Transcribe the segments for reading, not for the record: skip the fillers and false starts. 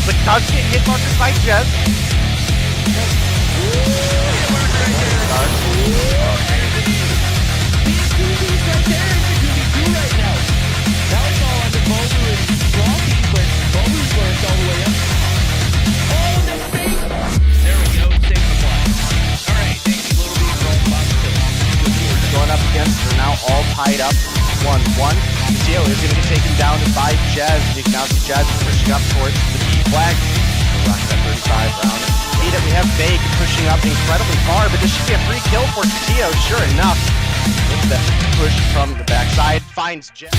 but does get hit markers by Jez. Going up against, they're now all tied up 1-1. Theo is going to get taken down by Jez. You can now see Jez pushing up towards the B flag. We're rocking that 35 round. See that we have Vague pushing up incredibly far, but this should be a free kill for Theo, sure enough. With the push from the backside, finds Jez.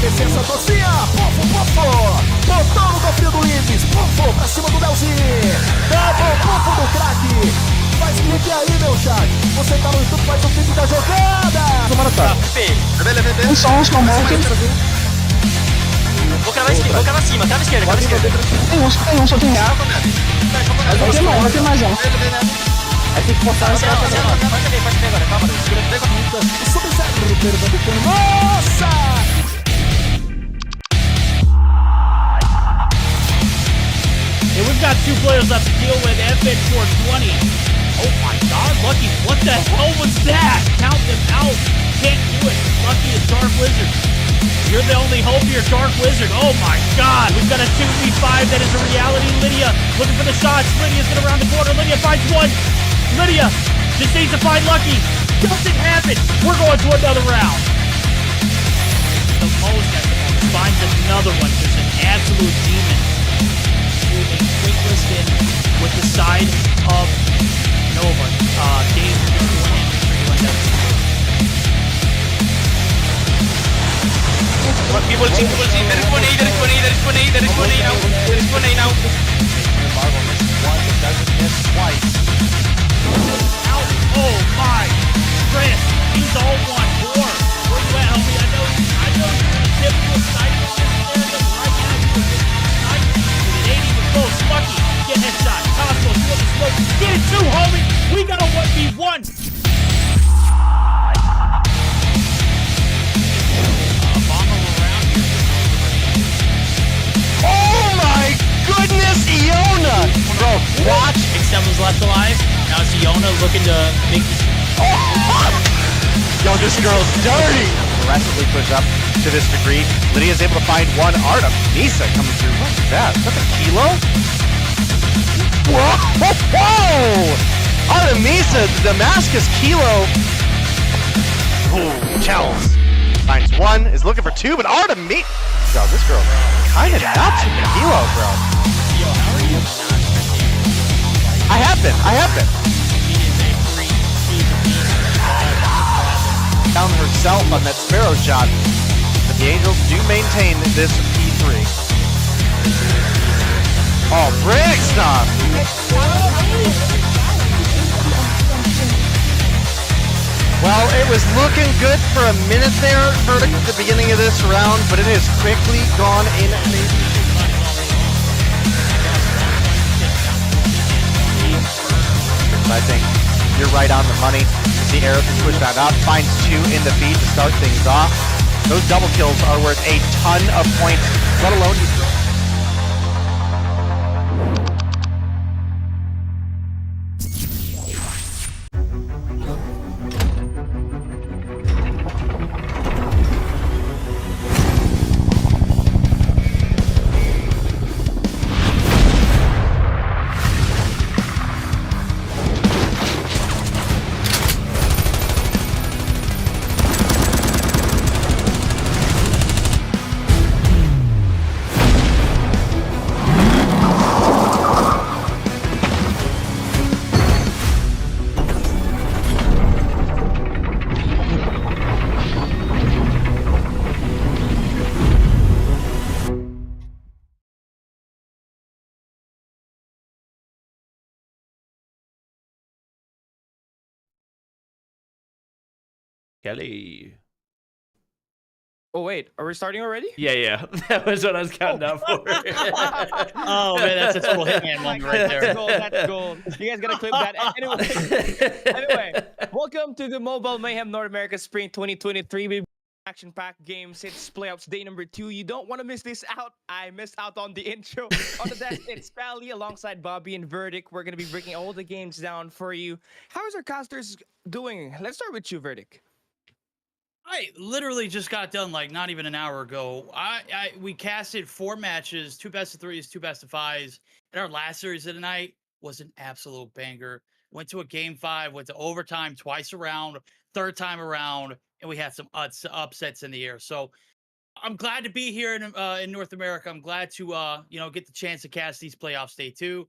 Licença, torcia! Pofo! Botão no cofrinho do Ibis! Pofo pra cima do Belzinho! Double pofo do craque! Faz clique aí, meu chat! Você tá no YouTube, faz o clique da jogada! Tomara tá! Um som morto. Vou cavar cima, cava esquerda, cava esquerda. Tem um, só tem real. Vai ter mais um. Aí tem que forçar essa pode ver agora, calma, segura. Sub-Zero perdendo por nossa! 2 players left to deal with. FN 420. Oh my god, Lucky, what the hell was that? Count them out. Can't do it. Lucky is Dark Wizard. You're the only hope here, Dark Wizard. Oh my god, we've got a 2v5 that is a reality. Lydia looking for the shots. Lydia's gonna round the corner. Lydia finds one. Lydia just needs to find Lucky. Doesn't happen. We're going to another round. The most at the moment finds another one. Just an absolute demon. Shooting quick list in with the side of Nova. Dave, People see. There is one A now. Marvel misses once, it doesn't miss twice. out. Oh my. Chris, he's all one. More. Where you at, homie? I know you're a typical sniper in this area, but right now you're a sniper. With an 80 with close. Lucky. Get headshot. Cosmo, you the smoke. Get it too, homie. We got a 1v1. Oh my goodness, Iona! Bro, watch. Except was left alive. Now it's Iona looking to make this. Yo, this girl's dirty! Aggressively push up to this degree. Lydia's able to find one. Artem, Nisa coming through. What's that? Is that a kilo? Whoa! Whoa! Artemisa, the Damascus kilo. Ooh, Chels. Finds one, is looking for two, but Artemisa. Yo, this girl kind of nuts with the kilo, bro. Yo, how are you? I have been. She is a freak. She's a beast. Down herself on that Sparrow shot. But the Angels do maintain this P3. Oh, brick stop! Well, it was looking good for a minute there, Verdict, at the beginning of this round, but it has quickly gone in. I think you're right on the money. The arrow can push that up, finds two in the feed to start things off. Those double kills are worth a ton of points, let alone you. Kelly. Oh wait, are we starting already? Yeah. That was what I was counting down for. Oh man, that's a total hitman moment right there. That's gold. You guys gotta clip that. Anyway, welcome to the Mobile Mayhem North America Spring 2023 action-packed games. It's playoffs day number 2. You don't want to miss this out. I missed out on the intro. On the desk, it's Pally alongside Bobby and Verdict. We're gonna be breaking all the games down for you. How is our casters doing? Let's start with you, Verdict. I literally just got done like not even an hour ago. We casted 4 matches, 2 best of 3s, 2 best of 5s, and our last series of the night was an absolute banger. Went to a game 5, went to overtime twice around, third time around, and we had some upsets in the air. So I'm glad to be here in North America. I'm glad to get the chance to cast these playoffs day 2,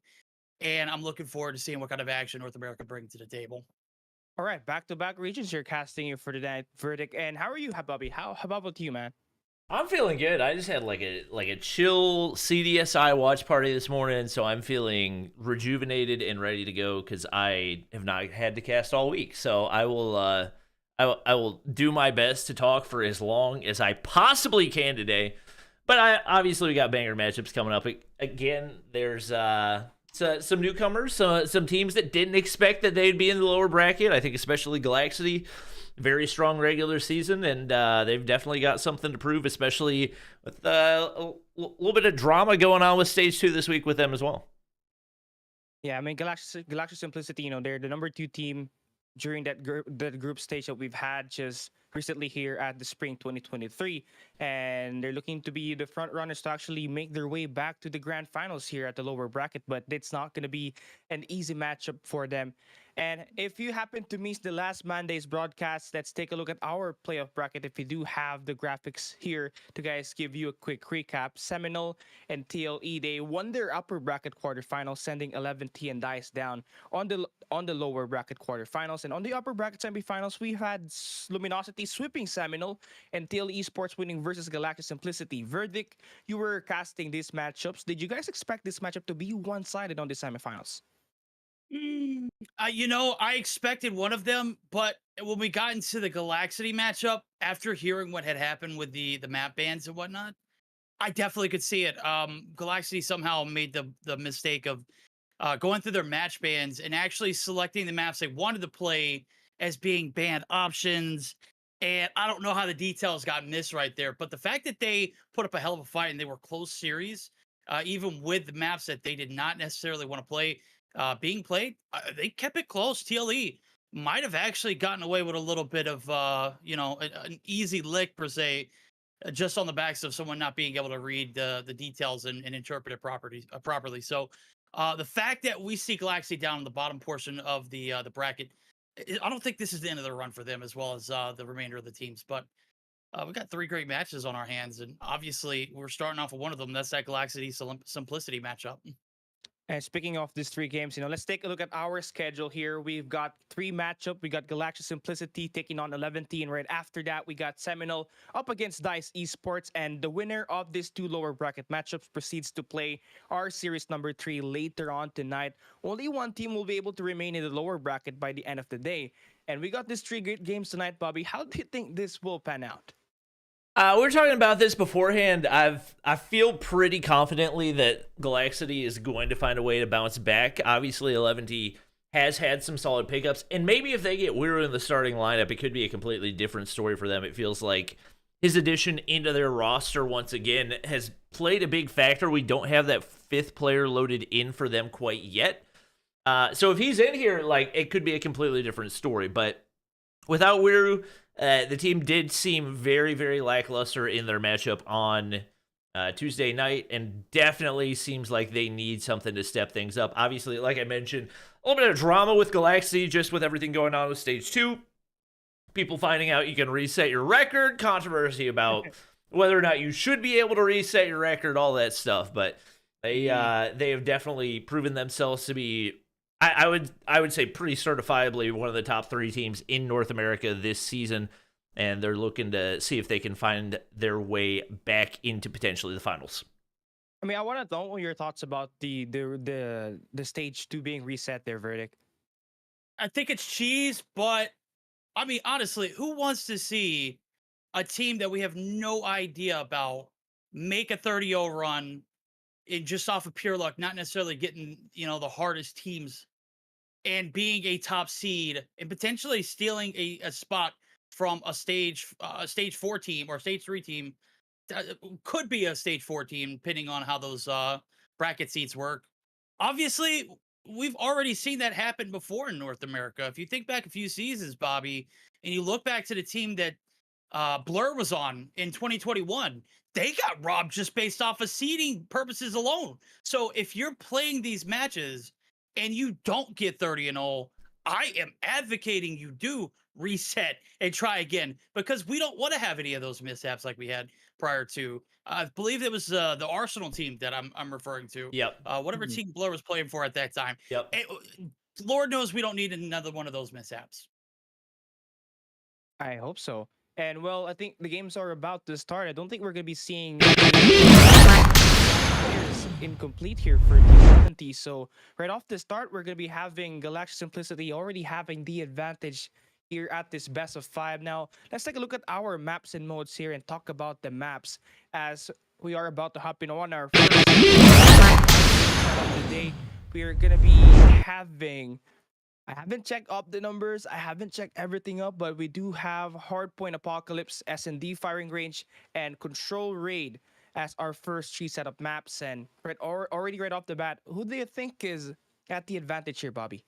and I'm looking forward to seeing what kind of action North America brings to the table. All right, back-to-back regions you're casting you for tonight, Verdict. And how are you, Bobby? How about you, man? I'm feeling good. I just had like a chill CDSI watch party this morning, so I'm feeling rejuvenated and ready to go because I have not had to cast all week. So I will do my best to talk for as long as I possibly can today. But obviously we got banger matchups coming up. Again, there's some newcomers, some teams that didn't expect that they'd be in the lower bracket. I think especially Galactic, very strong regular season, and they've definitely got something to prove, especially with a little bit of drama going on with Stage 2 this week with them as well. Yeah, I mean Galactic Simplicity, they're the number 2 team during that group stage that we've had just recently here at the spring 2023, and they're looking to be the front runners to actually make their way back to the grand finals here at the lower bracket, but it's not going to be an easy matchup for them. And if you happen to miss the last Monday's broadcast, let's take a look at our playoff bracket. If we do have the graphics here to guys give you a quick recap, Seminal and TLE, they won their upper bracket quarterfinals, sending 11T and Dice down on the lower bracket quarterfinals. And on the upper bracket semifinals, we had Luminosity sweeping Seminal and TLE Esports winning versus Galactic Simplicity. Verdict, you were casting these matchups. Did you guys expect this matchup to be one-sided on the semifinals? I expected one of them, but when we got into the Galaxity matchup, after hearing what had happened with the map bans and whatnot, I definitely could see it. Galaxity somehow made the mistake of going through their match bans and actually selecting the maps they wanted to play as being banned options. And I don't know how the details got missed right there, but the fact that they put up a hell of a fight and they were close series, even with the maps that they did not necessarily want to play being played, they kept it close. TLE might have actually gotten away with a little bit of, an easy lick per se, just on the backs of someone not being able to read the details and interpret it properly. So the fact that we see Galaxy down in the bottom portion of the bracket, I don't think this is the end of the run for them, as well as the remainder of the teams. But we've got 3 great matches on our hands, and obviously we're starting off with one of them. That's that Galaxy Simplicity matchup. And speaking of these 3 games, let's take a look at our schedule here. We've got 3 matchups. We got Galactic Simplicity taking on 11T, and right after that, we got Seminal up against Dice Esports. And the winner of these 2 lower bracket matchups proceeds to play our series number 3 later on tonight. Only one team will be able to remain in the lower bracket by the end of the day. And we got these 3 great games tonight, Bobby. How do you think this will pan out? We were talking about this beforehand. I feel pretty confidently that Galaxity is going to find a way to bounce back. Obviously, 11T has had some solid pickups, and maybe if they get Weird in the starting lineup, it could be a completely different story for them. It feels like his addition into their roster once again has played a big factor. We don't have that 5th player loaded in for them quite yet. So if he's in here, it could be a completely different story. But without Weird, the team did seem very, very lackluster in their matchup on Tuesday night, and definitely seems like they need something to step things up. Obviously, like I mentioned, a little bit of drama with Galaxy, just with everything going on with Stage 2. People finding out you can reset your record, controversy about whether or not you should be able to reset your record, all that stuff. But they have definitely proven themselves to be, I would say, pretty certifiably one of the top 3 teams in North America this season, and they're looking to see if they can find their way back into potentially the finals. I mean, I want to know your thoughts about the stage 2 being reset. Their verdict. I think it's cheese, but I mean, honestly, who wants to see a team that we have no idea about make a 30-0 run just off of pure luck, not necessarily getting, the hardest teams, and being a top seed and potentially stealing a spot from a stage 4 team or stage 3 team? Could be a stage 4 team, depending on how those bracket seats work. Obviously, we've already seen that happen before in North America. If you think back a few seasons, Bobby, and you look back to the team that Blur was on in 2021, they got robbed just based off of seeding purposes alone. So if you're playing these matches and you don't get 30-0, I am advocating you do reset and try again, because we don't want to have any of those mishaps like we had prior to. I believe it was the Arsenal team that I'm referring to. Yep. Whatever team Blur was playing for at that time. Yep. Lord knows we don't need another one of those mishaps. I hope so. And well, I think the games are about to start. I don't think we're going to be seeing players incomplete here for T70. So right off the start, we're going to be having Galactic Simplicity already having the advantage here at this best of 5. Now, let's take a look at our maps and modes here and talk about the maps as we are about to hop in on our first of the day. We are going to be having... I haven't checked up the numbers. I haven't checked everything up, but we do have Hardpoint Apocalypse, S&D Firing Range, and Control Raid as our first 3 setup maps. And already right off the bat, who do you think is at the advantage here, Bobby?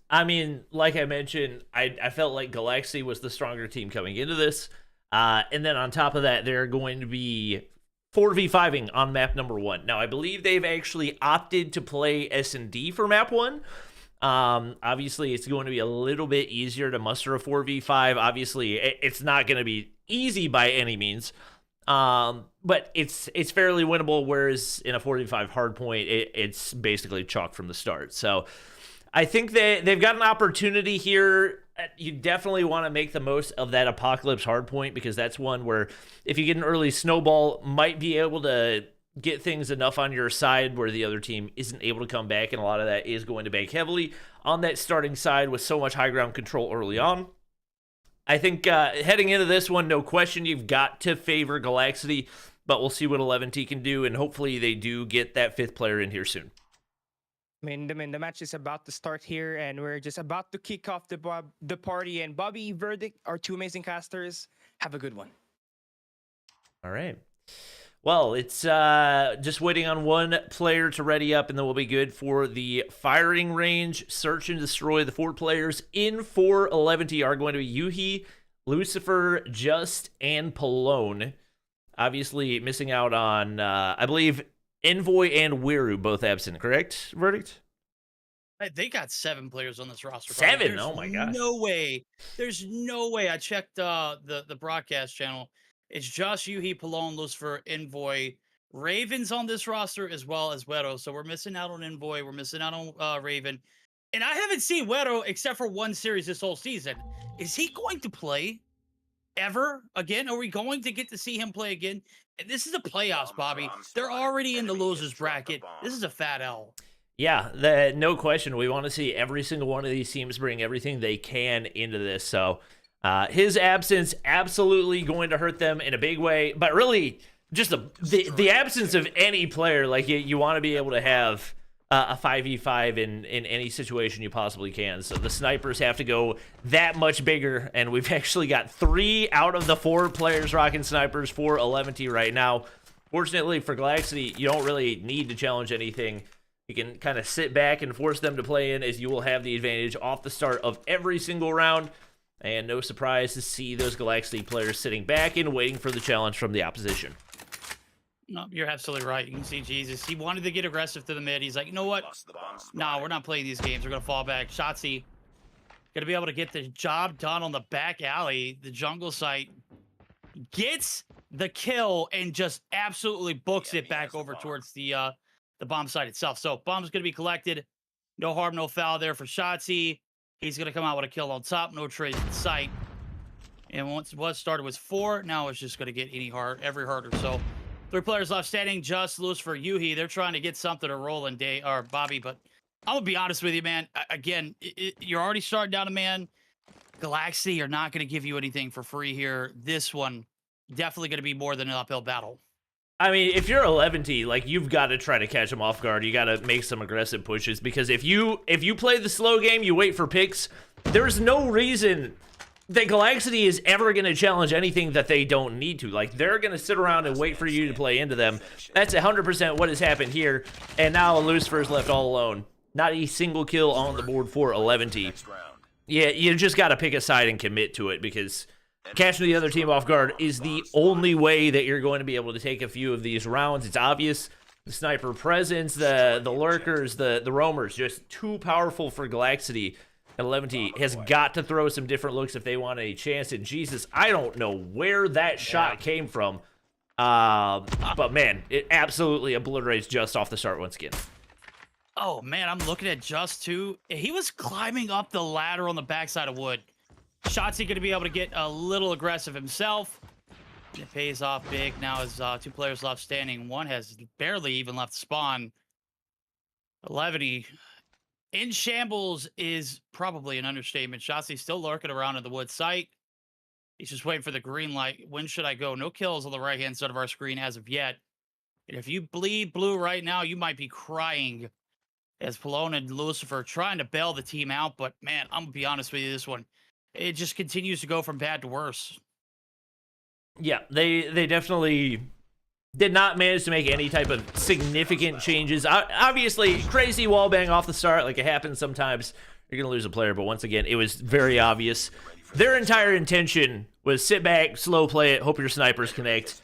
I mean, like I mentioned, I felt like Galaxy was the stronger team coming into this. And then on top of that, they're going to be 4v5ing on map number 1. Now, I believe they've actually opted to play S&D for map 1. Obviously, it's going to be a little bit easier to muster a 4v5. Obviously, it's not going to be easy by any means. But it's fairly winnable, whereas in a 4v5 hardpoint, it's basically chalk from the start. So I think they've got an opportunity here. You definitely want to make the most of that Apocalypse hardpoint, because that's one where if you get an early snowball, might be able to get things enough on your side where the other team isn't able to come back, and a lot of that is going to bank heavily on that starting side with so much high ground control early on. I think heading into this one, no question, you've got to favor Galaxy, but we'll see what 11T can do, and hopefully they do get that 5th player in here soon. I mean, the match is about to start here, and we're just about to kick off the party. And Bobby, Verdict, our 2 amazing casters, have a good one. All right. Well, it's just waiting on 1 player to ready up, and then we'll be good for the firing range. Search and destroy. The 4 players in for 11T are going to be Yuhi, Lucifer, Just, and Palone. Obviously missing out on, I believe, Envoy and Wiru both absent, correct? Verdict? They got 7 players on this roster. 7? Oh my gosh. No way. There's no way. I checked the broadcast channel. It's Josh, Yuhi, Palone, Lucifer, Envoy, Raven's on this roster, as well as Wedo. So we're missing out on Envoy. We're missing out on Raven. And I haven't seen Wedo except for 1 series this whole season. Is he going to play ever again? Are we going to get to see him play again? And this is the playoffs, Bobby. They're already in the losers bracket. This is a fat L. Yeah, no question. We want to see every single one of these teams bring everything they can into this. So his absence absolutely going to hurt them in a big way. But really, just the absence of any player, like you want to be able to have a 5v5 in any situation you possibly can. So the snipers have to go that much bigger, and we've actually got 3 out of the 4 players rocking snipers for 11T right now. Fortunately for Galaxy, you don't really need to challenge anything. You can kind of sit back and force them to play in, as you will have the advantage off the start of every single round. And no surprise to see those Galaxy players sitting back and waiting for the challenge from the opposition. No, you're absolutely right. You can see Jesus. He wanted to get aggressive to the mid. He's like, you know what? Nah, we're not playing these games. We're going to fall back. Shotzzy going to be able to get the job done on the back alley. The jungle site gets the kill and just absolutely books it back over towards the bomb site itself. So bomb's going to be collected. No harm, no foul there for Shotzzy. He's going to come out with a kill on top. No trades in sight. And once what started was 4, now it's just going to get every harder. So 3 players left standing. Just Lucifer, Yuhi. They're trying to get something to roll in Bobby. But I'm going to be honest with you, man. Again, you're already starting down a man. Galaxy are not going to give you anything for free here. This one definitely going to be more than an uphill battle. I mean, if you're 11T, like, you've got to try to catch them off guard. You got to make some aggressive pushes, because if you play the slow game, you wait for picks, there's no reason that Galaxy is ever going to challenge anything that they don't need to. Like, they're going to sit around and wait for you to play into them. That's 100% what has happened here. And now Lucifer's left all alone. Not a single kill on the board for 11T. Yeah, you just got to pick a side and commit to it, because catching the other team off guard is the only way that you're going to be able to take a few of these rounds. It's obvious. The sniper presence, the lurkers, the roamers, just too powerful for Galaxy. And 11T has got to throw some different looks if they want a chance. And Jesus, I don't know where that shot came from. But man, it absolutely obliterates Just off the start once again. Oh man, I'm looking at Just too. He was climbing up the ladder on the backside of wood. Shotzzy going to be able to get a little aggressive himself. It pays off big. Now is 2 players left standing. One has barely even left spawn. 11 in shambles is probably an understatement. Shotzzy's still lurking around in the wood site. He's just waiting for the green light. When should I go? No kills on the right-hand side of our screen as of yet. And if you bleed blue right now, you might be crying, as Palone and Lucifer trying to bail the team out. But man, I'm going to be honest with you, this one, it just continues to go from bad to worse. Yeah, they definitely did not manage to make any type of significant changes. Obviously, crazy wallbang off the start, like it happens sometimes. You're going to lose a player, but once again, it was very obvious. Their entire intention was sit back, slow play it, hope your snipers connect.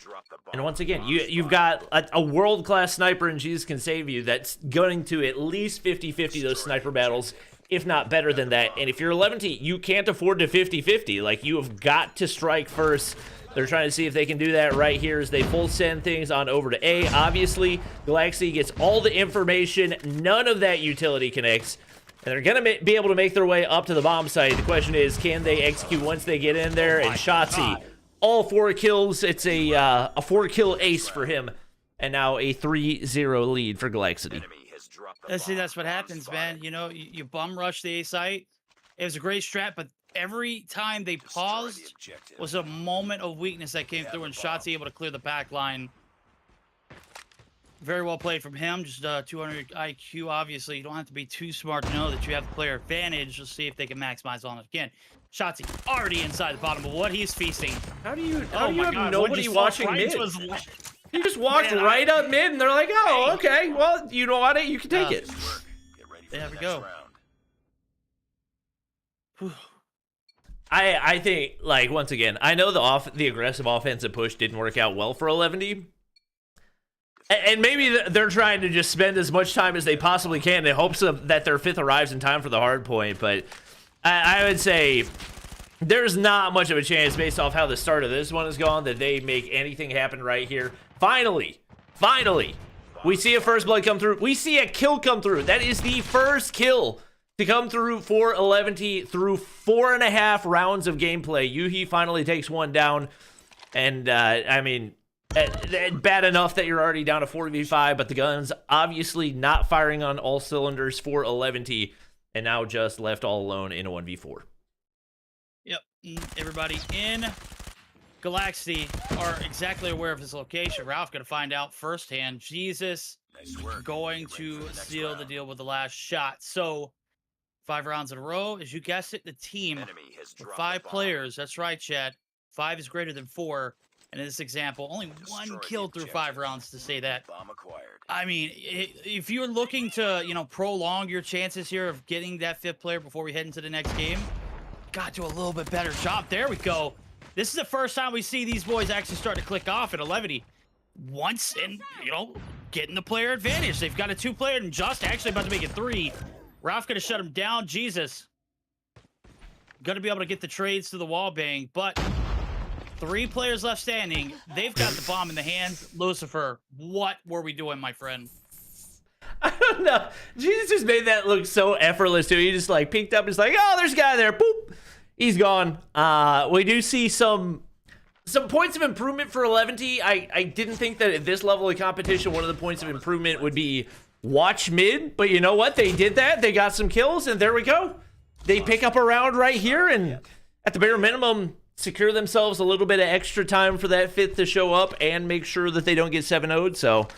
And once again, you've got a world-class sniper in Jesus Can Save You that's going to at least 50-50 those sniper battles, if not better than that. And if you're 11T, you can't afford to 50-50. Like, you have got to strike first. They're trying to see if they can do that right here as they full send things on over to A. Obviously, Galactic gets all the information. None of that utility connects. And they're going to be able to make their way up to the bomb site. The question is, can they execute once they get in there? And Shotzi, all 4 kills. It's a 4-kill ace for him. And now a 3-0 lead for Galactic. See, that's what happens, man. You know, you bum rush the A site. It was a great strat, but every time they paused was a moment of weakness that came through, and Shotzi able to clear the back line. Very well played from him. Just 200 IQ, obviously. You don't have to be too smart to know that you have the player advantage. Let's see if they can maximize on it again. Shotzi already inside the bottom, but what he's feasting. How do you Oh my have God, nobody watching mid? was- You just walked Man, right up mid, and they're like, oh, okay, well, you know what, you can take it. There we go. I think, like, once again, I know the aggressive offensive push didn't work out well for 11D. And maybe they're trying to just spend as much time as they possibly can in hopes of that their 5th arrives in time for the hard point. But I would say there's not much of a chance based off how the start of this one has gone that they make anything happen right here. Finally, we see a first blood come through. We see a kill come through. That is the first kill to come through for 11T through 4.5 rounds of gameplay. Yuhi finally takes one down. And, I mean, bad enough that you're already down to 4v5, but the gun's obviously not firing on all cylinders for 11T, and now just left all alone in a 1v4. Yep, everybody in Galactic are exactly aware of his location. Ralph going to find out firsthand. Jesus going to seal the deal with the last shot. So 5 rounds in a row. As you guessed it, the team with 5 players. That's right, Chad. 5 is greater than 4. And in this example, only 1 kill through 5 rounds to say that. I mean, if you're looking to, you know, prolong your chances here of getting that 5th player before we head into the next game, gotta do a little bit better job. There we go. This is the first time we see these boys actually start to click off at 11 once and, you know, getting the player advantage. They've got a 2-player and just actually about to make it 3. Ralph gonna shut him down. Jesus. Gonna be able to get the trades to the wall bang, but 3 players left standing. They've got the bomb in the hands. Lucifer, what were we doing, my friend? I don't know. Jesus just made that look so effortless, too. He just, like, peeked up and was like, oh, there's a guy there. Boop. He's gone. We do see some points of improvement for 11T. I didn't think that at this level of competition, one of the points of improvement would be watch mid. But you know what? They did that. They got some kills, and there we go. They pick up a round right here, and at the bare minimum, secure themselves a little bit of extra time for that 5th to show up and make sure that they don't get 7-0'd. So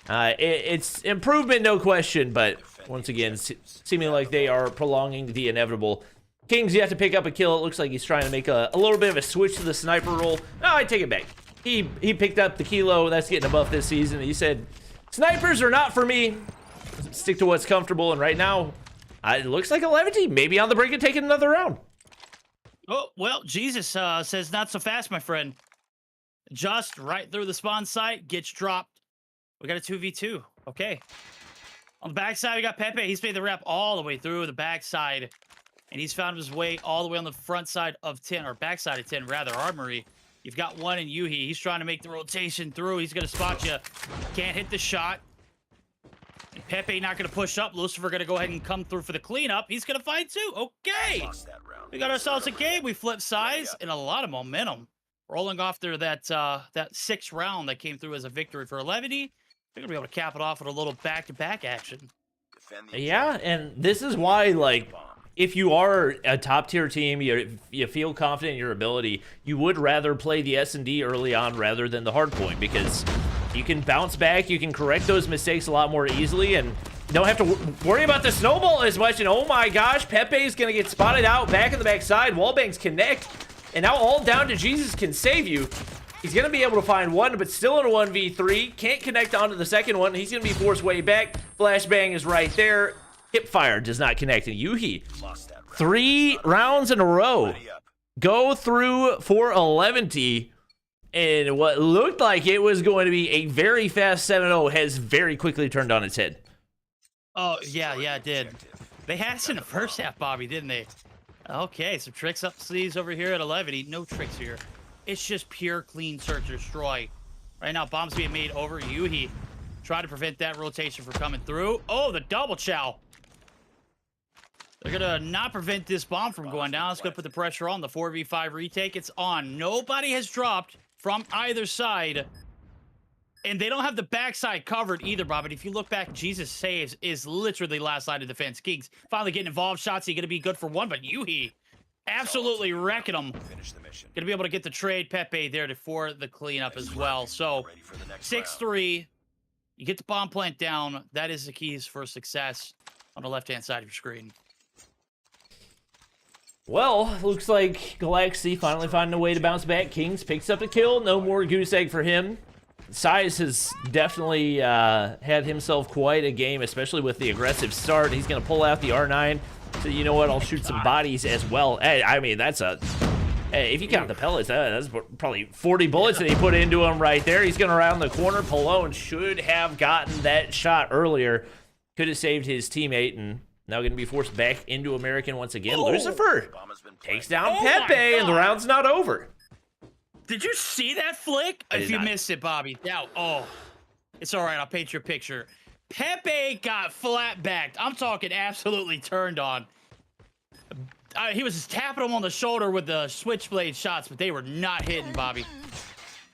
it's improvement, no question. But once again, seeming like they are prolonging the inevitable. Kings, you have to pick up a kill. It looks like he's trying to make a little bit of a switch to the sniper role. No, I take it back. He picked up the kilo. That's getting a buff this season. He said, snipers are not for me. Stick to what's comfortable. And right now, it looks like 11T maybe on the brink of taking another round. Oh, well, Jesus says not so fast, my friend. Just right through the spawn site, gets dropped. We got a 2v2. Okay. On the backside, we got Pepe. He's made the rep all the way through the backside. And he's found his way all the way on the front side of 10, or backside of 10, rather, Armory. You've got one in Yuhi. He's trying to make the rotation through. He's going to spot you. Can't hit the shot. And Pepe not going to push up. Lucifer going to go ahead and come through for the cleanup. He's going to fight too. Okay. We got ourselves a game. We flip sides and a lot of momentum. Rolling off there that 6th round that came through as a victory for 11. They're going to be able to cap it off with a little back-to-back action. Yeah, and this is why, like, if you are a top-tier team, you feel confident in your ability, you would rather play the S&D early on rather than the hardpoint, because you can bounce back, you can correct those mistakes a lot more easily, and don't have to worry about the snowball as much. And oh my gosh, Pepe's going to get spotted out back in the backside. Wallbangs connect, and now all down to Jesus Can Save You. He's going to be able to find one, but still in a 1v3. Can't connect onto the second one. He's going to be forced way back. Flashbang is right there. Hipfire does not connect. And Yuhi, 3 rounds in a row. Go through for 11T. And what looked like it was going to be a very fast 7-0 has very quickly turned on its head. Oh, yeah, it did. They had us in the first half, Bobby, didn't they? Okay, some tricks up sleeves over here at 11. No tricks here. It's just pure clean search and destroy. Right now, bombs being made over Yuhi. Try to prevent that rotation from coming through. Oh, the double chow. They're going to not prevent this bomb from going down. It's going to put the pressure on. The 4v5 retake, it's on. Nobody has dropped from either side. And they don't have the backside covered either, Bob. But if you look back, Jesus Saves is literally last line of defense. Kings finally getting involved. Shots, going to be good for one, but Yuhi absolutely wrecking them. Going to be able to get the trade Pepe there for the cleanup as well. So 6-3, you get the bomb plant down. That is the keys for success on the left-hand side of your screen. Well, looks like Galaxy finally finding a way to bounce back. Kings picks up a kill. No more goose egg for him. Size has definitely had himself quite a game, especially with the aggressive start. He's going to pull out the R9. So, you know what? I'll shoot some bodies as well. Hey, I mean, that's a... Hey, if you count the pellets, that's probably 40 bullets that he put into him right there. He's going to round the corner. Pallone should have gotten that shot earlier. Could have saved his teammate, and now going to be forced back into American once again. Lucifer takes down Pepe, and the round's not over. Did you see that flick? If you missed it, Bobby. Oh, it's all right. I'll paint your picture. Pepe got flat backed. I'm talking absolutely turned on. He was just tapping him on the shoulder with the switchblade shots, but they were not hitting, Bobby.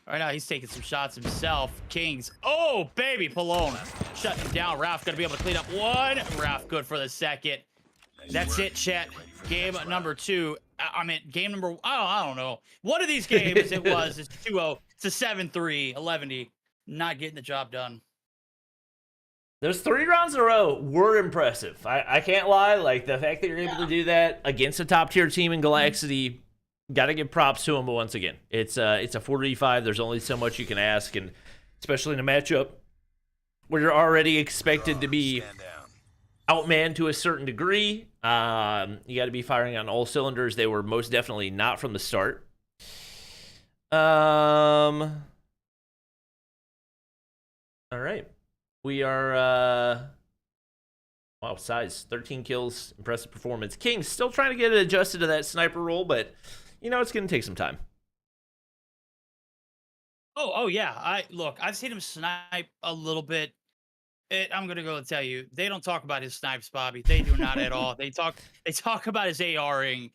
Right now, he's taking some shots himself. Kings. Oh, baby, Pallone. Shutting him down. Ralph going to be able to clean up one. Ralph good for the second. That's it, chat. Game number 2. I mean, game number... I don't know. One of these games, it was. It's 2-0. It's a 7-3, 11. Not getting the job done. Those 3 rounds in a row were impressive. I can't lie. Like, the fact that you're able to do that against a top-tier team in Galaxy, got to give props to him. But once again, it's a 4v5. There's only so much you can ask, and especially in a matchup where you're already expected to be outmanned to a certain degree. You got to be firing on all cylinders. They were most definitely not from the start. All right. We are, wow, Size, 13 kills, impressive performance. Kings still trying to get it adjusted to that sniper role, but, you know, it's going to take some time. Oh, yeah. Look, I've seen him snipe a little bit. I'm going to go and tell you, they don't talk about his snipes, Bobby. They do not at all. They talk about his ARing.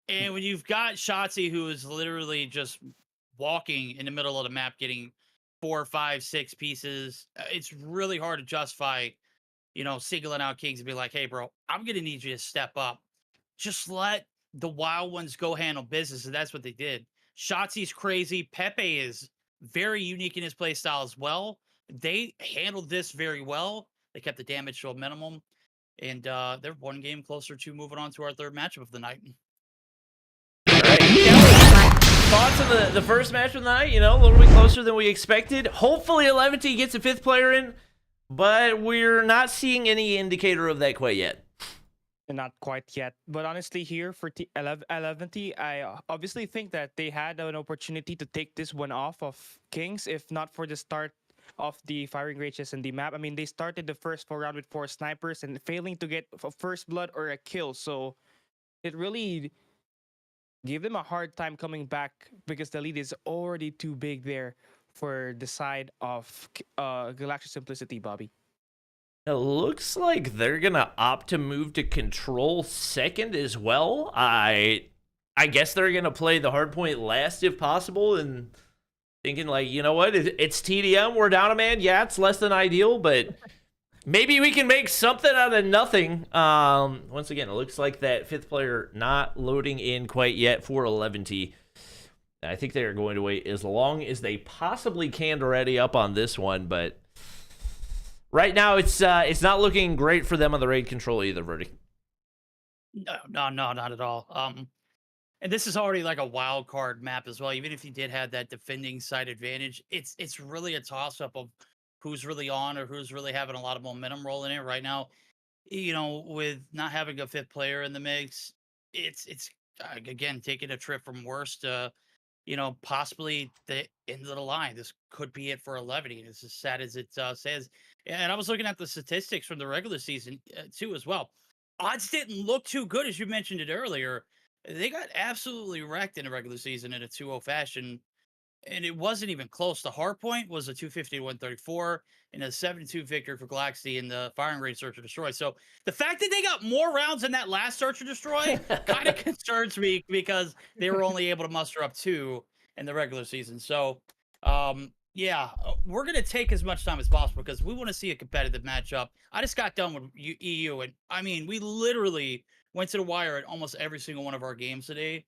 And when you've got Shotzi, who is literally just walking in the middle of the map, getting 4, 5, 6 pieces, it's really hard to justify, you know, singling out Kings and be like, hey, bro, I'm going to need you to step up. Just let the wild ones go handle business. And that's what they did. Shotzi's crazy. Pepe is very unique in his play style as well. They handled this very well. They kept the damage to a minimum. And they're one game closer to moving on to our 3rd matchup of the night. All right. Thoughts on the first match of the night? You know, a little bit closer than we expected. Hopefully 11T gets a 5th player in, but we're not seeing any indicator of that quite yet. Not quite yet. But honestly, here for 11T, I obviously think that they had an opportunity to take this one off of Kings, if not for the start of the firing ranges in the map. I mean, they started the first 4 round with 4 snipers and failing to get a first blood or a kill. So it really gave them a hard time coming back because the lead is already too big there for the side of Galactic Simplicity, Bobby. It looks like they're going to opt to move to control second as well. I guess they're going to play the hardpoint last if possible, and thinking like, you know what, it's TDM, we're down a man. Yeah, it's less than ideal, but maybe we can make something out of nothing. Once again, it looks like that 5th player not loading in quite yet for 11T. I think they're going to wait as long as they possibly can to ready up on this one, but right now it's not looking great for them on the raid control either, Verdi. No, not at all. And this is already like a wild card map as well. Even if you did have that defending side advantage, it's really a toss up of who's really on or who's really having a lot of momentum rolling in right now. With not having a fifth player in the mix, it's again taking a trip from worst to possibly the end of the line. This could be it for 11. It's as sad as it says. And I was looking at the statistics from the regular season too as well. Odds didn't look too good, as you mentioned it earlier. They got absolutely wrecked in the regular season in a 2-0 fashion, and it wasn't even close. The hardpoint was a 250 to 134 and a 7-2 victory for Galaxy in the firing range search and destroy. So the fact that they got more rounds in that last search and destroy kind of concerns me because they were only able to muster up 2 in the regular season. So yeah, we're going to take as much time as possible because we want to see a competitive matchup. I just got done with EU, and I mean, we literally went to the wire at almost every single one of our games today.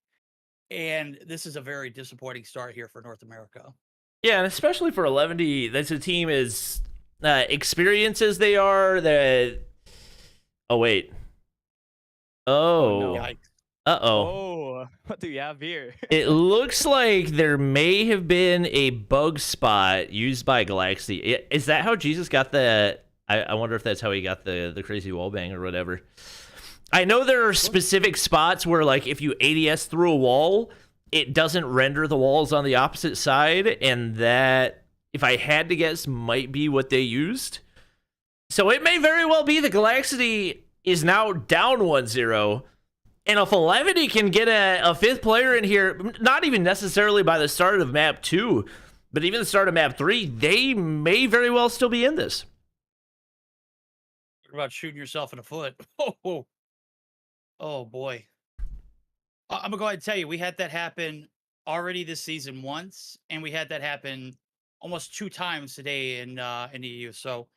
And this is a very disappointing start here for North America. Yeah, and especially for 11D, that's a team as experienced as they are. That oh wait, no. oh, What do you have here? it looks like there may have been a bug spot used by Galaxy. Is that how Jesus got the? I wonder if that's how he got the crazy wallbang or whatever. I know there are specific spots where, like, if you ADS through a wall, it doesn't render the walls on the opposite side, and that, if I had to guess, might be what they used. So it may very well be the Galaxy is now down 1-0, and if 11 can get a fifth player in here, not even necessarily by the start of map 2, but even the start of map 3, they may very well still be in this. What about shooting yourself in the foot? Oh boy. I'm gonna go ahead and tell you, we had that happen already this season once, and we had that happen almost 2 times today in the EU. So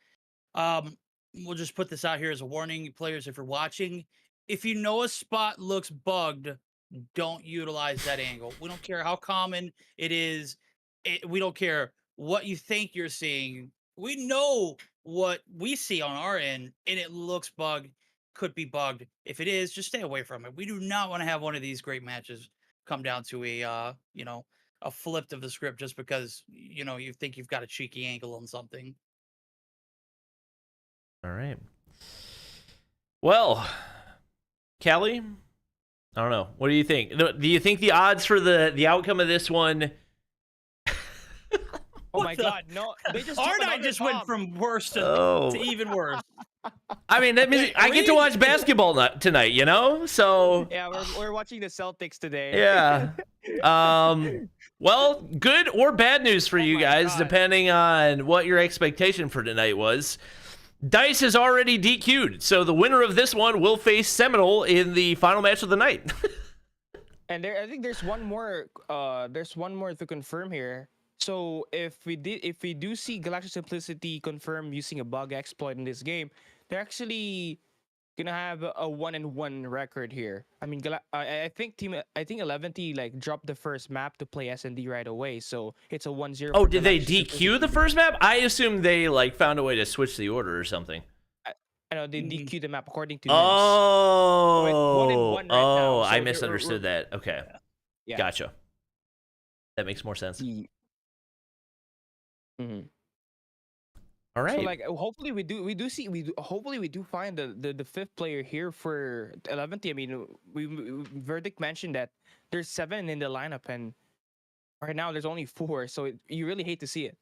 we'll just put this out here as a warning, players, if you're watching. If you know a spot looks bugged, don't utilize that angle. We don't care how common it is. We don't care what you think you're seeing. We know what we see on our end, and it looks bugged. Could be bugged. If it is, just stay away from it. We do not want to have one of these great matches come down to a flip of the script just because you think you've got a cheeky angle on something. All right. Well, Callie, I don't know. What do you think? Do you think the odds for the outcome of this one? Oh my God, no! They just Arnott just went from worse to even worse. I mean, that means I get to watch basketball tonight, So yeah, we're watching the Celtics today. Yeah. Well, good or bad news for you guys, God. depending on what your expectation for tonight was. Dice is already DQ'd, so the winner of this one will face Seminal in the final match of the night. And I think there's one more. There's one more to confirm here. So if we do see Galactic Simplicity confirm using a bug exploit in this game, they're actually gonna have a 1-1 record here. I mean, I think 11T like dropped the first map to play S&D right away, so it's a 1-0. Oh, did they DQ the first map? I assumed they like found a way to switch the order or something. I know they DQ the map according to Oh, this. 1-1 right now, so I misunderstood that. Okay, yeah. Gotcha. That makes more sense. Mm-hmm. All right. So like hopefully we do find the fifth player here for 11T. I mean, we Verdict mentioned that there's 7 in the lineup, and right now there's only 4, so you really hate to see it.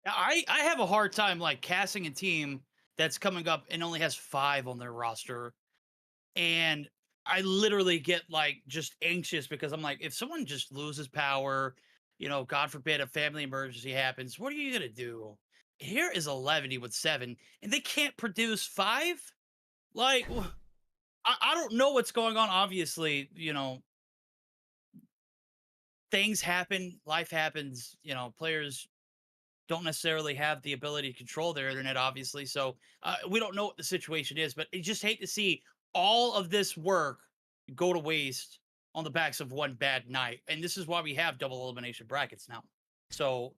I have a hard time like casting a team that's coming up and only has 5 on their roster, and I literally get like just anxious because I'm like, if someone just loses power, God forbid a family emergency happens, what are you gonna do? Here is 11 with 7, and they can't produce 5. Like, I don't know what's going on. Obviously, things happen, life happens. Players don't necessarily have the ability to control their internet, obviously. So we don't know what the situation is, but I just hate to see all of this work go to waste on the backs of one bad night. And this is why we have double elimination brackets now. So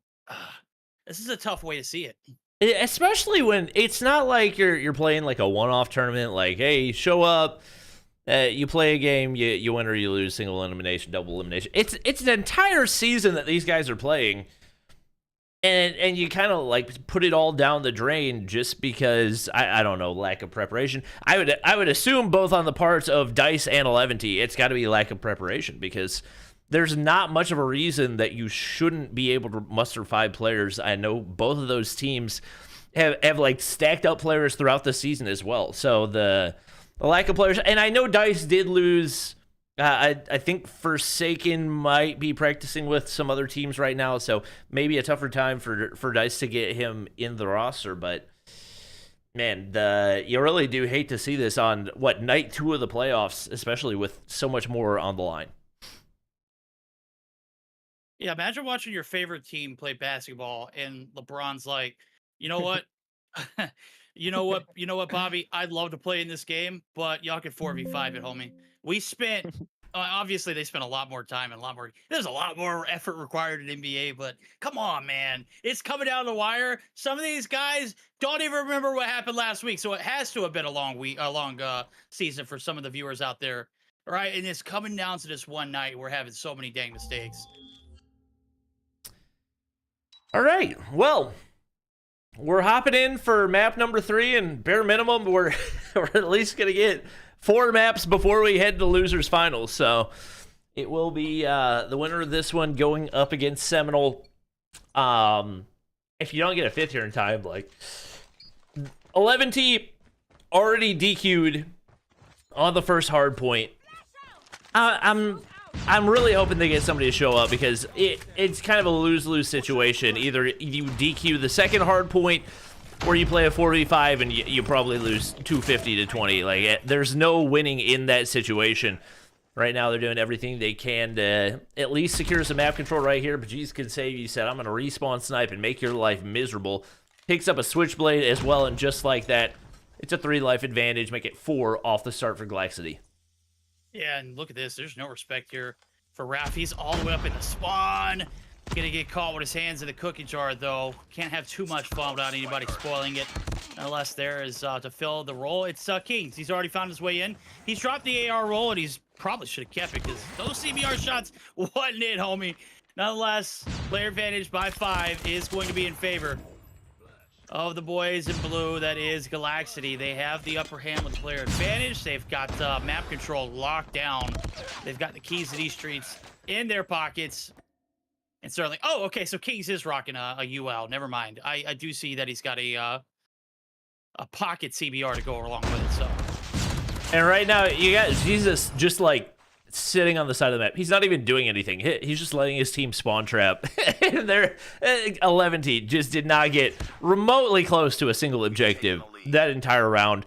this is a tough way to see it. Especially when it's not like you're playing like a one-off tournament, like, hey, show up You play a game, you win or you lose, single elimination, double elimination. It's an entire season that these guys are playing, and you kind of like put it all down the drain just because I don't know, lack of preparation. I would assume both on the parts of Dice and 11T, it's got to be lack of preparation, because there's not much of a reason that you shouldn't be able to muster 5 players. I know both of those teams have like stacked up players throughout the season as well. So the lack of players, and I know Dice did lose. I think Forsaken might be practicing with some other teams right now, so maybe a tougher time for Dice to get him in the roster. But man, you really do hate to see this on night 2 of the playoffs, especially with so much more on the line. Yeah, imagine watching your favorite team play basketball and LeBron's like, you know what? You know what, Bobby? I'd love to play in this game, but y'all can 4v5 it, homie. We spent, obviously they spent a lot more time and there's a lot more effort required in NBA, but come on, man. It's coming down the wire. Some of these guys don't even remember what happened last week, so it has to have been a long season for some of the viewers out there, right? And it's coming down to this one night. We're having so many dang mistakes. All right, well, we're hopping in for map number 3, and bare minimum, we're at least going to get 4 maps before we head to losers finals. So it will be the winner of this one going up against Seminal. If you don't get a 5th here in time, like 11T already DQ'd on the first hard point. I'm really hoping they get somebody to show up, because it's kind of a lose-lose situation. Either you DQ the second hard point, or you play a 4v5 and you probably lose 250 to 20. Like, there's no winning in that situation. Right now, they're doing everything they can to at least secure some map control right here. But Jeez can save you. Said, I'm going to respawn snipe and make your life miserable. Picks up a switchblade as well, and just like that, it's a 3 life advantage. Make it 4 off the start for Galactic. Yeah, and look at this. There's no respect here for Raph. He's all the way up in the spawn. Gonna get caught with his hands in the cookie jar, though. Can't have too much fun without anybody spoiling it. Nonetheless, there is to fill the role. It's Kings. He's already found his way in. He's dropped the AR roll, and he's probably should have kept it, because those CBR shots wasn't it, homie. Nonetheless, player advantage by 5 is going to be in favor of the boys in blue. That is Galactic. They have the upper hand with the player advantage. They've got map control locked down. They've got the keys to these streets in their pockets. And certainly, oh, okay, so Kings is rocking a UL. Never mind. I do see that he's got a pocket CBR to go along with it. So, and right now you got Jesus just like sitting on the side of the map. He's not even doing anything. He's just letting his team spawn trap. And they're 11T just did not get remotely close to a single objective that entire round.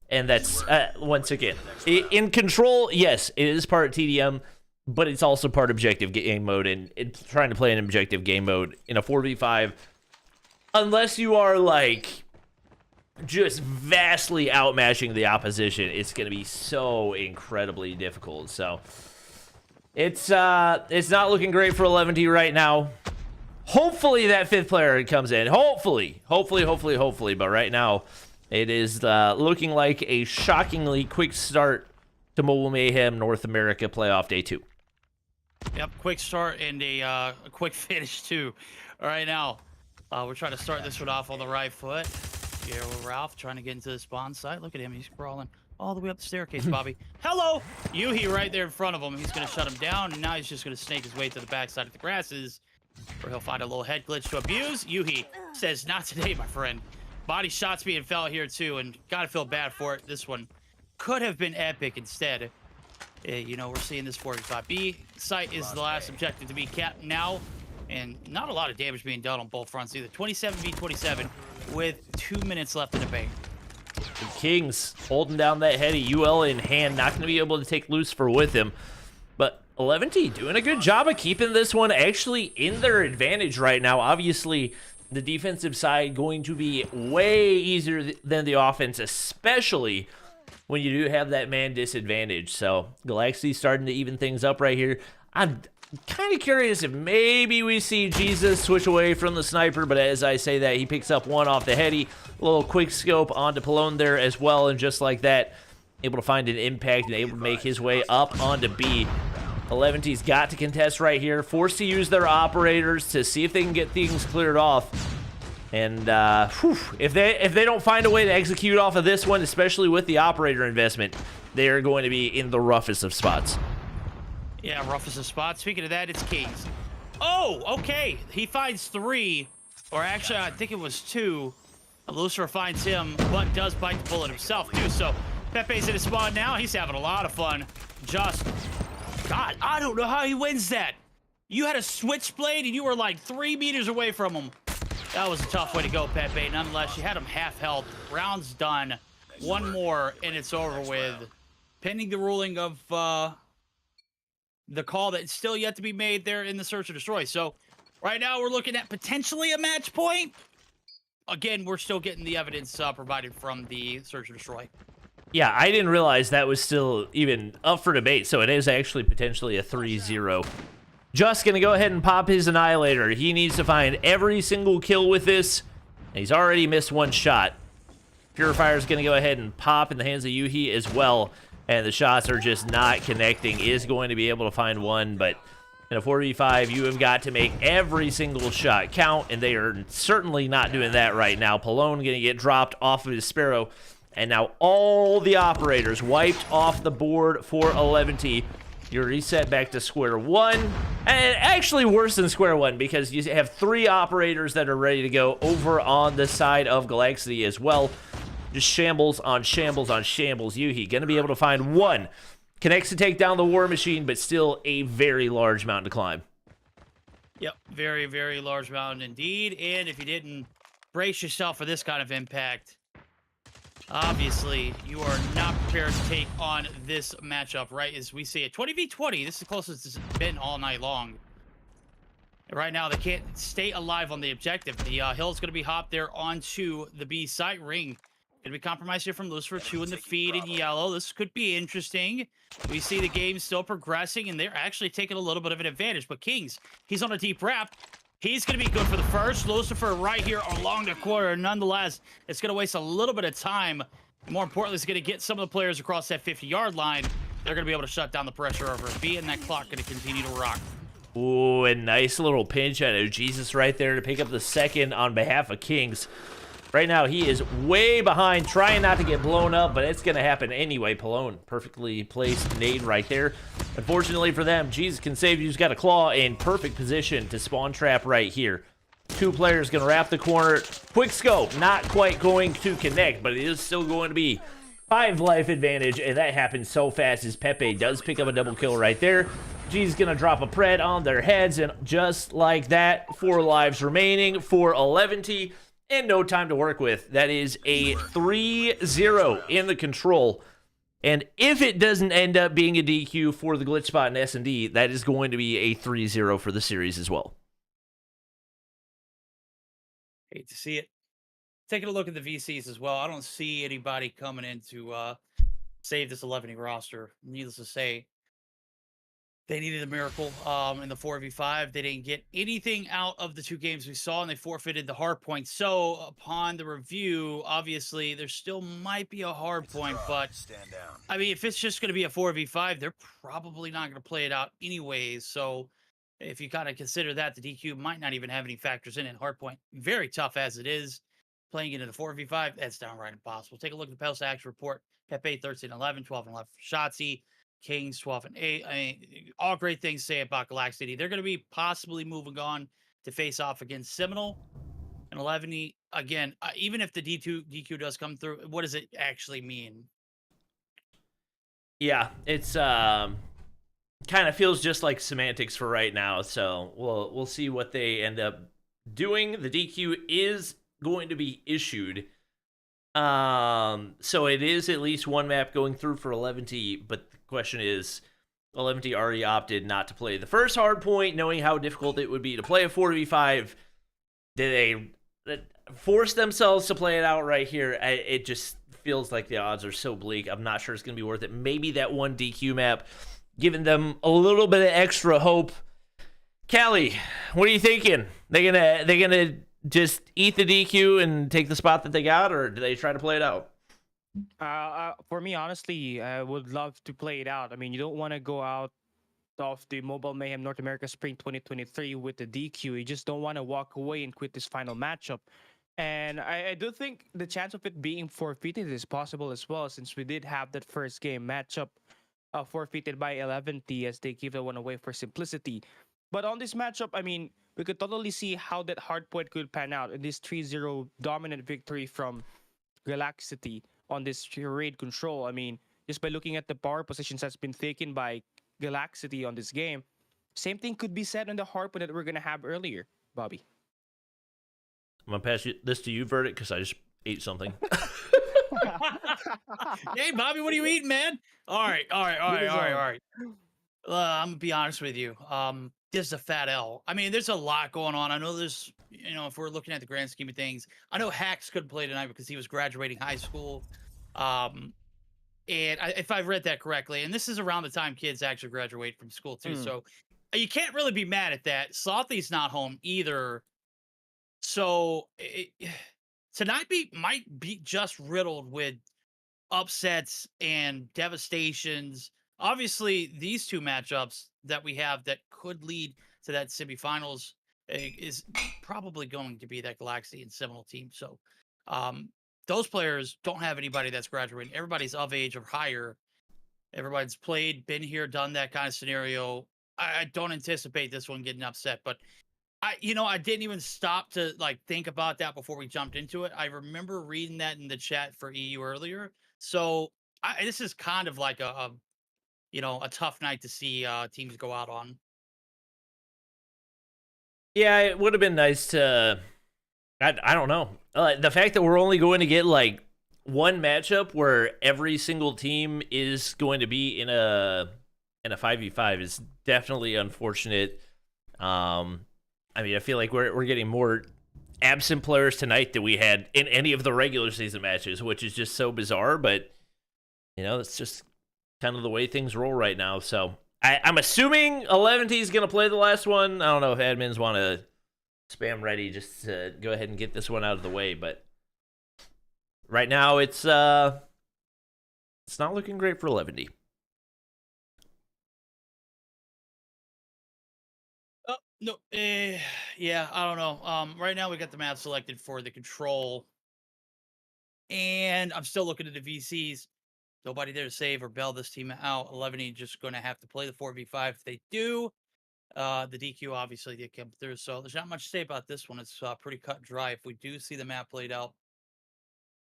And that's once again in control. Yes, it is part TDM, but it's also part objective game mode, and trying to play an objective game mode in a 4v5, unless you are like just vastly outmatching the opposition, it's going to be so incredibly difficult. So it's not looking great for 11T right now. Hopefully that 5th player comes in. Hopefully. But right now it is looking like a shockingly quick start to Mobile Mayhem North America Playoff Day 2. Yep, quick start and a quick finish too. All right, now we're trying to start this one off on the right foot. Here with Ralph trying to get into the spawn site. Look at him, he's crawling all the way up the staircase, Bobby. Hello! Yuhi right there in front of him. He's going to shut him down, and now he's just going to snake his way to the backside of the grasses, where he'll find a little head glitch to abuse. Yuhi says, not today, my friend. Body shots being felt here too, and got to feel bad for it. This one could have been epic instead. You know, we're seeing this 45B site is the last objective to be capped now, and not a lot of damage being done on both fronts either. 27v27 with 2 minutes left in the bank. The Kings holding down that heady UL in hand, not going to be able to take Lucifer with him, but 11T doing a good job of keeping this one actually in their advantage right now. Obviously, the defensive side going to be way easier than the offense, especially when you do have that man disadvantage. So Galactic starting to even things up right here. I'm kind of curious if maybe we see Jesus switch away from the sniper, but as I say that, he picks up one off the heady. A little quick scope onto Palone there as well, and just like that, able to find an impact and able to make his way up onto B. 11T's got to contest right here, forced to use their operators to see if they can get things cleared off. And if they don't find a way to execute off of this one, especially with the operator investment, they are going to be in the roughest of spots. Yeah, roughest of spots. Speaking of that, it's Kings. Oh, okay. He finds 3, or actually, I think it was 2. Lucifer finds him, but does bite the bullet himself, too. So Pepe's in his spawn now. He's having a lot of fun. God, I don't know how he wins that. You had a switchblade, and you were like 3 meters away from him. That was a tough way to go, Pepe. Nonetheless, you had him half health. Round's done. 1 more, and it's over with. Pending the ruling of the call that's still yet to be made there in the search and destroy. So right now we're looking at potentially a match point. Again, we're still getting the evidence provided from the search and destroy. Yeah, I didn't realize that was still even up for debate, so it is actually potentially a 3-0. Just going to go ahead and pop his Annihilator. He needs to find every single kill with this. He's already missed 1 shot. Purifier's going to go ahead and pop in the hands of Yuhi as well, and the shots are just not connecting. Is going to be able to find 1, but in a 4v5, you have got to make every single shot count, and they are certainly not doing that right now. Pallone going to get dropped off of his Sparrow. And now all the operators wiped off the board for 11T. You're reset back to square 1. And actually worse than square 1 because you have 3 operators that are ready to go over on the side of Galaxity as well. Just shambles on shambles on shambles. Yuhi going to be able to find 1. Connects to take down the War Machine, but still a very large mountain to climb. Yep, very, very large mountain indeed. And if you didn't brace yourself for this kind of impact, obviously, you are not prepared to take on this matchup, right? As we see it, 20v20, this is the closest it's been all night long. And right now, they can't stay alive on the objective. The hill's going to be hopped there onto the B site. Ring going to be compromised here from Lucifer, 2 in the feed in yellow. This could be interesting. We see the game still progressing, and they're actually taking a little bit of an advantage. But Kings, he's on a deep wrap. He's going to be good for the first. Lucifer right here along the corner. Nonetheless, it's going to waste a little bit of time. And more importantly, it's going to get some of the players across that 50-yard line. They're going to be able to shut down the pressure over B, and that clock going to continue to rock. Ooh, a nice little pinch out of Jesus right there to pick up the second on behalf of Kings. Right now, he is way behind, trying not to get blown up, but it's going to happen anyway. Pallone, perfectly placed nade right there. Unfortunately for them, Jesus can save you. He's got a claw in perfect position to spawn trap right here. 2 players going to wrap the corner. Quick scope, not quite going to connect, but it is still going to be 5 life advantage, and that happens so fast as Pepe does pick up a double kill right there. G's going to drop a pred on their heads, and just like that, 4 lives remaining for 11T. And no time to work with. That is a 3-0 in the control. And if it doesn't end up being a DQ for the glitch spot in S&D, that is going to be a 3-0 for the series as well. Hate to see it. Taking a look at the VCs as well. I don't see anybody coming in to save this 11 roster. Needless to say, they needed a miracle in the 4v5. They didn't get anything out of the 2 games we saw, and they forfeited the hard point. So upon the review, obviously, there still might be a hard point, but I mean, if it's just going to be a 4v5, they're probably not going to play it out anyways. So if you kind of consider that, the DQ might not even have any factors in it. Hard point, very tough as it is. Playing it in the 4v5, that's downright impossible. Take a look at the post action report. Pepe 13-11, 12-11 for Shotzi. Kings 12-8. I mean, all great things to say about Galactic. They're going to be possibly moving on to face off against Seminal and 11. Again, even if the DQ does come through, what does it actually mean? Yeah, it's kind of feels just like semantics for right now. So we'll see what they end up doing. The DQ is going to be issued. So it is at least 1 map going through for 11T, but the question is, 11T already opted not to play the first hard point, knowing how difficult it would be to play a 4v5. Did they force themselves to play it out right here? It just feels like the odds are so bleak. I'm not sure it's going to be worth it. Maybe that 1 DQ map, giving them a little bit of extra hope. Callie, what are you thinking? They gonna just eat the DQ and take the spot that they got, or do they try to play it out? For me, honestly, I would love to play it out. I mean, you don't want to go out of the Mobile Mayhem North America Spring 2023 with the DQ. You just don't want to walk away and quit this final matchup. And I do think the chance of it being forfeited is possible as well, since we did have that first game matchup forfeited by 11T as they give the one away for Simplicity. But on this matchup, I mean, we could totally see how that hardpoint could pan out in this 3-0 dominant victory from Galacticity on this raid control. I mean, just by looking at the power positions that's been taken by Galacticity on this game, same thing could be said on the hardpoint that we're gonna have earlier, Bobby. I'm gonna pass this to you, Verdict, because I just ate something. Hey, Bobby, what are you eating, man? All right. I'm gonna be honest with you. This is a fat L. I mean, there's a lot going on. I know there's, if we're looking at the grand scheme of things, I know Hacks couldn't play tonight because he was graduating high school. If I've read that correctly, and this is around the time kids actually graduate from school too, so you can't really be mad at that. Slothy's not home either, so tonight might be just riddled with upsets and devastations. Obviously, these two matchups that we have that could lead to that semifinals is probably going to be that Galaxy and Seminal team. So those players don't have anybody that's graduating. Everybody's of age or higher. Everybody's played, been here, done that kind of scenario. I don't anticipate this one getting upset, but I didn't even stop to think about that before we jumped into it. I remember reading that in the chat for EU earlier. So this is kind of like a tough night to see teams go out on. Yeah, it would have been nice to. I don't know. The fact that we're only going to get one matchup where every single team is going to be in a 5v5 is definitely unfortunate. I mean, I feel like we're getting more absent players tonight than we had in any of the regular season matches, which is just so bizarre. But it's just kind of the way things roll right now. So I'm assuming 11T is going to play the last one. I don't know if admins want to spam ready just to go ahead and get this one out of the way, but right now it's not looking great for 11D. No, yeah, I don't know. Right now we got the map selected for the control, and I'm still looking at the VCs. Nobody there to save or bail this team out. 11E just going to have to play the 4v5 if they do. The DQ obviously did come through, so there's not much to say about this one. It's pretty cut and dry. If we do see the map played out,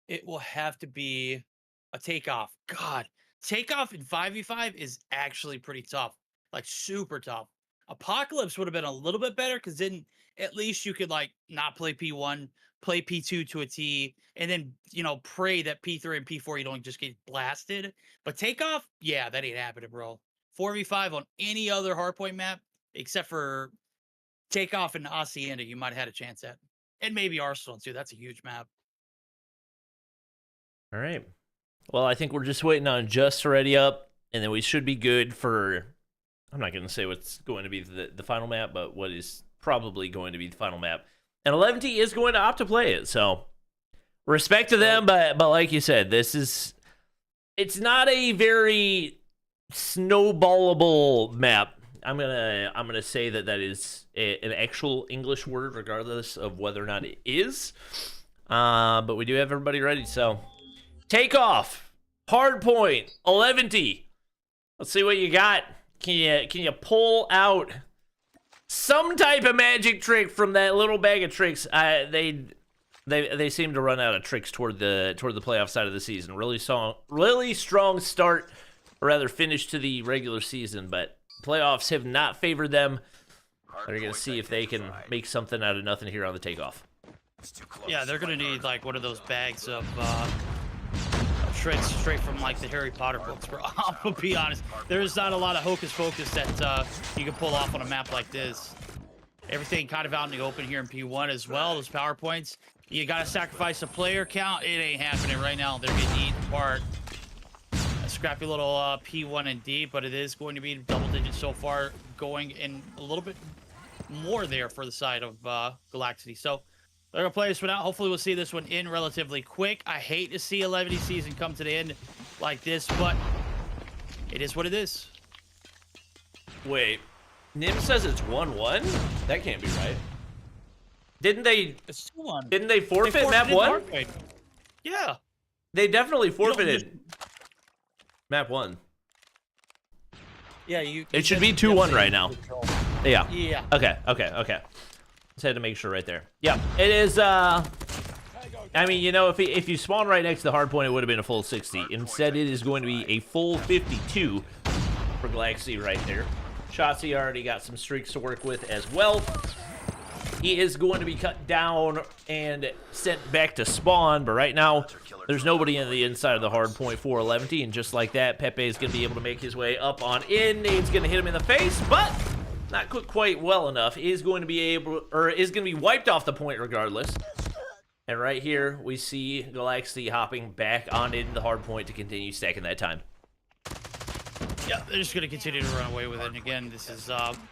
it will have to be a Takeoff. God, Takeoff in 5v5 is actually pretty tough, super tough. Apocalypse would have been a little bit better because then at least you could not play P1, play P2 to a T, and then pray that P3 and P4 you don't just get blasted. But Takeoff, yeah, that ain't happening, bro. 4v5 on any other hardpoint map except for Takeoff and Hacienda, you might have had a chance at, and maybe Arsenal too. That's a huge map. All right. Well, I think we're just waiting on Just to ready up, and then we should be good for. I'm not going to say what's going to be the final map, but what is probably going to be the final map. And 11T is going to opt to play it, so respect to them, but like you said, it's not a very snowballable map. I'm gonna say that is an actual English word, regardless of whether or not it is. But we do have everybody ready, so Takeoff, hardpoint, 11T. Let's see what you got. Can you pull out some type of magic trick from that little bag of tricks? They seem to run out of tricks toward the playoff side of the season. Really strong start, or rather finish to the regular season, but playoffs have not favored them. They're gonna see if they can make something out of nothing here on the Takeoff. Yeah, they're gonna need one of those bags of tricks straight from the Harry Potter books, bro. I'm gonna be honest, there's not a lot of hocus pocus that you can pull off on a map like this. Everything kind of out in the open here in P1 as well. Those power points, you gotta sacrifice a player count. It ain't happening right now. They're getting eaten apart. A scrappy little P1 and D, but it is going to be double digits so far, going in a little bit more there for the side of Galacticity. So They're gonna play this one out. Hopefully, we'll see this one in relatively quick. I hate to see a levity season come to the end like this, but it is what it is. Wait, Nim says it's 1-1. That can't be right. Didn't they? It's 2-1. Didn't they forfeit map 1? Yeah. They definitely forfeited map 1. Yeah, you. It should be 2-1 right now. Yeah. Yeah. Okay. Just had to make sure right there. Yeah, it is. I mean, you know, if you spawn right next to the hard point, it would have been a full 60. Instead, it is going to be a full 52 for Galaxy right there. Shotzi already got some streaks to work with as well. He is going to be cut down and sent back to spawn, but right now, there's nobody in the inside of the hard point for 11, and just like that, Pepe is going to be able to make his way up on in. Nade's going to hit him in the face, but not quite well enough. Is going to be wiped off the point regardless. And right here, we see Galaxy hopping back on into the hard point to continue stacking that time. Yeah, they're just going to continue to run away with it. And again, this is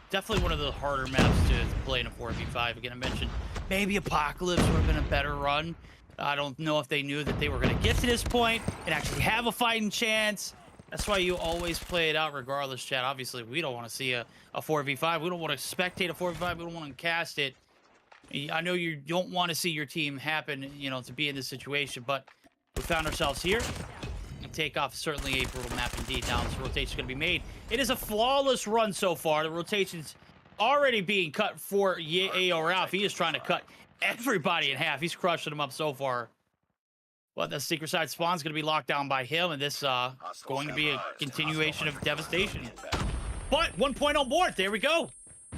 definitely one of the harder maps to play in a 4v5. Again, I mentioned maybe Apocalypse would have been a better run. I don't know if they knew that they were going to get to this point and actually have a fighting chance. That's why you always play it out regardless, chat. Obviously, we don't want to see a 4v5. We don't want to spectate a 4v5. We don't want to cast it. I know you don't want to see your team happen, you know, to be in this situation, but we found ourselves here. And Takeoff is certainly a brutal map indeed. Now this rotation is going to be made. It is a flawless run so far. The rotation's already being cut for A.O. Ralph. He is trying to cut everybody in half. He's crushing them up so far. But the secret side spawn is going to be locked down by him, and this going to be a continuation of devastation. But 1 point on board. There we go.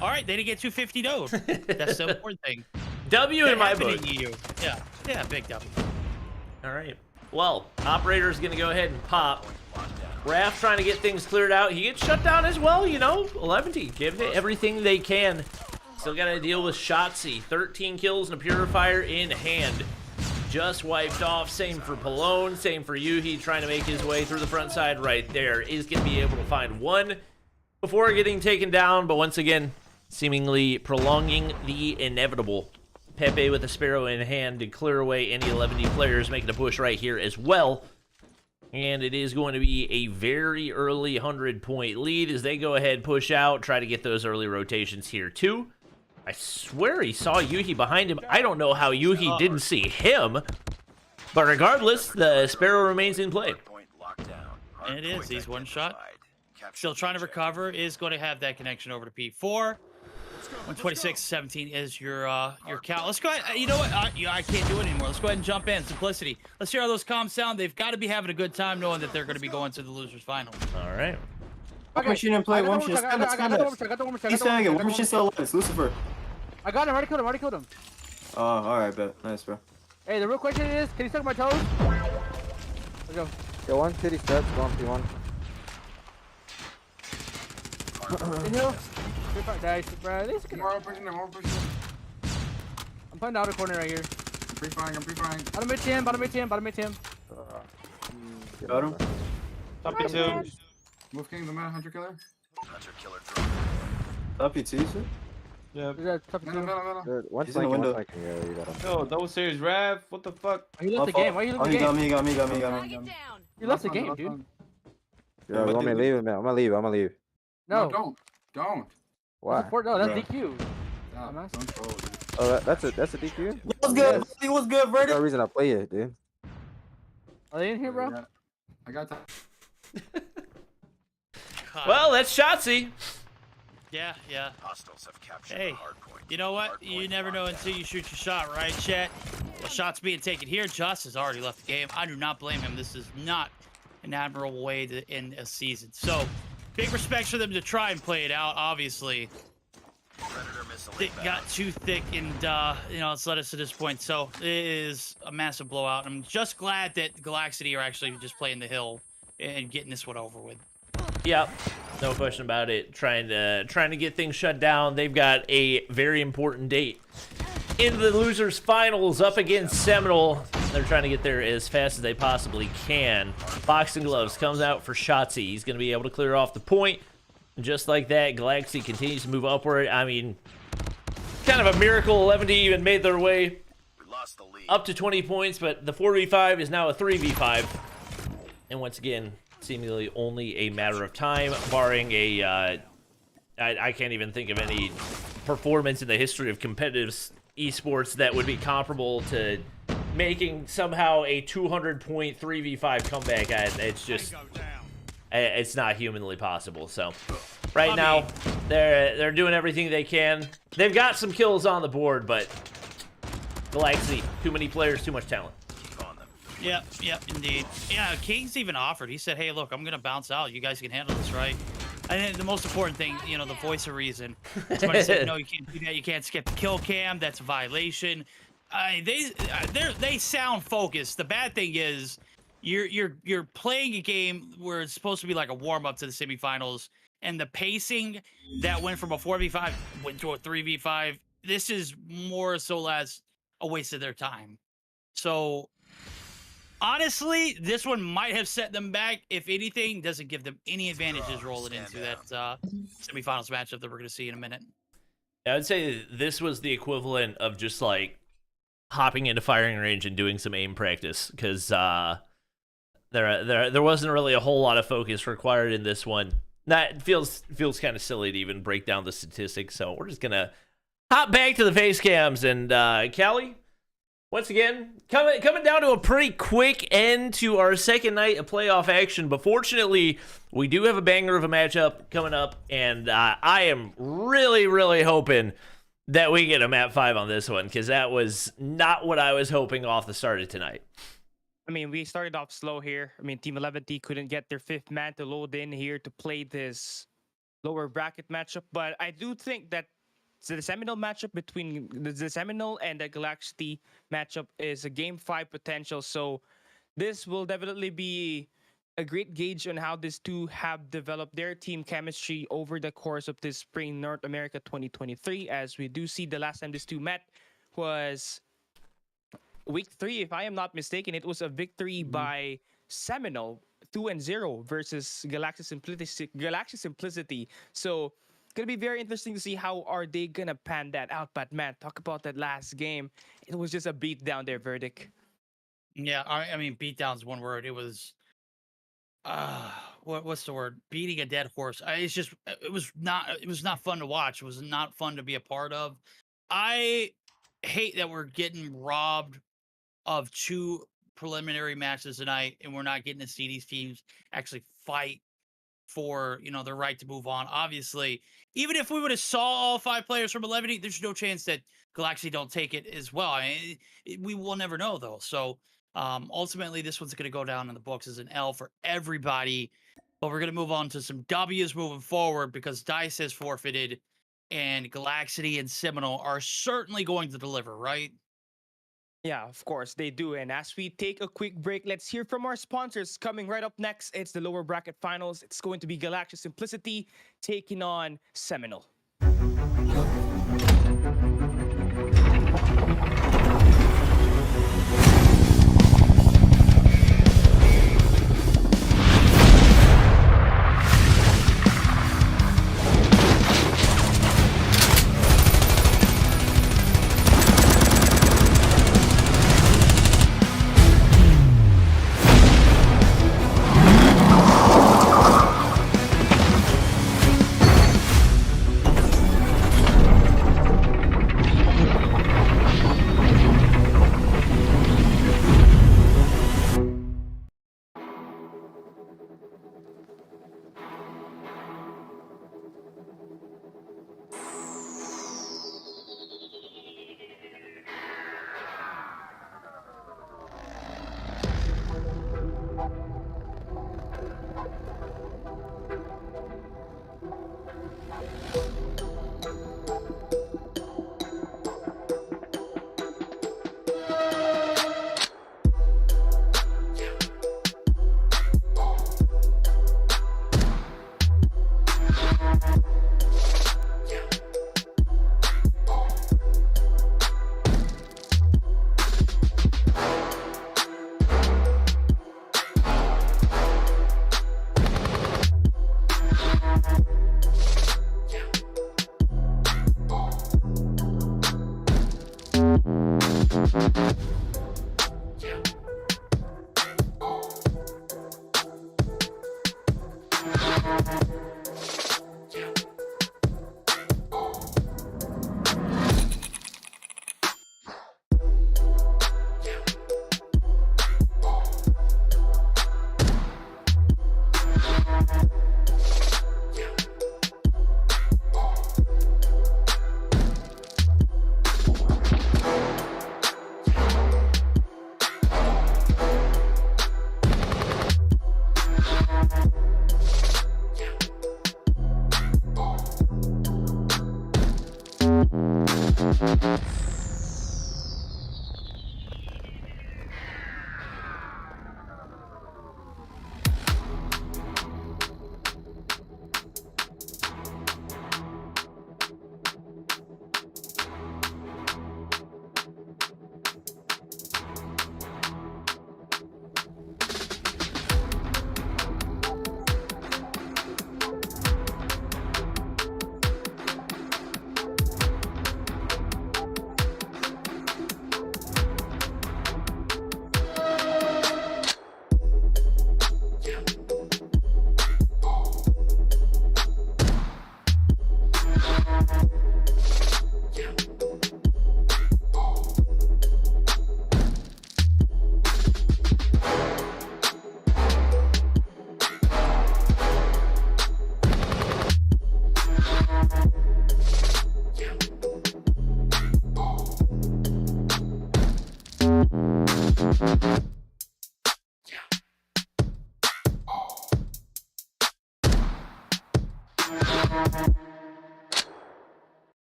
All right, they didn't get 250 though. That's the important thing. W in my book. Yeah, big W. All right. Well, operator's going to go ahead and pop. Raph trying to get things cleared out. He gets shut down as well, you know. 11, give it everything they can. Still got to deal with Shotzi. 13 kills and a purifier in hand. Just wiped off. Same for Palone. Same for Yuhi. Trying to make his way through the front side right there. Is going to be able to find one before getting taken down. But once again, seemingly prolonging the inevitable. Pepe with a Sparrow in hand to clear away any 11 players, making a push right here as well. And it is going to be a very early 100-point lead as they go ahead, push out, try to get those early rotations here too. I swear he saw Yuhi behind him. I don't know how Yuhi didn't see him. But regardless, the Sparrow remains in play. And it is. He's one shot. Still trying to recover. Is going to have that connection over to P4. 126-17 is your count. Let's go ahead. You know what? I can't do it anymore. Let's go ahead and jump in. Simplicity. Let's hear how those comms sound. They've got to be having a good time knowing that they're going to be going to the losers final. All right. Okay, she didn't play one. She's He's saying it. One she's still alive. It's Lucifer. I got him. I already killed him. Oh, alright, bet. Nice, bro. Hey, the real question is, can he suck my toes? Let's go. Yo, one city steps, one P1. Inhale. Nice, bro. More pushing. I'm putting the outer corner right here. I'm pre-firing. Bottom mid team. Got him. Top P2. Wolf King, the man, Hunter Killer. Top P2, you said? Yeah. Middle. Dude, one He's in the flanking, window. one flanking. Yeah, you got him. Yo, double series Rav. What the fuck? Oh, he left the game. Why you leaving the game? He got me. You left the game, dude. Yeah, you want me to leave, man? I'm gonna leave. No. Don't. Why? No, that's Yeah. DQ. Stop. Don't troll, dude. Oh, that's a DQ? What's good? What's good, That's Verdi? the reason I play it, dude. Are they in here, bro? I got that. Well, that's Shotzi. Yeah. Hey, you know what? You never know until you shoot your shot, right, chat? Well, shot's being taken here. Joss has already left the game. I do not blame him. This is not an admirable way to end a season. So, big respect for them to try and play it out, obviously. It got too thick and, it's led us to this point. So, it is a massive blowout. I'm just glad that Galactic are actually just playing the hill and getting this one over with. Yep, no question about it. Trying to get things shut down. They've got a very important date in the losers finals up against Seminal. They're trying to get there as fast as they possibly can. Boxing gloves comes out for Shotzi. He's going to be able to clear off the point. And just like that, Galaxy continues to move upward. I mean, kind of a miracle 11 even made their way up to 20 points, but the 4v5 is now a 3v5. And once again, seemingly only a matter of time, barring a, I can't even think of any performance in the history of competitive esports that would be comparable to making somehow a 200-point 3v5 comeback. It's just, it's not humanly possible. So right now, they're doing everything they can. They've got some kills on the board, but Galactic, too many players, too much talent. Yep, indeed. Yeah, King's even offered. He said, hey, look, I'm going to bounce out. You guys can handle this, right? And then the most important thing, you know, the voice of reason. Somebody said, no, you can't do that. You can't skip the kill cam. That's a violation. They sound focused. The bad thing is you're playing a game where it's supposed to be like a warm-up to the semifinals, and the pacing that went from a 4v5 went to a 3v5. This is more so less a waste of their time. So honestly, this one might have set them back. If anything, doesn't give them any advantages rolling into that semifinals matchup that we're going to see in a minute. I would say this was the equivalent of just like hopping into firing range and doing some aim practice, because there wasn't really a whole lot of focus required in this one. That feels kind of silly to even break down the statistics, so we're just gonna hop back to the face cams. And Callie, once again, coming down to a pretty quick end to our second night of playoff action. But fortunately, we do have a banger of a matchup coming up, and I am really, really hoping that we get a map 5 on this one, because that was not what I was hoping off the start of tonight. I mean, we started off slow here. I mean, Team 11T couldn't get their 5th man to load in here to play this lower bracket matchup. But I do think that the Seminal matchup between the Seminal and the Galactic matchup is a Game 5 potential. So this will definitely be a great gauge on how these two have developed their team chemistry over the course of this Spring North America 2023. As we do see, the last time these two met was week 3, if I am not mistaken. It was a victory by Seminal 2-0 versus Galactic Simplicity. So gonna be very interesting to see how are they gonna pan that out. But man, talk about that last game. It was just a beat down there, Verdict. Yeah, I mean, beat down's one word. It was what's the word? Beating a dead horse. It was not fun to watch. It was not fun to be a part of. I hate that we're getting robbed of 2 preliminary matches tonight, and we're not getting to see these teams actually fight for, you know, their right to move on. Obviously, even if we would have saw all 5 players from 11, there's no chance that Galactic don't take it as well. I mean, we will never know though. So ultimately, this one's going to go down in the books as an L for everybody. But we're going to move on to some W's moving forward, because DICE has forfeited, and Galactic and Seminal are certainly going to deliver, right? Yeah, of course they do. And as we take a quick break, let's hear from our sponsors. Coming right up next, it's the lower bracket finals. It's going to be Galactic Simplicity taking on Seminal.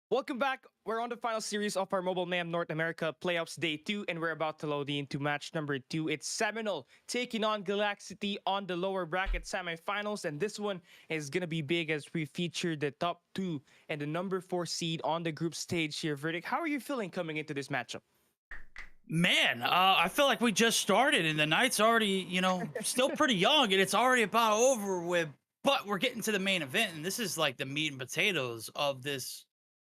Welcome back. We're on the final series of our Mobile Mayhem North America Playoffs Day 2, and we're about to load into match number 2. It's Seminal taking on Galactic on the lower bracket semifinals, and this one is going to be big as we feature the top 2 and the number 4 seed on the group stage here. Verdict, how are you feeling coming into this matchup? Man, I feel like we just started and the night's already, still pretty young and it's already about over with, but we're getting to the main event, and this is like the meat and potatoes of this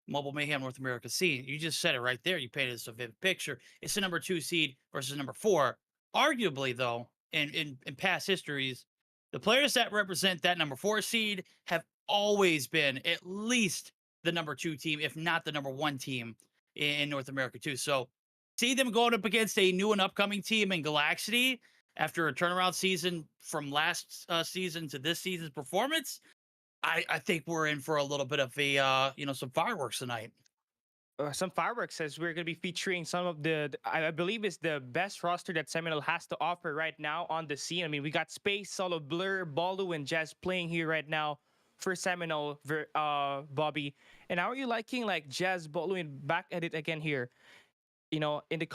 Mobile Mayhem North America scene. You just said it right there. You painted us a vivid picture. It's the number 2 seed versus number 4. Arguably, though, in past histories, the players that represent that number 4 seed have always been at least the number 2 team, if not the number 1 team in North America too. So see them going up against a new and upcoming team in Galactic after a turnaround season from last season to this season's performance. I think we're in for a little bit of a, some fireworks tonight. Some fireworks, as we're going to be featuring some of I believe is the best roster that Seminal has to offer right now on the scene. I mean, we got Space, Solo, Blur, Baldo, and Jazz playing here right now for Seminal, Bobby. And how are you liking like Jazz, Baldo, and back at it again here? In the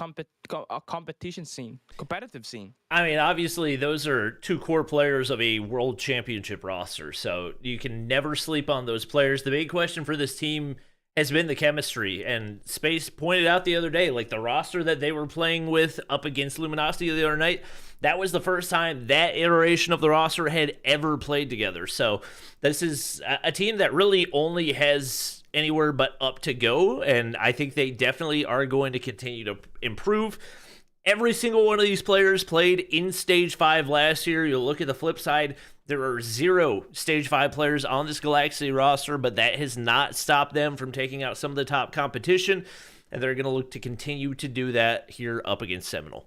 competitive scene. I mean, obviously, those are 2 core players of a world championship roster, so you can never sleep on those players. The big question for this team has been the chemistry, and Space pointed out the other day, like the roster that they were playing with up against Luminosity the other night, that was the first time that iteration of the roster had ever played together. So this is a team that really only has anywhere but up to go, and I think they definitely are going to continue to improve. Every single one of these players played in Stage 5 last year. You'll look at the flip side, there are 0 Stage 5 players on this Galactic roster, but that has not stopped them from taking out some of the top competition, and they're going to look to continue to do that here up against Seminal.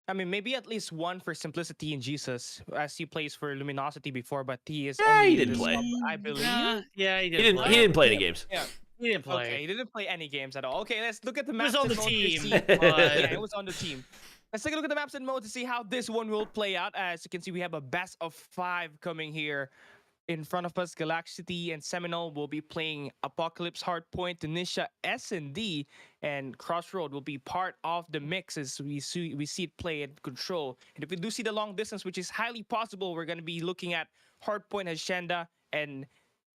I mean, maybe at least one for Simplicity and Jesus, as he plays for Luminosity before, but he is he didn't play. I believe. Yeah, He didn't play any games. Yeah. He didn't play. Okay, he didn't play any games at all. Okay, let's look at the He maps. was on the and mode to team. see- yeah, it was on the team. Let's take a look at the maps and mode to see how this one will play out. As you can see, we have a best of 5 coming here in front of us. Galactic and Seminal will be playing Apocalypse, Hardpoint, Tunisia, S&D, and Crossroads will be part of the mix as we see it play and control. And if we do see the long distance, which is highly possible, we're going to be looking at Hardpoint, Hacienda, and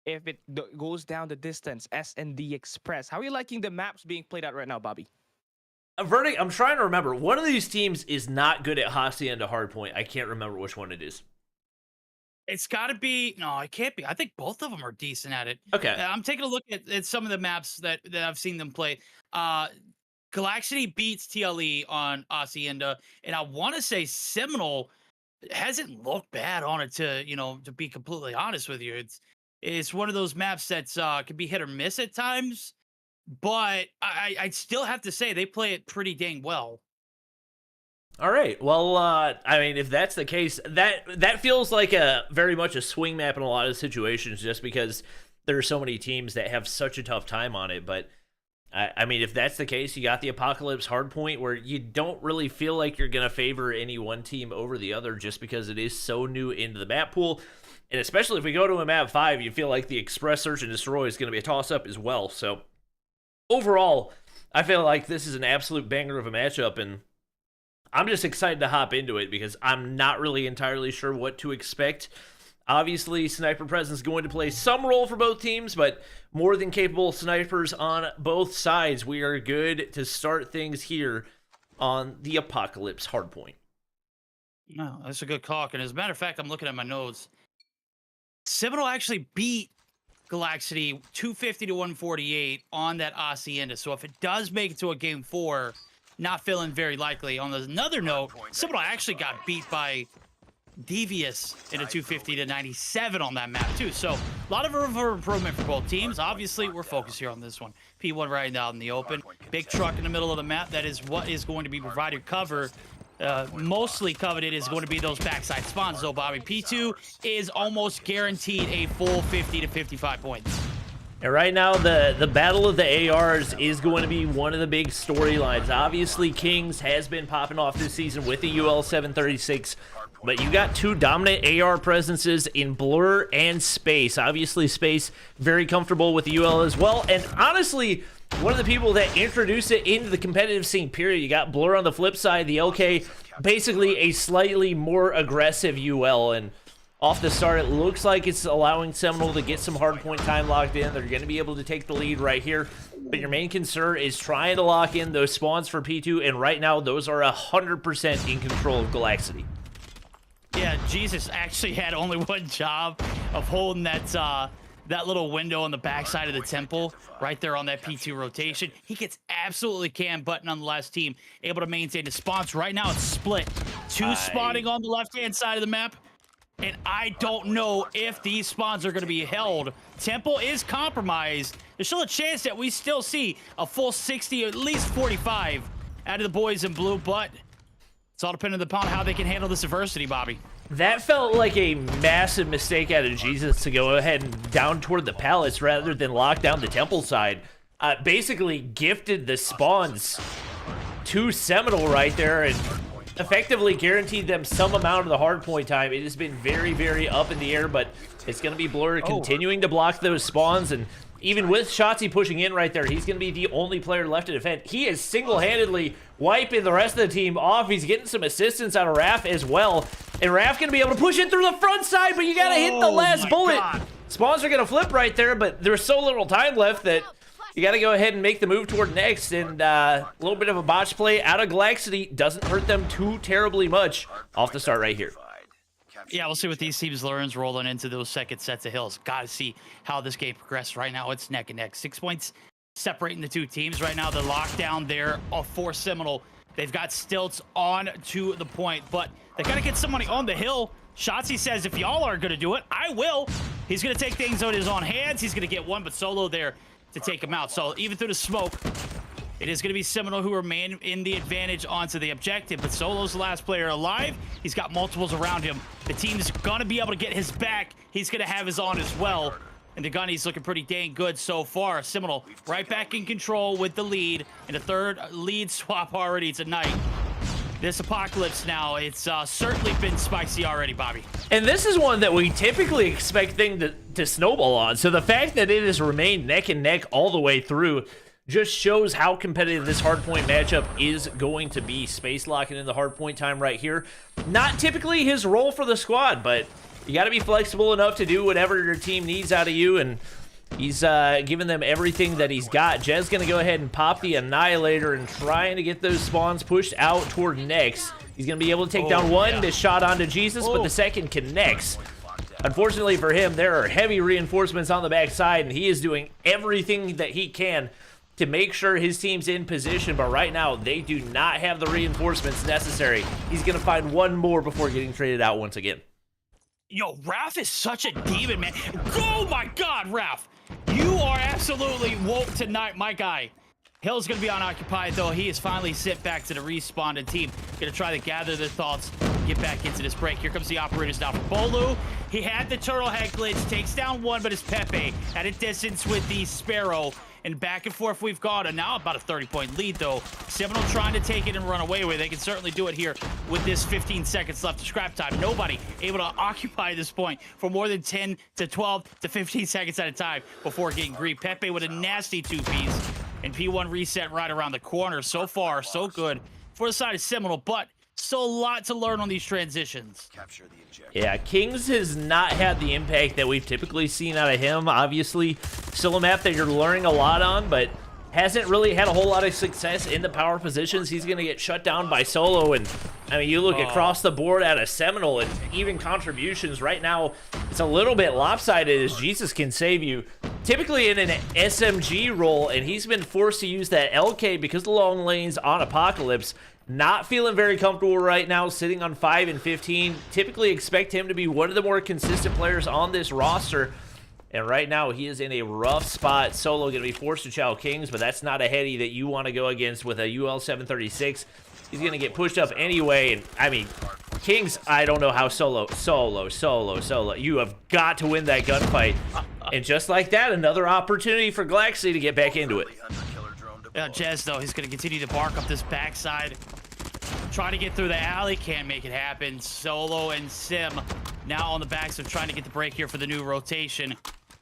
if it goes down the distance, S&D Express. How are you liking the maps being played out right now, Bobby? A verdict, I'm trying to remember. One of these teams is not good at Hacienda Hardpoint. I can't remember which one it is. It's got to be. No, it can't be. I think both of them are decent at it. Okay. I'm taking a look at some of the maps that I've seen them play. Galactic beats TLE on Hacienda, and I want to say Seminal hasn't looked bad on it to be completely honest with you. It's one of those maps that's can be hit or miss at times, but I still have to say they play it pretty dang well. All right. Well, I mean, if that's the case, that feels like a very much a swing map in a lot of situations, just because there are so many teams that have such a tough time on it. But I mean, if that's the case, you got the Apocalypse hardpoint where you don't really feel like you're going to favor any one team over the other just because it is so new into the map pool. And especially if we go to a map 5, you feel like the Express Search and Destroy is going to be a toss-up as well. So overall, I feel like this is an absolute banger of a matchup, and I'm just excited to hop into it because I'm not really entirely sure what to expect. Obviously, Sniper Presence is going to play some role for both teams, but more than capable snipers on both sides. We are good to start things here on the Apocalypse hardpoint. No, that's a good call. And as a matter of fact, I'm looking at my notes. Seminal actually beat Galactic 250 to 148 on that Hacienda. So if it does make it to a game 4, not feeling very likely. On another note, Seminal actually got beat by Devious in a 250 to 97 on that map too. So a lot of room for improvement for both teams. Obviously, we're focused here on this one. P1 right out in the open. Big truck in the middle of the map. That is what is going to be provided cover. Mostly coveted is going to be those backside spawns though, Bobby. P2 is almost guaranteed a full 50 to 55 points. And right now, the battle of the ARs is going to be one of the big storylines. Obviously, Kings has been popping off this season with the UL 736, but you got two dominant AR presences in Blur and Space. Obviously, Space very comfortable with the UL as well, and honestly, one of the people that introduced it into the competitive scene, period. You got Blur on the flip side, the LK, basically a slightly more aggressive UL, and off the start, it looks like it's allowing Seminal to get some hardpoint time locked in. They're going to be able to take the lead right here, but your main concern is trying to lock in those spawns for P2, and right now, those are 100% in control of Galactic. Yeah, Jesus actually had only one job of holding that that little window on the backside of the temple right there on that P2 rotation. He gets absolutely canned, but nonetheless, team able to maintain the spawns. Right now, it's split. Two spawning on the left-hand side of the map, and I don't know if these spawns are going to be held. Temple is compromised. There's still a chance that we still see a full 60, at least 45 out of the boys in blue, but it's all dependent upon how they can handle this adversity, Bobby. That felt like a massive mistake out of Jesus to go ahead and down toward the palace rather than lock down the temple side. Basically gifted the spawns to Seminal right there and effectively guaranteed them some amount of the hardpoint time. It has been very, very up in the air, but it's going to be Blur continuing to block those spawns, and even with Shotzi pushing in right there, he's going to be the only player left to defend. He is single-handedly wiping the rest of the team off. He's getting some assistance out of Raph as well. And Raph going to be able to push in through the front side, but you got to hit the last bullet. Spawns are going to flip right there, but there's so little time left that you got to go ahead and make the move toward next. And a little bit of a botch play out of Galactic doesn't hurt them too terribly much off the start right here. Yeah, we'll see what these teams learns rolling into those second sets of hills. Got to see how this game progresses. Right now, it's neck and neck. 6 points separating the two teams. Right now, the lockdown there for Seminal. They've got stilts on to the point, but they got to get somebody on the hill. Shotzi says, if y'all are going to do it, I will. He's going to take things on his own hands. He's going to get one, but Solo there to take him out. So even through the smoke, it is going to be Seminal who remain in the advantage onto the objective, but Solo's the last player alive. He's got multiples around him. The team is going to be able to get his back. He's going to have his on as well. And the gunny's looking pretty dang good so far. Seminal right back in control with the lead. And the third lead swap already tonight. This Apocalypse now, it's certainly been spicy already, Bobby. And this is one that we typically expect things to snowball on. So the fact that it has remained neck and neck all the way through just shows how competitive this hardpoint matchup is going to be. Space locking in the hardpoint time right here. Not typically his role for the squad, but you got to be flexible enough to do whatever your team needs out of you, and he's giving them everything that he's got. Jez going to go ahead and pop the Annihilator and trying to get those spawns pushed out toward next. He's going to be able to take down one. This shot onto Jesus, but the second connects. Unfortunately for him, there are heavy reinforcements on the backside, and he is doing everything that he can to make sure his team's in position, but right now they do not have the reinforcements necessary. He's going to find one more before getting traded out once again. Yo, Raph is such a demon, man. Oh my God, Raph. You are absolutely woke tonight, my guy. Hill's going to be unoccupied, though. He is finally sent back to the respawned team. Going to try to gather their thoughts, get back into this break. Here comes the operators now for Bolu. He had the turtle head glitch, takes down one, but it's Pepe at a distance with the Sparrow. and back and forth we've got. And now about a 30-point lead, though. Seminal trying to take it and run away with it. They can certainly do it here with this 15 seconds left to scrap time. Nobody able to occupy this point for more than 10 to 12 to 15 seconds at a time before getting grief. Pepe with a nasty 2-piece, and P1 reset right around the corner. So far, so good for the side of Seminal, but still a lot to learn on these transitions. Yeah, Kings has not had the impact that we've typically seen out of him. Obviously, still a map that you're learning a lot on, but hasn't really had a whole lot of success in the power positions. He's going to get shut down by Solo, and I mean, you look across the board at a Seminal, and even contributions right now, it's a little bit lopsided as Jesus can save you. Typically in an SMG role, and he's been forced to use that LK because of the long lanes on Apocalypse. Not feeling very comfortable right now, sitting on 5 and 15. Typically expect him to be one of the more consistent players on this roster. And right now, he is in a rough spot. Solo going to be forced to chow Kings, but that's not a heady that you want to go against with a UL 736. He's going to get pushed up anyway. And I mean, Kings, I don't know how Solo. You have got to win that gunfight. And just like that, another opportunity for Galaxy to get back into it. Yeah, Jez, though, he's going to continue to bark up this backside. Try to get through the alley. Can't make it happen. Solo and Sim now on the backs of trying to get the break here for the new rotation.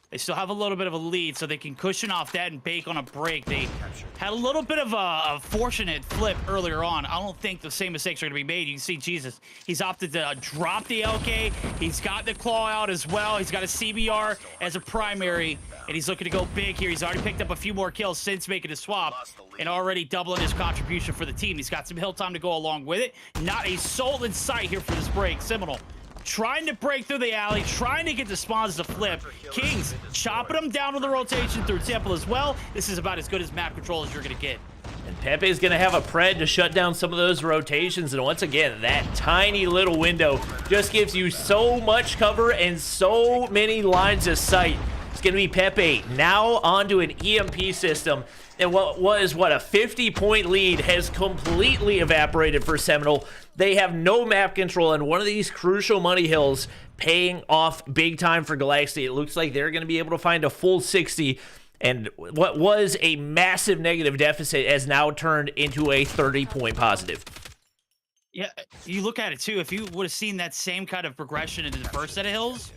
They still have a little bit of a lead, so they can cushion off that and bake on a break. They had a little bit of a fortunate flip earlier on. I don't think the same mistakes are going to be made. You can see Jesus. He's opted to drop the LK. He's got the claw out as well. He's got a CBR as a primary, and he's looking to go big here. He's already picked up a few more kills since making a swap and already doubling his contribution for the team. He's got some hill time to go along with it. Not a soul in sight here for this break. Seminal trying to break through the alley, trying to get the spawns to flip. Kings chopping them down with the rotation through Temple as well. This is about as good as map control as you're going to get. And Pepe's going to have a pred to shut down some of those rotations. And once again, that tiny little window just gives you so much cover and so many lines of sight. It's going to be Pepe now onto an EMP system. And what was, a 50-point lead has completely evaporated for Seminal. They have no map control, and one of these crucial money hills paying off big time for Galaxy. It looks like they're going to be able to find a full 60, and what was a massive negative deficit has now turned into a 30-point positive. Yeah, you look at it, too. If you would have seen that same kind of progression into the first set of hills,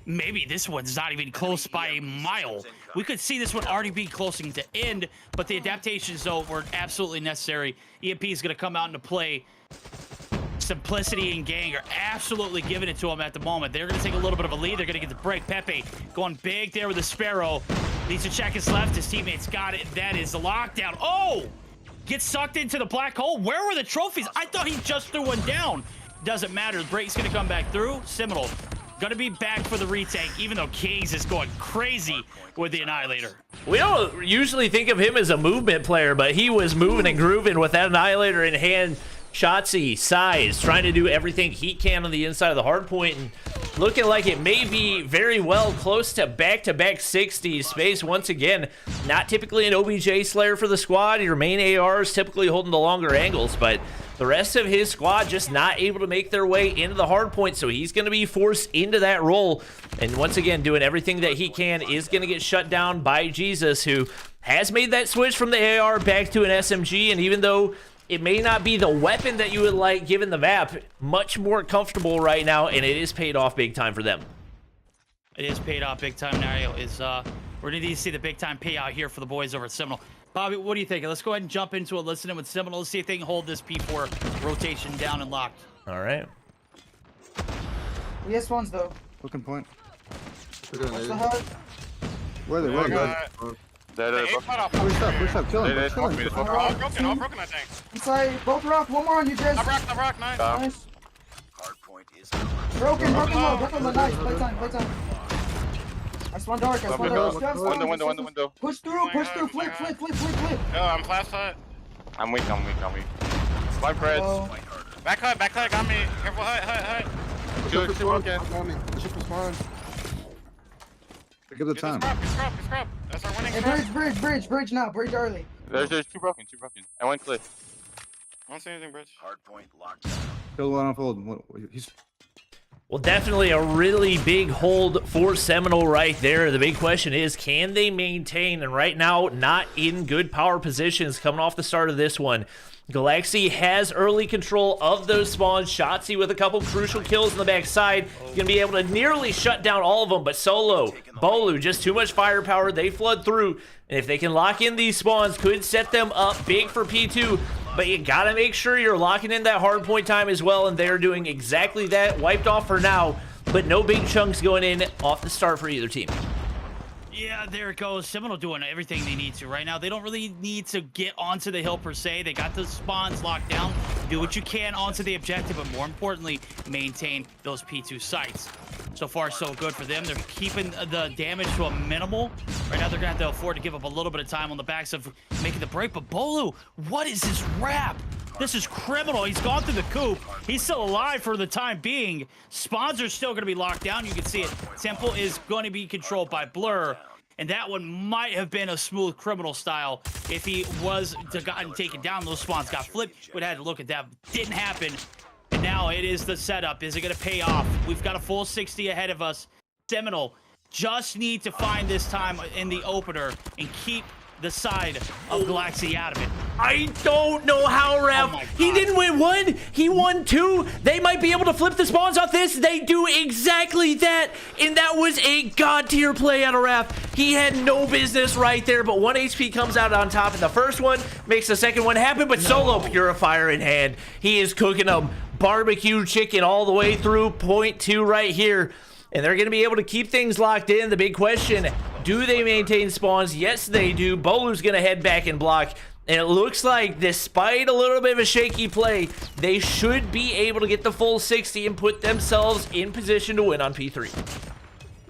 maybe this one's not even close by a mile. We could see this one already be closing to end, but the adaptations, though, were absolutely necessary. EMP is going to come out into play. Simplicity and Gang are absolutely giving it to him at the moment. They're going to take a little bit of a lead. They're going to get the break. Pepe going big there with the Sparrow. Needs to check his left. His teammates got it. That is the lockdown. Oh! Gets sucked into the black hole. Where were the trophies? I thought he just threw one down. Doesn't matter. The break's going to come back through. Seminal gonna be back for the retake, even though Kings is going crazy with the Annihilator. We don't usually think of him as a movement player, but he was moving and grooving with that Annihilator in hand. Shotzzy, Size, trying to do everything he can on the inside of the hardpoint, and looking like it may be very well close to back-to-back 60s. Space, once again, not typically an OBJ Slayer for the squad. Your main AR is typically holding the longer angles, but the rest of his squad just not able to make their way into the hardpoint, so he's going to be forced into that role. And once again, doing everything that he can is going to get shut down by Jesus, who has made that switch from the AR back to an SMG, and even though it may not be the weapon that you would like given the map, much more comfortable right now, and it is paid off big time for them. It is paid off big time now. We're going to see the big time payout here for the boys over at Seminal. Bobby, what do you think? Let's go ahead and jump into it, listening with Seminal. Let's see if they can hold this P4 rotation down and locked. All right. Yes, ones though. Looking point. What's the HUD? Where are they? Push up, kill him. All broken, I think. Inside, both rock, one more on you, Jez. I rock, nice. Nice. Broken low, nice. Playtime. I spawn dark, Window. Push through, flip. I'm flash side. I'm weak. Spike creds. Back hut, got me. Careful, hut. Two broken. Pick up the time. Scrap. That's our winning. Hey, bridge now, bridge early. There's two broken. I went cliff. I don't see anything, bridge. Hardpoint locked. Kill one on fold. He's Well, definitely a really big hold for Seminal right there. The big question is, can they maintain? And right now, not in good power positions coming off the start of this one. Galaxy has early control of those spawns. Shotzzy with a couple crucial kills on the backside. Going to be able to nearly shut down all of them, but Solo, Bolu, just too much firepower. They flood through, and if they can lock in these spawns, could set them up big for P2. But you got to make sure you're locking in that hard point time as well, and they're doing exactly that. Wiped off for now, but no big chunks going in off the start for either team. Yeah, there it goes. Seminole doing everything they need to right now. They don't really need to get onto the hill per se. They got the spawns locked down. Do what you can onto the objective, but more importantly, maintain those P2 sites. So far, so good for them. They're keeping the damage to a minimal. Right now, they're going to have to afford to give up a little bit of time on the backs of making the break. But Bolu, what is this wrap? This is criminal. He's gone through the coop. He's still alive for the time being. Spawns are still going to be locked down. You can see it. Temple is going to be controlled by Blur. And that one might have been a smooth criminal style if he was gotten taken down. Those spawns got flipped. We'd had to look at that. Didn't happen. And now it is the setup. Is it going to pay off? We've got a full 60 ahead of us. Seminole just need to find this time in the opener and keep the side of Galaxy out of it. I don't know how, Rev. He didn't win one. He won two. They might be able to flip the spawns off this. They do exactly that. And that was a god tier play out of Raph. He had no business right there, but 1 HP comes out on top. And the first one makes the second one happen, but Solo Purifier in hand. He is cooking them. Barbecue chicken all the way through point 2 right here. And they're going to be able to keep things locked in. The big question, do they maintain spawns? Yes, they do. Bolu's going to head back and block. And it looks like, despite a little bit of a shaky play, they should be able to get the full 60 and put themselves in position to win on P3.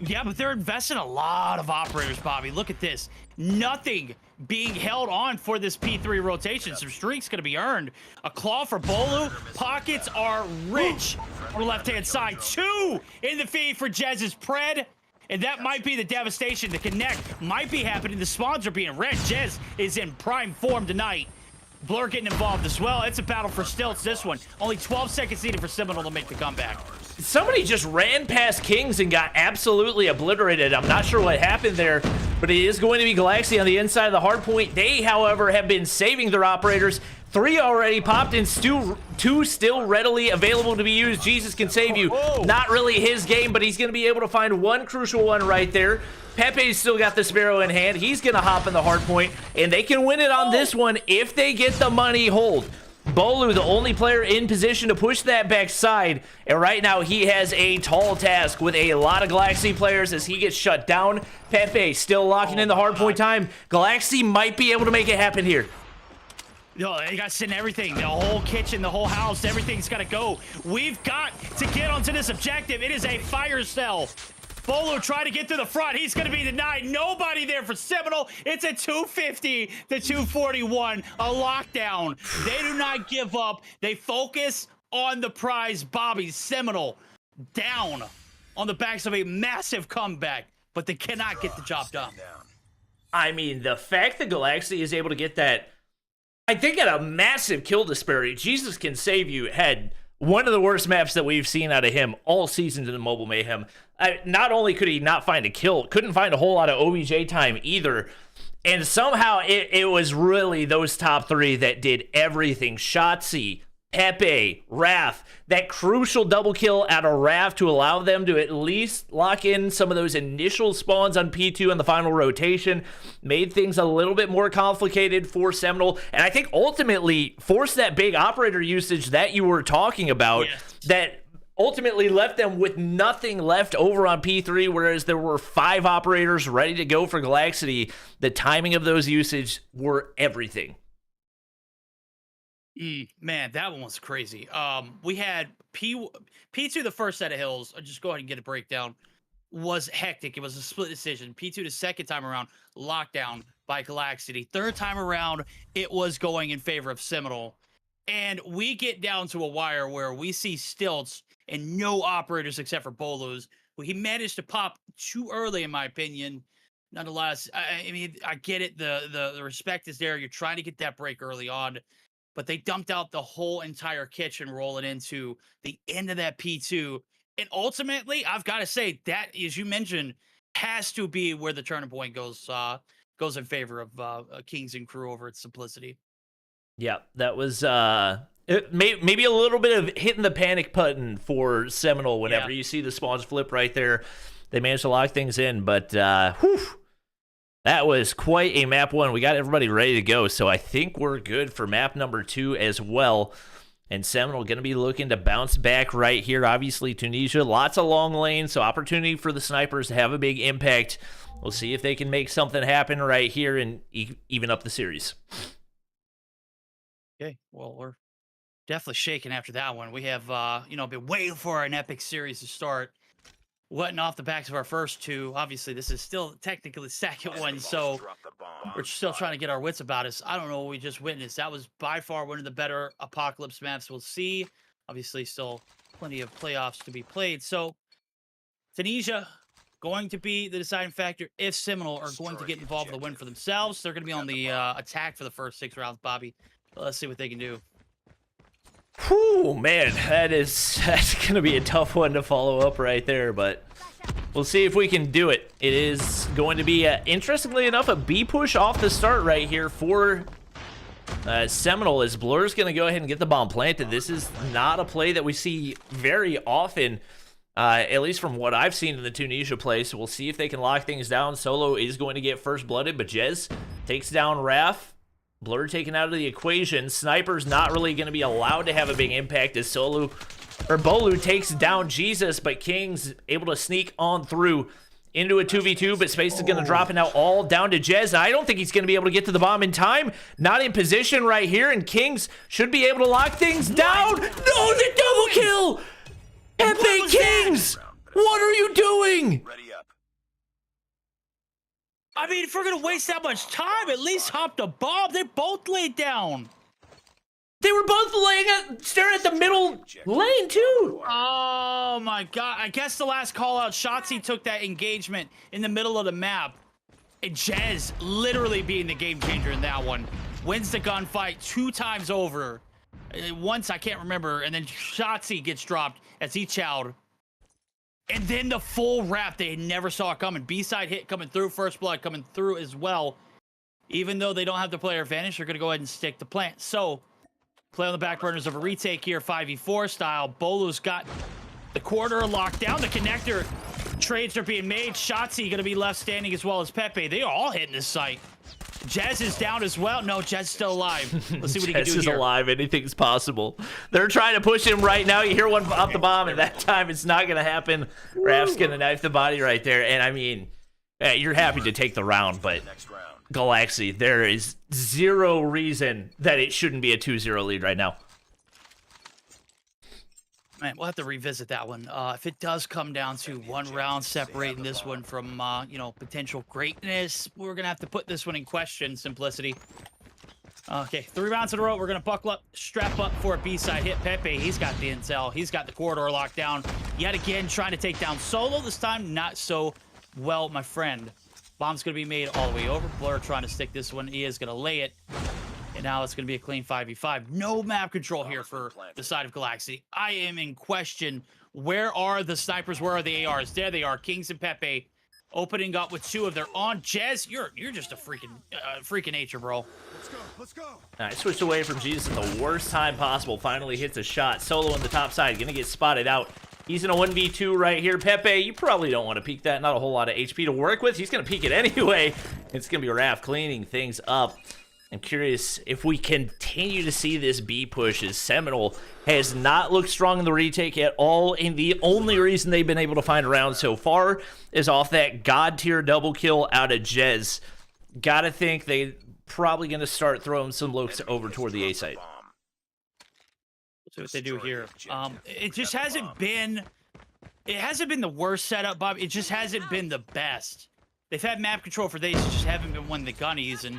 Yeah, but they're investing a lot of operators, Bobby. Look at this. Nothing being held on for this P3 rotation. Some streaks going to be earned. A claw for Bolu. Pockets are rich on the left-hand side. 2 in the feed for Jez's Pred. And that might be the devastation. The connect might be happening. The spawns are being red. Jez is in prime form tonight. Blur getting involved as well. It's a battle for stilts, this one. Only 12 seconds needed for Seminole to make the comeback. Somebody just ran past Kings and got absolutely obliterated. I'm not sure what happened there, but it is going to be Galaxy on the inside of the hard point. They, however, have been saving their operators. 3 already popped and 2 still readily available to be used. Jesus can save you. Not really his game, but he's going to be able to find one crucial one right there. Pepe's still got the Sparrow in hand. He's going to hop in the hard point, and they can win it on this one if they get the money hold. Bolu, the only player in position to push that backside, and right now he has a tall task with a lot of Galaxy players as he gets shut down. Pepe still locking in the hard point time. Galaxy might be able to make it happen here. No, they got to send everything. The whole kitchen, the whole house, everything's got to go. We've got to get onto this objective. It is a fire cell. Bolu trying to get to the front. He's going to be denied. Nobody there for Seminole. It's a 250 to 241. A lockdown. They do not give up. They focus on the prize. Bobby, Seminole down on the backs of a massive comeback, but they cannot get the job done. I mean, the fact that Galaxy is able to get that, I think, at a massive kill disparity. Jesus Can Save You had one of the worst maps that we've seen out of him all season in the Mobile Mayhem. Not only could he not find a kill, couldn't find a whole lot of OBJ time either. And somehow it was really those top 3 that did everything. Shotzzy, Pepe, Raph, that crucial double kill out of Raph to allow them to at least lock in some of those initial spawns on P2 in the final rotation, made things a little bit more complicated for Seminole, and I think ultimately forced that big operator usage that you were talking about, that ultimately left them with nothing left over on P3, whereas there were 5 operators ready to go for Galaxy. The timing of those usage were everything. Man, that one was crazy. We had P2, the first set of hills. I'll just go ahead and get a breakdown. Was hectic. It was a split decision. P2 the second time around, lockdown by Galaxy. Third time around, it was going in favor of Seminole. And we get down to a wire where we see stilts and no operators except for Bolu's. He managed to pop too early, in my opinion. Nonetheless, I mean, I get it. The respect is there. You're trying to get that break early on. But they dumped out the whole entire kitchen rolling into the end of that P2. And ultimately, I've got to say that, as you mentioned, has to be where the turning point goes in favor of Kings and crew over at Simplicity. Yeah, that was maybe a little bit of hitting the panic button for Seminal whenever you see the spawns flip right there. They managed to lock things in, but whew, that was quite a map 1. We got everybody ready to go, so I think we're good for map number 2 as well. And Seminal going to be looking to bounce back right here. Obviously, Tunisia, lots of long lanes, so opportunity for the snipers to have a big impact. We'll see if they can make something happen right here and even up the series. Okay, well, we're definitely shaking after that one. We have, been waiting for an epic series to start. Letting off the backs of our first 2. Obviously, this is still technically the second one, so we're still trying to get our wits about us. I don't know what we just witnessed. That was by far one of the better Apocalypse maps we'll see. Obviously, still plenty of playoffs to be played. So, Tunisia going to be the deciding factor if Seminal are going to get involved with a win for themselves. They're going to be on the attack for the first 6 rounds, Bobby. Let's see what they can do. Whew, man, that's going to be a tough one to follow up right there, but we'll see if we can do it. It is going to be, interestingly enough, a B push off the start right here for Seminal, as Blur's going to go ahead and get the bomb planted. This is not a play that we see very often, at least from what I've seen in the Tunisia play, so we'll see if they can lock things down. Solo is going to get first blooded, but Jez takes down Raf. Blur taken out of the equation. Sniper's not really going to be allowed to have a big impact as Bolu takes down Jesus, but King's able to sneak on through into a 2v2, but space is going to drop it now all down to Jez. I don't think he's going to be able to get to the bomb in time. Not in position right here, and Kings should be able to lock things down. No, the double kill! Epic Kings! What are you doing? I mean, if we're going to waste that much time, at least hop the bomb. They both laid down. They were both staring at the middle lane, too. Oh, my God. I guess the last call out, Shotzi took that engagement in the middle of the map. And Jez literally being the game changer in that one. Wins the gunfight 2 times over. Once, I can't remember. And then Shotzi gets dropped as he chowed. And then the full wrap they never saw coming. B-side hit coming through, first blood coming through as well. Even though they don't have the player advantage, they're going to go ahead and stick the plant. So, play on the back burners of a retake here, 5v4 style. Bolu's got the corridor locked down. The connector trades are being made. Shotzi going to be left standing as well as Pepe. They are all hitting this site. Jez is down as well. No, Jez is still alive. Let's see what he can do here. Jez is alive. Anything's possible. They're trying to push him right now. You hear one off the bomb, and that time it's not going to happen. Raf's going to knife the body right there. And, I mean, you're happy to take the round, but Galaxy, there is zero reason that it shouldn't be a 2-0 lead right now. Man, we'll have to revisit that one. If it does come down to 1 round separating this one from, potential greatness, we're going to have to put this one in question, Simplicity. Okay, 3 rounds in a row. We're going to buckle up, strap up for a B-side hit. Pepe, he's got the intel. He's got the corridor locked down. Yet again, trying to take down Solo. This time, not so well, my friend. Bomb's going to be made all the way over. Blur trying to stick this one. He is going to lay it. And now it's going to be a clean 5v5. No map control here for the side of Galaxy. I am in question. Where are the snipers? Where are the ARs? There they are. Kings and Pepe opening up with 2 of their own. Jez, you're just a freaking nature, bro. Let's go. All right, switched away from Jesus at the worst time possible. Finally hits a shot. Solo on the top side. Going to get spotted out. He's in a 1v2 right here. Pepe, you probably don't want to peek that. Not a whole lot of HP to work with. He's going to peek it anyway. It's going to be Raf cleaning things up. I'm curious if we continue to see this B push, as Seminal has not looked strong in the retake at all, and the only reason they've been able to find a round so far is off that god tier double kill out of Jez. Gotta think they probably gonna start throwing some looks over toward the A site. Let's see what they do here. It just hasn't been the worst setup, Bob. It just hasn't been the best. They've had map control for days, it just haven't been one of the gunnies, and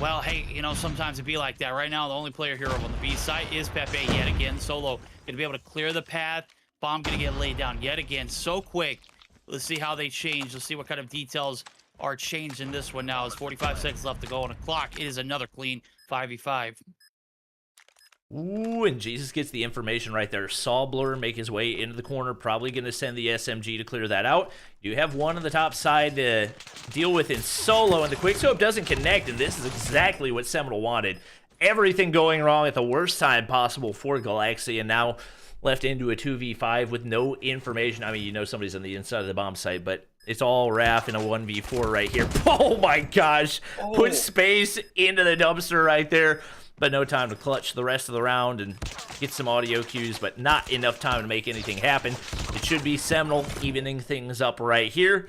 well, hey, sometimes it'd be like that. Right now, the only player hero on the B side is Pepe yet again. Solo gonna be able to clear the path. Bomb gonna get laid down yet again so quick. Let's see how they change. Let's see what kind of details are changed in this one now. It's 45 seconds left to go on the clock. It is another clean 5v5. Ooh, and Jesus gets the information right there. Saw Blur make his way into the corner, probably going to send the SMG to clear that out. You have one on the top side to deal with in solo, and the quickscope doesn't connect, and this is exactly what Seminal wanted. Everything going wrong at the worst time possible for Galaxy, and now left into a 2v5 with no information. I mean, you know somebody's on the inside of the bomb site, but it's all Raph in a 1v4 right here. Oh my gosh! Put space into the dumpster right there. But no time to clutch the rest of the round and get some audio cues, but not enough time to make anything happen. It should be Seminal evening things up right here.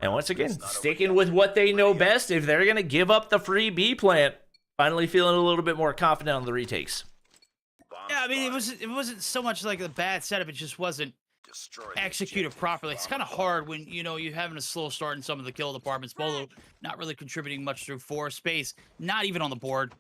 And once again, sticking with what they know best, if they're going to give up the free B plant, finally feeling a little bit more confident on the retakes. Yeah, I mean, it wasn't so much like a bad setup, it just wasn't executed properly. It's kind of hard when, you know, you're having a slow start in some of the kill departments. Bolo not really contributing much through 4. Space not even on the board.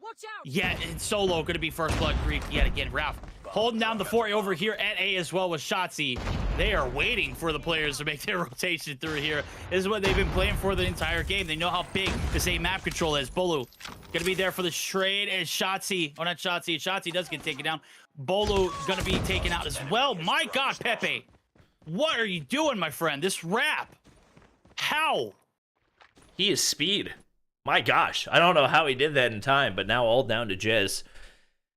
Yeah, and Solo going to be first blood Greek yet again. Ralph holding down the fort over here at A as well with Shotzi. They are waiting for the players to make their rotation through here. This is what they've been playing for the entire game. They know how big this A map control is. Bolu going to be there for the trade, and Shotzi, oh not Shotzi, Shotzi does get taken down. Bolu going to be taken out as well. My God, Pepe. What are you doing, my friend? This rap. How? He is speed. My gosh. I don't know how he did that in time, but now all down to Jez.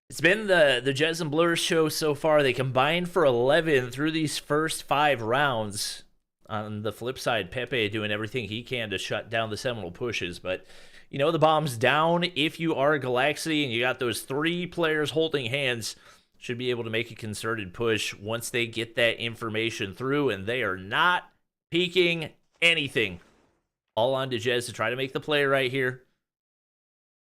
It's been the Jez and Blur show so far. They combined for 11 through these first 5 rounds. On the flip side, Pepe doing everything he can to shut down the Seminal pushes. But, you know, the bomb's down. If you are Galaxy and you got those 3 players holding hands, should be able to make a concerted push once they get that information through, and they are not peeking anything. All on to Jez to try to make the play right here.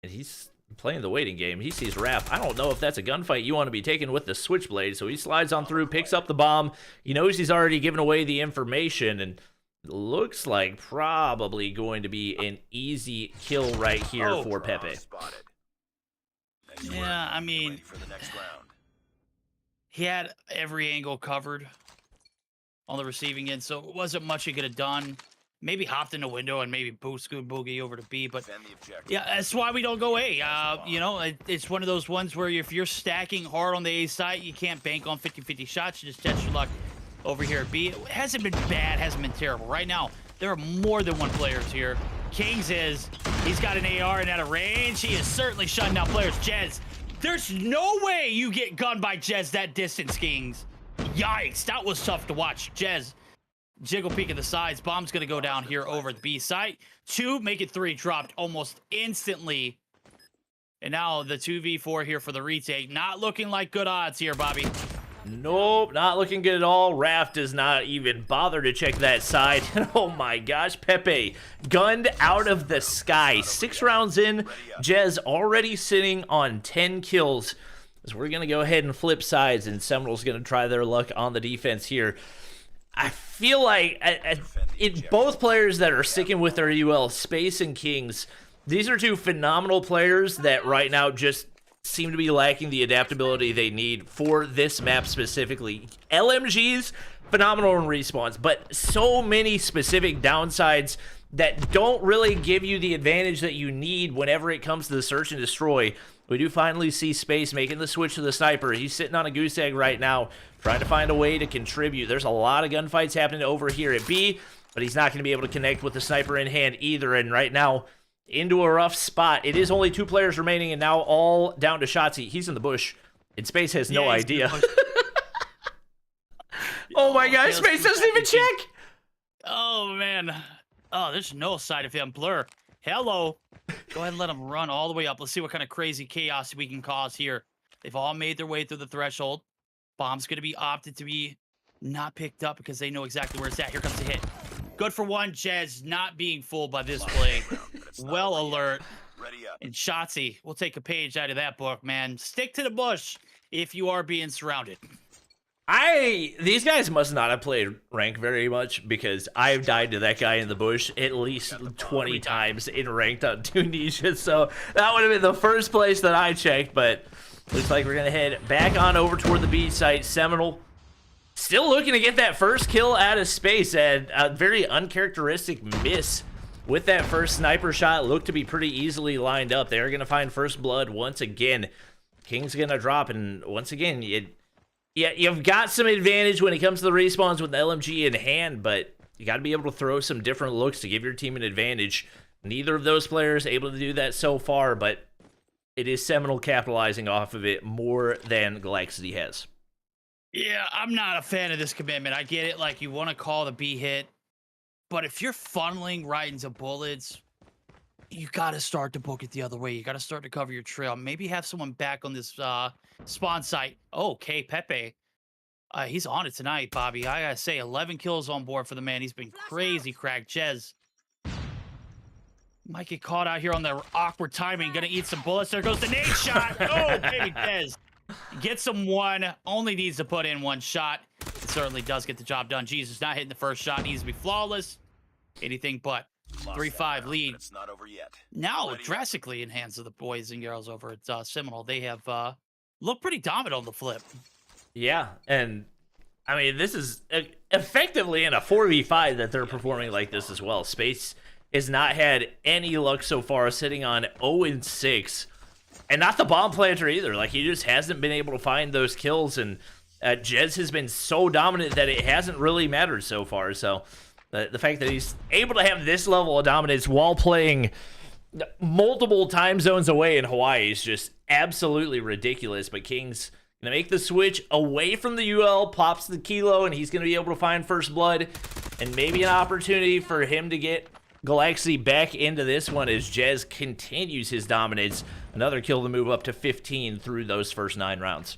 And he's playing the waiting game. He sees Raph. I don't know if that's a gunfight you want to be taking with the Switchblade, so he slides on through, picks up the bomb. He knows he's already given away the information, and it looks like probably going to be an easy kill right here for Pepe. Yeah, I mean, he had every angle covered on the receiving end, so it wasn't much he could have done. Maybe hopped in the window and maybe scoot boogie over to B, but yeah, that's why we don't go A. You know, it's one of those ones where if you're stacking hard on the A side, you can't bank on 50-50 shots. You just test your luck over here at B. It hasn't been bad, hasn't been terrible. Right now, there are more than one players here. Kings he's got an AR and at a range. He is certainly shutting down players. Jez, there's no way you get gunned by Jez that distance, Kings. Yikes, that was tough to watch. Jez, jiggle peek at the sides. Bomb's going to go down here over the B site. 2, make it 3, dropped almost instantly. And now the 2v4 here for the retake. Not looking like good odds here, Bobby. Nope, not looking good at all. Raph does not even bother to check that side. Oh my gosh, Pepe gunned out of the sky. 6 rounds in, Jez already sitting on 10 kills. So we're going to go ahead and flip sides, and Seminal's going to try their luck on the defense here. I feel like both players that are sticking with their UL, Space and Kings, these are 2 phenomenal players that right now just seem to be lacking the adaptability they need for this map specifically. LMG's phenomenal in respawns, but so many specific downsides that don't really give you the advantage that you need whenever it comes to the search and destroy. We do finally see Space making the switch to the sniper. He's sitting on a goose egg right now, trying to find a way to contribute. There's a lot of gunfights happening over here at B, but he's not going to be able to connect with the sniper in hand either. And right now, into a rough spot. It is only 2 players remaining, and now all down to Shotzi. He's in the bush, and Space has no idea. Oh my gosh, Space doesn't even check! Oh, man. Oh, there's no sight of him. Blur. Hello. Go ahead and let him run all the way up. Let's see what kind of crazy chaos we can cause here. They've all made their way through the threshold. Bomb's going to be opted to be not picked up because they know exactly where it's at. Here comes the hit. Good for one. Jez not being fooled by this play. Well alert. And Shotzi, we'll take a page out of that book, man. Stick to the bush if you are being surrounded. These guys must not have played rank very much, because I've died to that guy in the bush at least 20 times in ranked on Tunisia, so that would have been the first place that I checked, but looks like we're going to head back on over toward the B site. Seminal still looking to get that first kill out of Space, and a very uncharacteristic miss with that first sniper shot. Looked to be pretty easily lined up. They're going to find first blood once again. King's gonna drop, and once again, you've got some advantage when it comes to the respawns with the LMG in hand, but you got to be able to throw some different looks to give your team an advantage. Neither of those players able to do that so far, but it is Seminal capitalizing off of it more than Galactic has. Yeah, I'm not a fan of this commitment. I get it, like you want to call the B hit, but if you're funneling right into bullets, you got to start to book it the other way. You got to start to cover your trail. Maybe have someone back on this spawn site. Oh, K Pepe. He's on it tonight, Bobby. I gotta say, 11 kills on board for the man. He's been crazy cracked. Jez might get caught out here on the awkward timing. Gonna eat some bullets. There goes the nade shot. Oh, baby Jez. Gets him one. Only needs to put in one shot. It certainly does get the job done. Jesus, not hitting the first shot. Needs to be flawless. Anything but. 3-5 lead. It's not over yet. Now drastically in hands of the boys and girls over at Seminal. They have looked pretty dominant on the flip. Yeah, and I mean, this is effectively in a 4v5 that they're performing like this as well. Space has not had any luck so far, sitting on 0-6. And not the bomb planter either. Like, he just hasn't been able to find those kills, and Jez has been so dominant that it hasn't really mattered so far. So the fact that he's able to have this level of dominance while playing multiple time zones away in Hawaii is just absolutely ridiculous. But King's gonna make the switch away from the UL, pops the kilo, and he's gonna be able to find first blood, and maybe an opportunity for him to get Galactic back into this one as Jez continues his dominance. Another kill to move up to 15 through those first 9 rounds.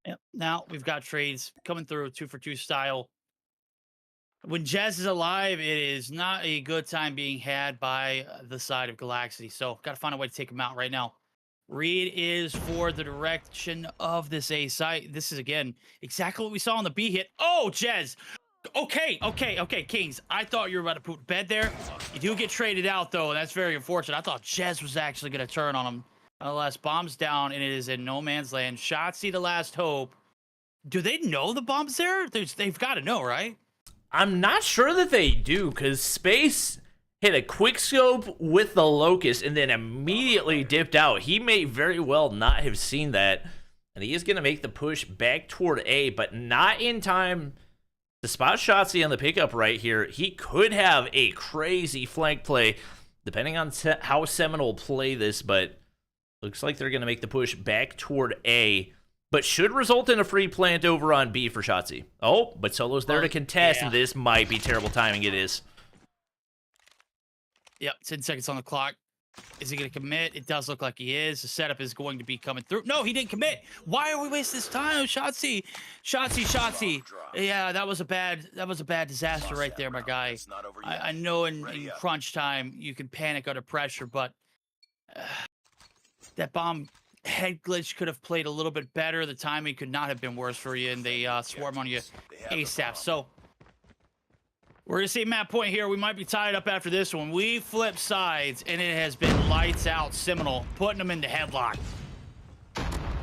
Yep. Now we've got trades coming through 2-for-2 style. When Jez is alive, it is not a good time being had by the side of Galactic. So got to find a way to take him out right now. Reed is for the direction of this A site. This is, again, exactly what we saw on the B hit. Oh, Jez. Okay, Kings. I thought you were about to poop bed there. You do get traded out, though, and that's very unfortunate. I thought Jez was actually going to turn on him. Nonetheless, bomb's down, and it is in no man's land. Shotzzy, the last hope. Do they know the bomb's there? They've got to know, right? I'm not sure that they do, because Space hit a quick scope with the Locust and then immediately dipped out. He may very well not have seen that, and he is going to make the push back toward A, but not in time to spot Shotzzy on the pickup right here. He could have a crazy flank play, depending on how Seminal play this, but looks like they're going to make the push back toward A, but should result in a free plant over on B for Shotzzy. Oh, but Solo's there to contest, and this might be terrible timing. It is. Yep, 10 seconds on the clock. Is he going to commit? It does look like he is. The setup is going to be coming through. No, he didn't commit. Why are we wasting this time? Shotzzy. Yeah, that was a bad disaster right there, my guy. I know in crunch time you can panic under pressure, but that bomb head glitch could have played a little bit better. The timing could not have been worse for you, and they swarm on you ASAP. So we're going to see map point here. We might be tied up after this one. We flip sides, and it has been lights out. Seminal putting them into headlock.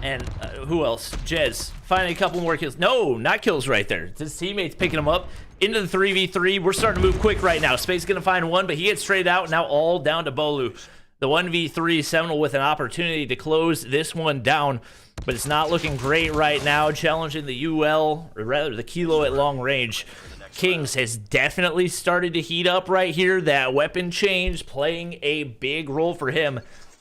And who else? Jez finding a couple more kills. No, not kills right there. His teammates picking him up into the 3v3. We're starting to move quick right now. Space is going to find one, but he gets straight out. Now all down to Bolu. The 1v3, Seminal with an opportunity to close this one down, but it's not looking great right now. Challenging the UL, or rather the Kilo at long range. Kings has definitely started to heat up right here. That weapon change playing a big role for him.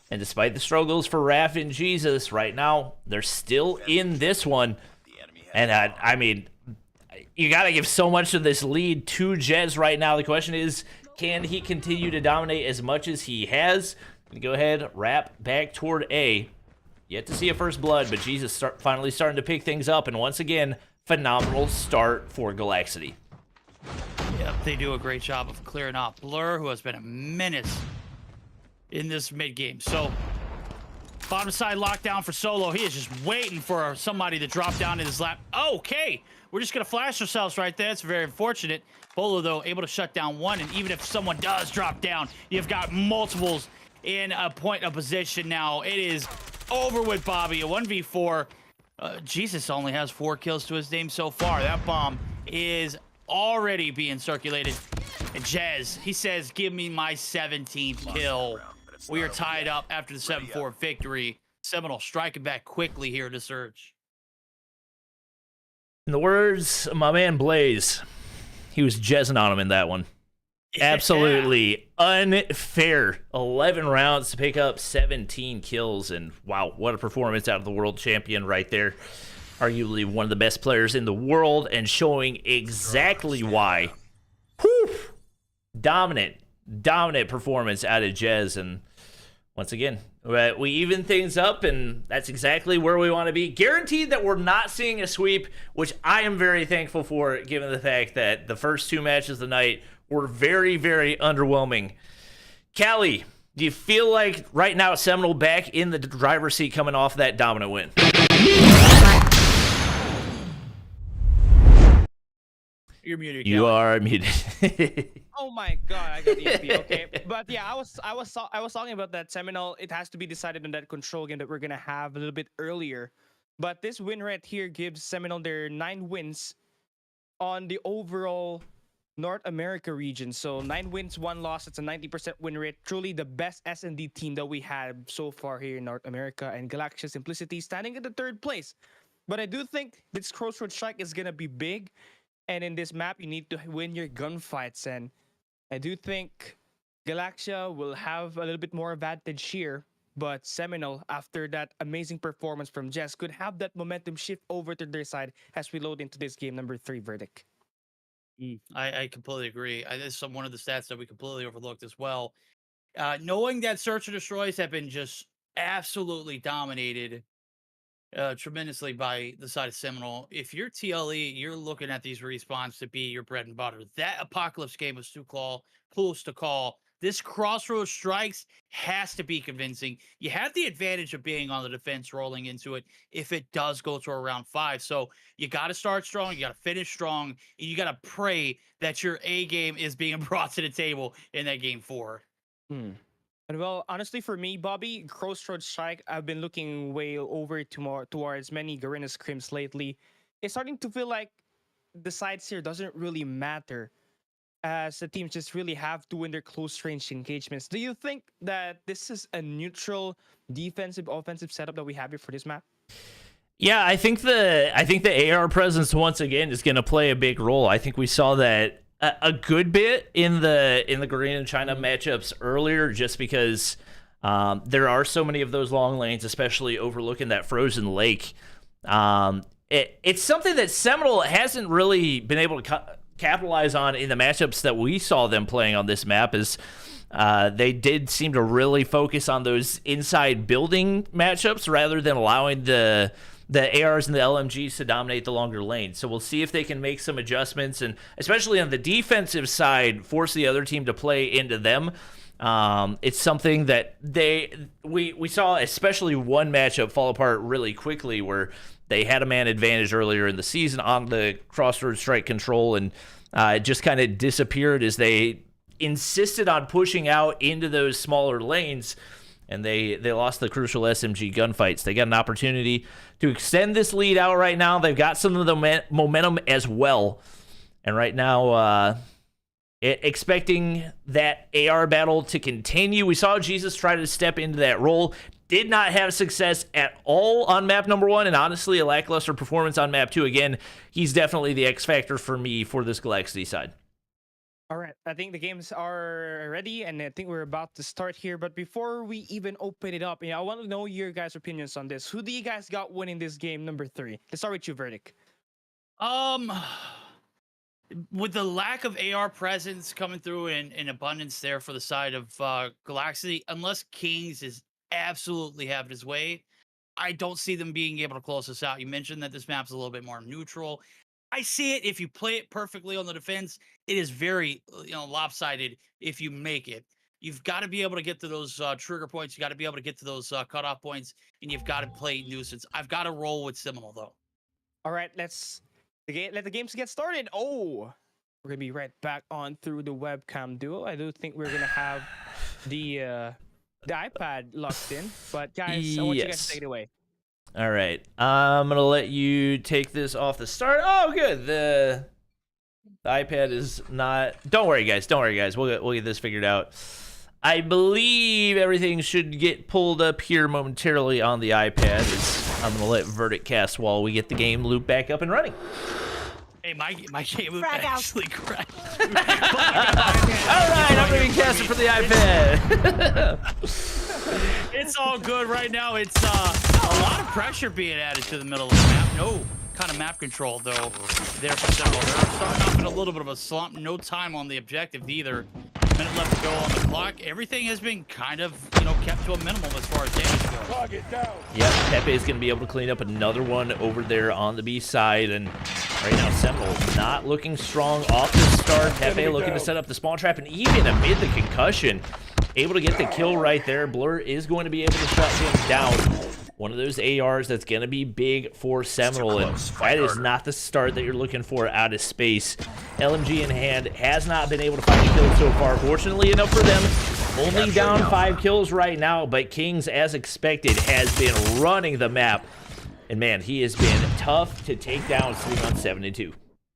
And despite the struggles for Raph and Jesus, right now, they're still in this one. And I mean, you got to give so much of this lead to Jez right now. The question is, can he continue to dominate as much as he has? Go ahead, wrap back toward A. Yet to see a first blood, but Jesus finally starting to pick things up. And once again, phenomenal start for Galactic. Yep, they do a great job of clearing out Blur, who has been a menace in this mid-game. So, bottom side lockdown for Solo. He is just waiting for somebody to drop down in his lap. Okay, we're just going to flash ourselves right there. It's very unfortunate. Bolo, though, able to shut down one, and even if someone does drop down, you've got multiples in a point of position now. It is over with Bobby, a 1v4. Jesus only has 4 kills to his name so far. That bomb is already being circulated. And Jez, he says, give me my 17th kill. We are tied up after the 7-4 victory. Seminal striking back quickly here to Surge. In the words of my man Blaze, he was jazzing on him in that one. Absolutely unfair. 11 rounds to pick up 17 kills, and wow, what a performance out of the world champion right there. Arguably one of the best players in the world, and showing exactly why. Whew. Dominant performance out of Jez, and once again, we even things up, and that's exactly where we want to be. Guaranteed that we're not seeing a sweep, which I am very thankful for, given the fact that the first 2 matches of the night were very, very underwhelming. Callie, do you feel like right now Seminal back in the driver's seat coming off that dominant win? You're muted. You are muted. Oh my god, I got the MP. Okay, but yeah, I was talking about that Seminal. It has to be decided on that control game that we're gonna have a little bit earlier. But this win right here gives Seminal their 9 wins on the overall North America region. So 9 wins, 1 loss. It's a 90% win rate. Truly the best S&D team that we had so far here in North America. And Galactic Simplicity standing at the 3rd place. But I do think this Crossroads Strike is gonna be big. And in this map, you need to win your gunfights. And I do think Galaxia will have a little bit more advantage here. But Seminal, after that amazing performance from Jess, could have that momentum shift over to their side as we load into this game number 3 verdict. I completely agree. This is one of the stats that we completely overlooked as well. Knowing that Search and Destroys have been just absolutely dominated tremendously by the side of Seminal. If you're TLE, you're looking at these respawns to be your bread and butter. That Apocalypse game was too close to call. This Crossroads Strikes has to be convincing. You have the advantage of being on the defense rolling into it if it does go to around 5. So you got to start strong, you got to finish strong, and you got to pray that your A game is being brought to the table in that game 4. And well, honestly, for me, Bobby, Crossroads Strike, I've been looking way over towards many Garena scrims lately. It's starting to feel like the sides here doesn't really matter, as the teams just really have to win their close range engagements. Do you think that this is a neutral defensive offensive setup that we have here for this map? Yeah, I think the AR presence once again is going to play a big role. I think we saw that a good bit in the Korean and China matchups earlier, just because there are so many of those long lanes, especially overlooking that frozen lake. It's something that Seminal hasn't really been able to capitalize on in the matchups that we saw them playing on this map. Is they did seem to really focus on those inside building matchups rather than allowing the ARs and the LMGs to dominate the longer lane. So we'll see if they can make some adjustments, and especially on the defensive side, force the other team to play into them. It's something that we saw, especially one matchup fall apart really quickly, where they had a man advantage earlier in the season on the Crossroads Strike control, and it just kind of disappeared as they insisted on pushing out into those smaller lanes. And they lost the crucial SMG gunfights. They got an opportunity to extend this lead out right now. They've got some of the momentum as well. And right now, expecting that AR battle to continue. We saw Jesus try to step into that role. Did not have success at all on map number 1. And honestly, a lackluster performance on map 2. Again, he's definitely the X factor for me for this Galaxy side. All right, I think the games are ready, and I think we're about to start here. But before we even open it up, I want to know your guys' opinions on this. Who do you guys got winning this game number 3? Let's start with you, Verdict. With the lack of AR presence coming through in abundance there for the side of Galaxy, unless Kings is absolutely having his way, I don't see them being able to close this out. You mentioned that this map's a little bit more neutral. I see it if you play it perfectly on the defense. It is very lopsided if you make it. You've got to be able to get to those trigger points. You got to be able to get to those cutoff points, and you've got to play nuisance. I've got to roll with Seminal, though. All right, let the games get started. Oh, we're gonna be right back on through the webcam duo. I do think we're gonna have the iPad locked in, but guys, I want you guys to take it away. All right, I'm gonna let you take this off the start. Oh, good. The iPad is not. Don't worry, guys. We'll get this figured out. I believe everything should get pulled up here momentarily on the iPad. I'm going to let Verdict cast while we get the game loop back up and running. Hey, my game loop actually crashed. All right, I'm going to be casting for the iPad. It's all good right now. It's a lot of pressure being added to the middle of the map. No kind of map control, though, there for Seminal. They're starting off in a little bit of a slump. No time on the objective either. Minute left to go on the clock. Everything has been kind of, kept to a minimum as far as damage goes. Yep, Pepe is going to be able to clean up another one over there on the B side. And right now, Seminal not looking strong off the start. Pepe looking to set up the spawn trap. And even amid the concussion, able to get the kill right there. Blur is going to be able to shut him down. One of those ARs that's going to be big for Seminal, and that is not the start that you're looking for out of space. LMG in hand, has not been able to find a kill so far. Fortunately enough for them, only down 5 kills right now, but Kings, as expected, has been running the map. And man, he has been tough to take down, sitting on 7-2.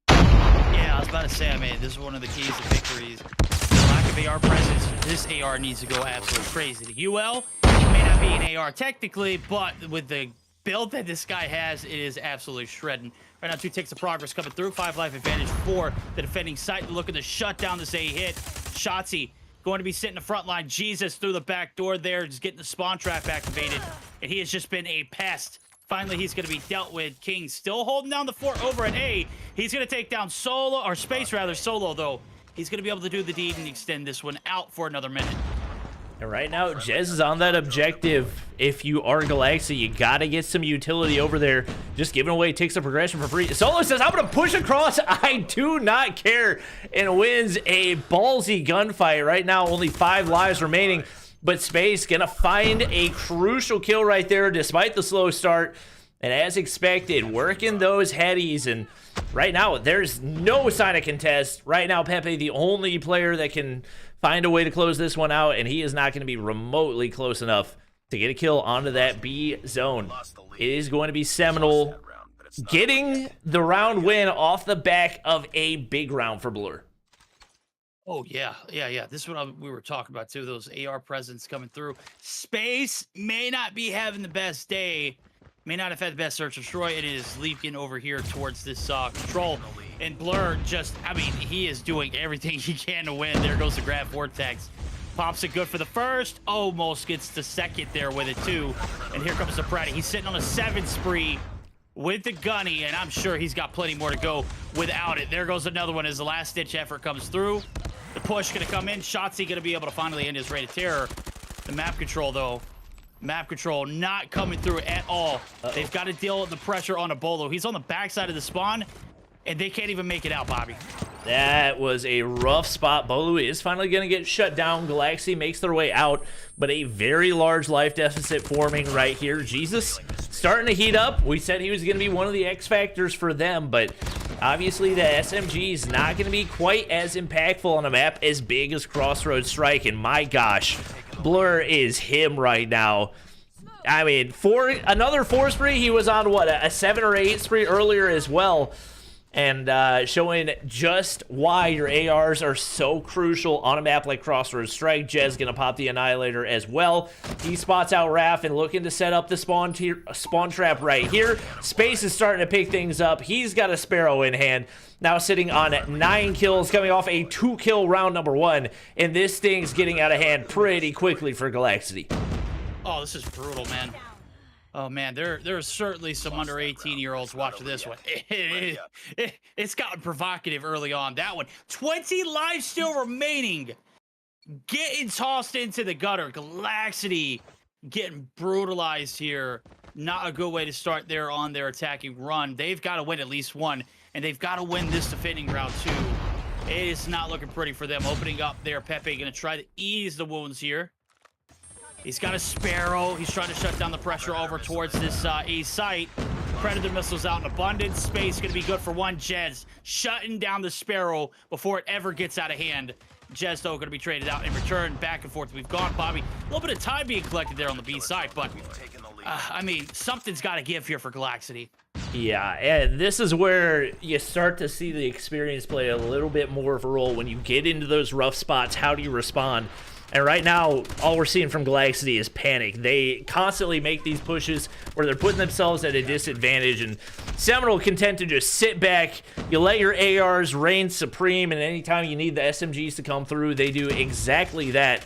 Yeah, I was about to say, this is one of the keys to victories. The lack of AR presence, this AR needs to go absolutely crazy. The UL may not be an AR technically, but with the build that this guy has, it is absolutely shredding. Right now, 2 ticks of progress coming through. 5 life advantage for the defending site. Looking to shut down this A hit. Shotzzy going to be sitting in the front line. Jesus through the back door there, just getting the spawn trap activated. And he has just been a pest. Finally, he's going to be dealt with. King still holding down the fort over at A. He's going to take down Solo, or Space rather, Solo though. He's going to be able to do the deed and extend this one out for another minute. And right now, Jez is on that objective. If you are Galaxy, you got to get some utility over there. Just giving away takes a progression for free. Solo says, I'm going to push across. I do not care. And wins a ballsy gunfight. Right now, only 5 lives remaining. But Space going to find a crucial kill right there despite the slow start. And as expected, working those headies. And right now, there's no sign of contest. Right now, Pepe, the only player that can find a way to close this one out, and he is not going to be remotely close enough to get a kill onto that B zone. It is going to be Seminal getting the round win off the back of a big round for Blur. Oh, yeah. This is what we were talking about, too. Those AR presence coming through. Space may not be having the best day. May not have had the best search and destroy. It is leaking over here towards this control. And Blur just, he is doing everything he can to win. There goes the grab vortex. Pops it good for the first. Almost gets the second there with it, too. And here comes the Pratty. He's sitting on a 7 spree with the gunny, and I'm sure he's got plenty more to go without it. There goes another one as the last-ditch effort comes through. The push going to come in. Shotzzy going to be able to finally end his reign of terror. The map control, though. Map control not coming through at all. They've got to deal with the pressure on a Bolo. He's on the backside of the spawn, and they can't even make it out, Bobby. That was a rough spot. Bolu is finally going to get shut down. Galaxy makes their way out, but a very large life deficit forming right here. Jesus starting to heat up. We said he was going to be one of the X factors for them, but obviously the SMG is not going to be quite as impactful on a map as big as Crossroads Strike, and my gosh, Blur is him right now. For another 4 spree, he was on, what, a 7 or 8 spree earlier as well. And showing just why your ARs are so crucial on a map like Crossroads Strike. Jez gonna pop the Annihilator as well. He spots out Raph and looking to set up the spawn trap right here. Space is starting to pick things up. He's got a Sparrow in hand. Now sitting on 9 kills, coming off a 2-kill round number 1. And this thing's getting out of hand pretty quickly for Galaxy. Oh, this is brutal, man. Oh, man, there are certainly some under 18-year-olds watching this one. It's gotten provocative early on. That one. 20 lives still remaining. Getting tossed into the gutter. Galaxity getting brutalized here. Not a good way to start there on their attacking run. They've got to win at least one, and they've got to win this defending round too. It is not looking pretty for them. Opening up there, Pepe going to try to ease the wounds here. He's got a Sparrow. He's trying to shut down the pressure over towards this A site. Predator missiles out in abundance. Space going to be good for one. Jez shutting down the Sparrow before it ever gets out of hand. Jez, though, going to be traded out in return. Back and forth. We've gone, Bobby. A little bit of time being collected there on the B side, but, something's got to give here for Galaxity. Yeah, and this is where you start to see the experience play a little bit more of a role when you get into those rough spots. How do you respond? And right now, all we're seeing from Galactic is panic. They constantly make these pushes where they're putting themselves at a disadvantage, and Seminal content to just sit back. You let your ARs reign supreme, and anytime you need the SMGs to come through, they do exactly that.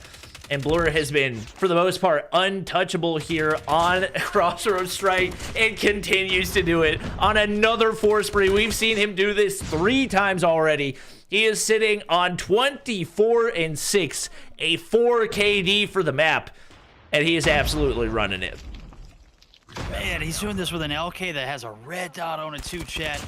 And Blur has been, for the most part, untouchable here on Crossroads Strike and continues to do it on another 4 spree. We've seen him do this 3 times already. He is sitting on 24-6, a 4 KD for the map, and he is absolutely running it. Man, he's doing this with an LK that has a red dot on it too, chat.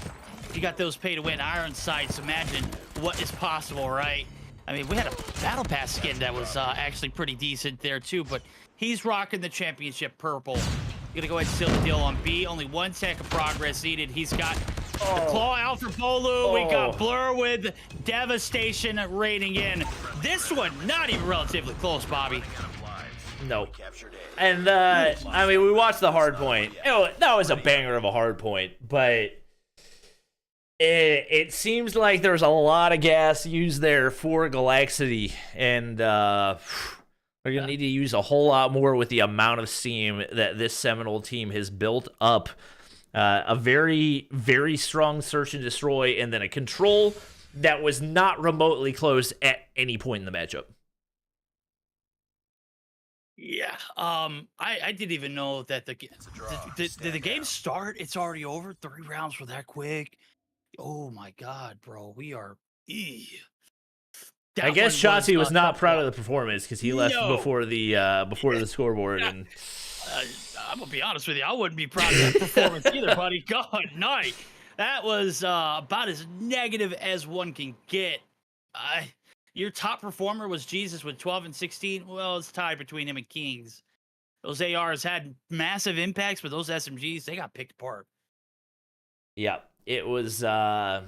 You got those pay-to-win iron sights. Imagine what is possible, right? I mean, we had a Battle Pass skin that was actually pretty decent there too, but he's rocking the championship purple. You're gonna go ahead and seal the deal on B. Only 1 tech of progress needed. He's got the claw out for Bolu. We got Blur with devastation raiding in. This one, not even relatively close, Bobby. No. And, I mean, we watched the hard point. That was a banger of a hard point, but it seems like there's a lot of gas used there for Galactic, and they're going to need to use a whole lot more with the amount of steam that this Seminal team has built up. A very, very strong search and destroy, and then a control that was not remotely close at any point in the matchup. Yeah, I didn't even know that did the game start? It's already over. 3 rounds were that quick. Oh my god, bro, we are. I guess Shotzi was not proud of the performance because he left before the scoreboard, and I'm gonna be honest with you, I wouldn't be proud of that performance either, buddy. God night, that was about as negative as one can get. Your top performer was Jesus with 12 and 16. Well, it's tied between him and Kings. Those ARs had massive impacts, but those SMGs, they got picked apart. Yeah, it was not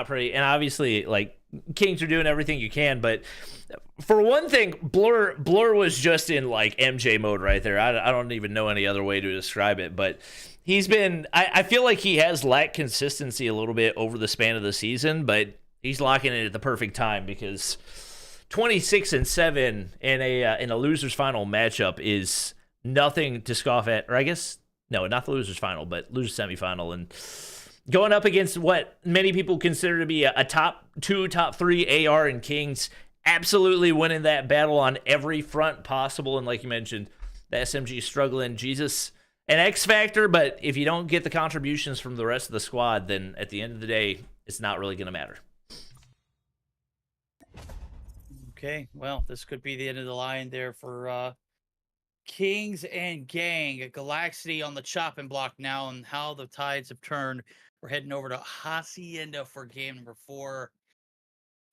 pretty. And obviously, like, Kings are doing everything you can, but for one thing, Blur was just in like MJ mode right there. I don't even know any other way to describe it, but he's been. I feel like he has lacked consistency a little bit over the span of the season, but he's locking it at the perfect time because 26-7 in a losers final matchup is nothing to scoff at. Or I guess no, not the losers final, but losers semifinal, and going up against what many people consider to be a top 2, top 3 AR and Kings, absolutely winning that battle on every front possible. And like you mentioned, the SMG struggling. Jesus, an X factor, but if you don't get the contributions from the rest of the squad, then at the end of the day, it's not really going to matter. Okay, well, this could be the end of the line there for Kings and Gang. Galactic on the chopping block now, and how the tides have turned. We're heading over to Hacienda for game number 4.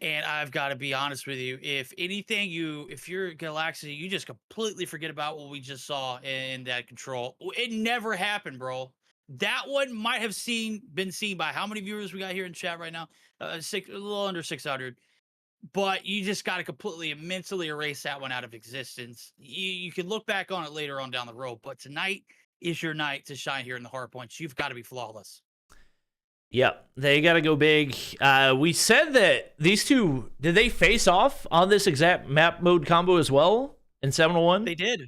And I've got to be honest with you. If anything, if you're Galactic, you just completely forget about what we just saw in that control. It never happened, bro. That one might have been seen by how many viewers we got here in chat right now? A little under 600. But you just got to completely mentally erase that one out of existence. You can look back on it later on down the road, but tonight is your night to shine here in the hardpoints. You've got to be flawless. Yep, they got to go big. We said that these two, did they face off on this exact map mode combo as well in Seminal 1? They did.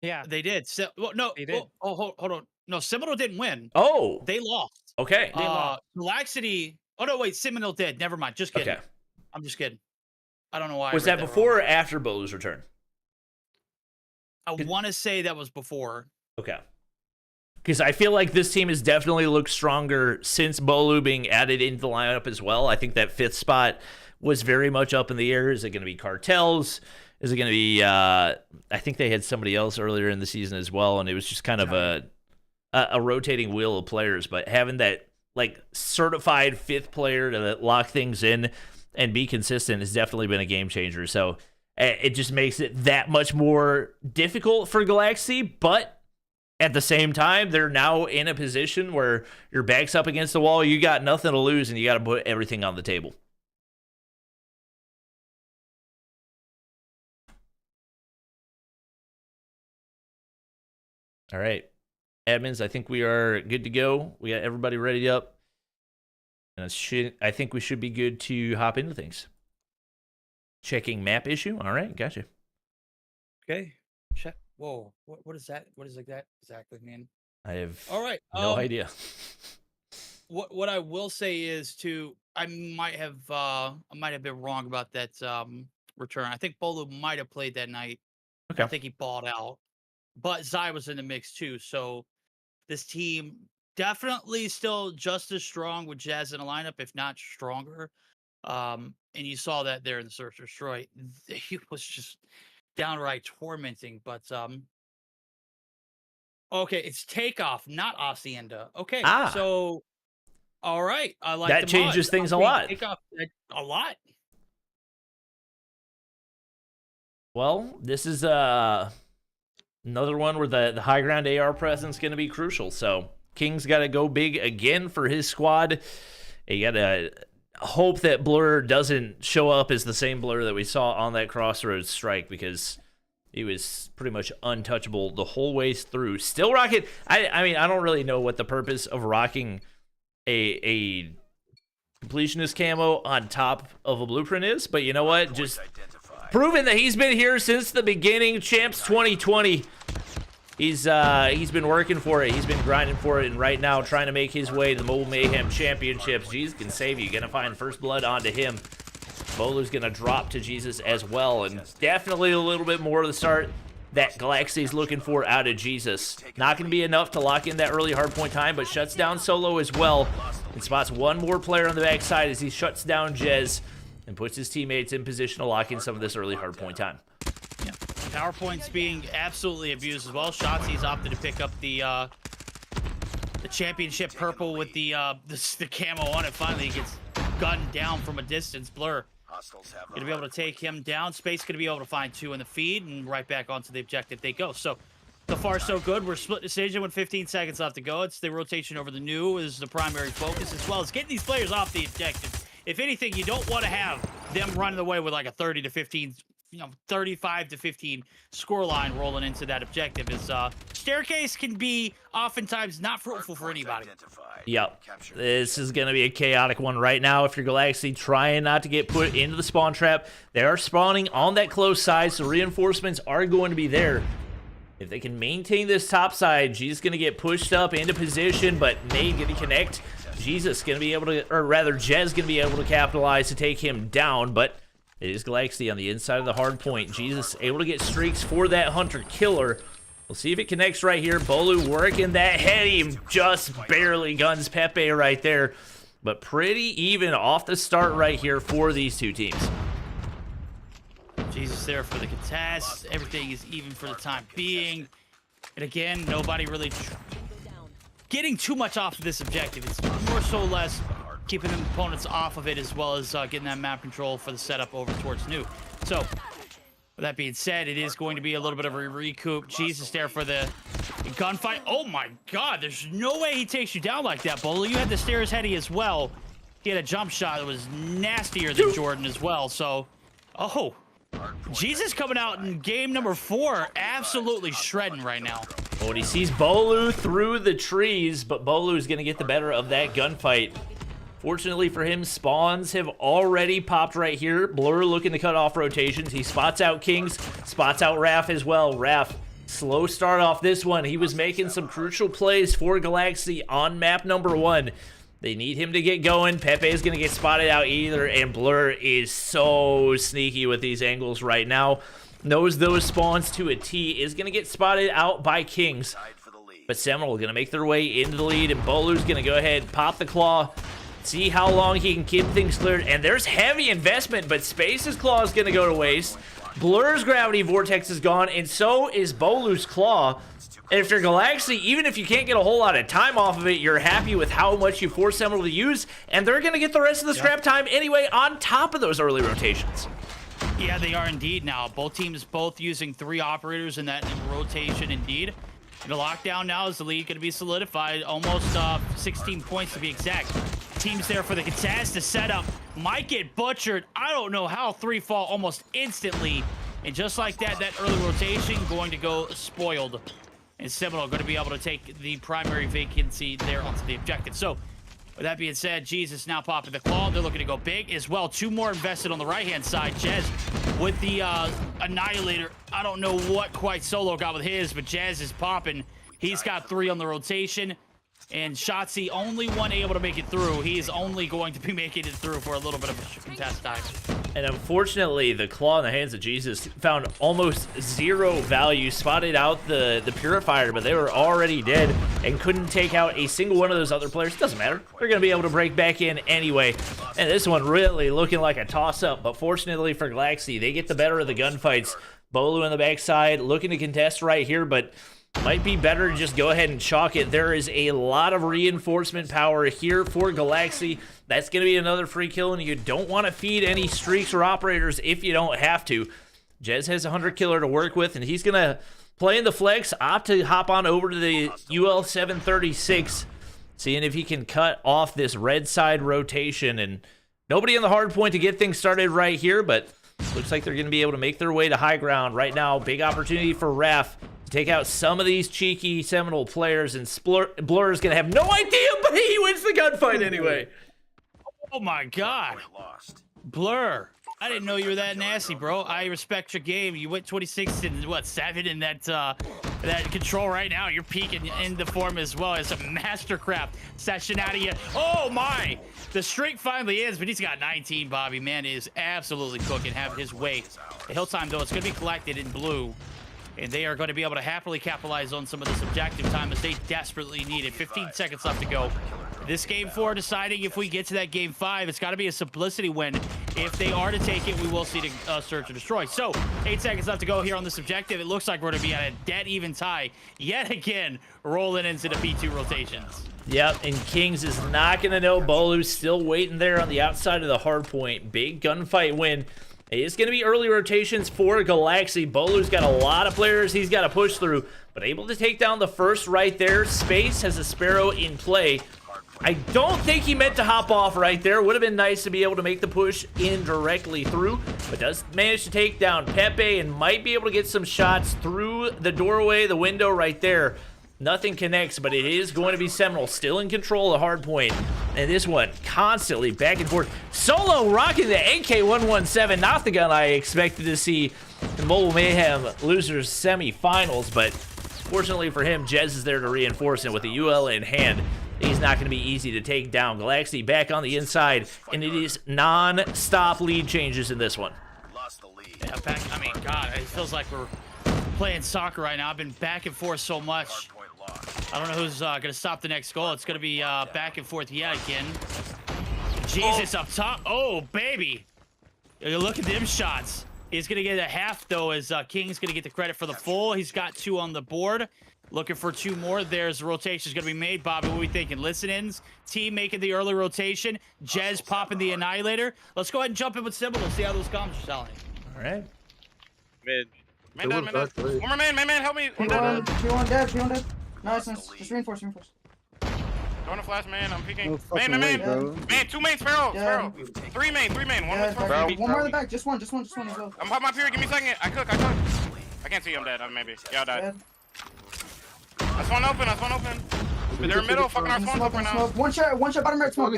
Yeah, they did. So, well, no, they did. Hold on. No, Seminal didn't win. Oh, they lost. Okay, they lost. Galactic. Oh no, wait, Seminal did. Never mind. Just kidding. Okay. I'm just kidding. I don't know why. Was that before or after Bolu's return? I want to say that was before. Okay. Because I feel like this team has definitely looked stronger since Bolu being added into the lineup as well. I think that 5th spot was very much up in the air. Is it going to be Cartels? Is it going to be, I think they had somebody else earlier in the season as well, and it was just kind of a rotating wheel of players. But having that like certified 5th player to lock things in and be consistent has definitely been a game changer. So it just makes it that much more difficult for Galactic, but at the same time, they're now in a position where your back's up against the wall, you got nothing to lose, and you got to put everything on the table. All right. Admins, I think we are good to go. We got everybody ready up. And I think we should be good to hop into things. Checking map issue. All right, gotcha. Okay. Check. Whoa. What is that? What is like that exactly, man? I have All right. no idea. What I will say is I might have been wrong about that return. I think Bolu might have played that night. Okay. I think he balled out. But Zai was in the mix too. So this team definitely still just as strong with Jazz in the lineup, if not stronger. And you saw that there in the Search and Destroy. He was just downright tormenting. But okay, it's Takeoff, not Hacienda. Okay, so all right, I like that changes things a lot. Takeoff a lot. Well, this is another one where the high ground AR presence going to be crucial. So King's got to go big again for his squad. You got to hope that Blur doesn't show up as the same Blur that we saw on that Crossroads Strike, because he was pretty much untouchable the whole way through. Still rocking. I mean, I don't really know what the purpose of rocking a completionist camo on top of a blueprint is, but you know what? Just proving that he's been here since the beginning. Champs 2020. He's been working for it. He's been grinding for it, and right now trying to make his way to the Mobile Mayhem Championships. Jesus can save you. Gonna find first blood onto him. Bowler's gonna drop to Jesus as well, and definitely a little bit more of the start that Galaxy's looking for out of Jesus. Not gonna be enough to lock in that early hardpoint time, but shuts down Solo as well, and spots one more player on the backside as he shuts down Jez and puts his teammates in position to lock in some of this early hardpoint time. Yeah, power points being absolutely abused as well. Shotzi's opted to pick up the championship purple with the camo on it. Finally, he gets gunned down from a distance. Blur gonna be able to take him down. Space gonna be able to find two in the feed, and right back onto the objective they go. So far so good. We're split decision with 15 seconds left to go. It's the rotation over the new is the primary focus, as well as getting these players off the objective. If anything, you don't want to have them running away with like a 30 to 15, 35 to 15 scoreline rolling into that objective. Is staircase can be oftentimes not fruitful for anybody. Yep, this is going to be a chaotic one right now. If you're Galaxy trying not to get put into the spawn trap, they are spawning on that close side, so reinforcements are going to be there. If they can maintain this top side, G's going to get pushed up into position, but Nade going to connect. Jesus going to be able to, or rather, Jez going to be able to capitalize to take him down, but it is Galaxy on the inside of the hard point. Jesus able to get streaks for that hunter-killer. We'll see if it connects right here. Bolu working that head. He just barely guns Pepe right there, but pretty even off the start right here for these two teams. Jesus there for the contest. Everything is even for the time being. And again, nobody really getting too much off of this objective. It's more so less keeping the opponents off of it, as well as getting that map control for the setup over towards new. So, with that being said, it is going to be a little bit of a recoup. Jesus there for the gunfight. Oh my God, there's no way he takes you down like that, Bolo. You had the stairs heady as well. He had a jump shot that was nastier than Jordan as well. So, Jesus coming out in game number 4, absolutely shredding right now. Oh, and he sees Bolu through the trees, but Bolu's going to get the better of that gunfight. Fortunately for him, spawns have already popped right here. Blur looking to cut off rotations. He spots out Kings, spots out Raph as well. Raph, slow start off this one. He was making some crucial plays for Galaxy on map number 1. They need him to get going. Pepe is going to get spotted out either, and Blur is so sneaky with these angles right now. Knows those spawns to a T. Is going to get spotted out by Kings. But Seminal going to make their way into the lead, and Bolu's going to go ahead and pop the claw. See how long he can keep things cleared. And there's heavy investment, but Space's claw is going to go to waste. Blur's gravity vortex is gone, and so is Bolu's claw. And if you're Galaxy, even if you can't get a whole lot of time off of it, you're happy with how much you force Seminal to use, and they're going to get the rest of the scrap time anyway on top of those early rotations. Yeah, they are indeed now. Both teams using 3 operators in that rotation indeed. And the lockdown now is the lead going to be solidified, almost 16 points to be exact. Teams there for the contest. The setup might get butchered. I don't know how 3 fall almost instantly. And just like that, that early rotation going to go spoiled. And Seminal going to be able to take the primary vacancy there onto the objective. So With that being said, Jesus now popping the claw. They're looking to go big as well. 2 more invested on the right-hand side. Jez with the Annihilator. I don't know what quite Solo got with his, but Jez is popping. He's got 3 on the rotation. And Shotzi, only one able to make it through. He's only going to be making it through for a little bit of a contest time. And unfortunately, the claw in the hands of Jesus found almost 0 value, spotted out the Purifier, but they were already dead and couldn't take out a single one of those other players. Doesn't matter. They're going to be able to break back in anyway. And this one really looking like a toss-up, but fortunately for Galaxy, they get the better of the gunfights. Bolu on the backside looking to contest right here, but might be better to just go ahead and chalk it. There is a lot of reinforcement power here for Galaxy. That's going to be another free kill, and you don't want to feed any streaks or operators if you don't have to. Jez has a 100 killer to work with, and he's going to play in the flex, opt to hop on over to the UL 736, seeing if he can cut off this red side rotation. And nobody in the hard point to get things started right here, but looks like they're going to be able to make their way to high ground right now. Big opportunity for Raf to take out some of these cheeky Seminal players, and Blur is going to have no idea, but he wins the gunfight anyway. Oh my God. Blur. I didn't know you were that nasty, bro. I respect your game. You went 26 and what, 7 in that control right now. You're peaking in the form as well. It's a mastercraft session out of you. Oh my. The streak finally is, but he's got 19, Bobby. Man is absolutely cooking, having his way. The hill time, though, it's going to be collected in blue. And they are going to be able to happily capitalize on some of this objective time as they desperately need it. 15 seconds left to go. This game 4 deciding if we get to that game 5. It's got to be a simplicity win. If they are to take it, we will see the search and destroy. So 8 seconds left to go here on this objective. It looks like we're going to be at a dead even tie yet again, rolling into the P2 rotations. Yep, and Kings is not going to know. Bolu's still waiting there on the outside of the hard point. Big gunfight win. It's going to be early rotations for Galaxy. Bolu's got a lot of players he's got to push through, but able to take down the first right there. Space has a Sparrow in play. I don't think he meant to hop off right there. Would have been nice to be able to make the push in directly through, but does manage to take down Pepe and might be able to get some shots through the doorway, the window right there. Nothing connects, but it is going to be Seminal still in control of hard point. And this one constantly back and forth. Solo rocking the AK-117, not the gun I expected to see in Mobile Mayhem losers semifinals, but fortunately for him, Jez is there to reinforce it with the UL in hand. He's not going to be easy to take down. Galaxy back on the inside, and it is non-stop lead changes in this one. Yeah, I mean, God, it feels like we're playing soccer right now. I've been back and forth so much. I don't know who's going to stop the next goal. It's going to be back and forth yet again. Jesus up top. Oh, baby. Look at them shots. He's going to get a half, though, as King's going to get the credit for the full. He's got 2 on the board. Looking for 2 more. There's rotations going to be made. Bobby, what are we thinking? Listen-ins, team making the early rotation. Jez popping the Annihilator. Let's go ahead and jump in with Seminal. See how those comms are selling. All right. Mid. Man down, man down. One more man, help me. P1 dead. Nice. Just reinforce. Going to flash, man. I'm peeking. Man. 2 main, Sparrow. 3 main. 1 main, Sparrow. One more in the back. Just one as well. I'm popping my period. Give me a second. I cook. I can't see him dead. Maybe. Y'all died. That's one open. They're in middle. Fucking our spawn open now. One shot bottom right smoke.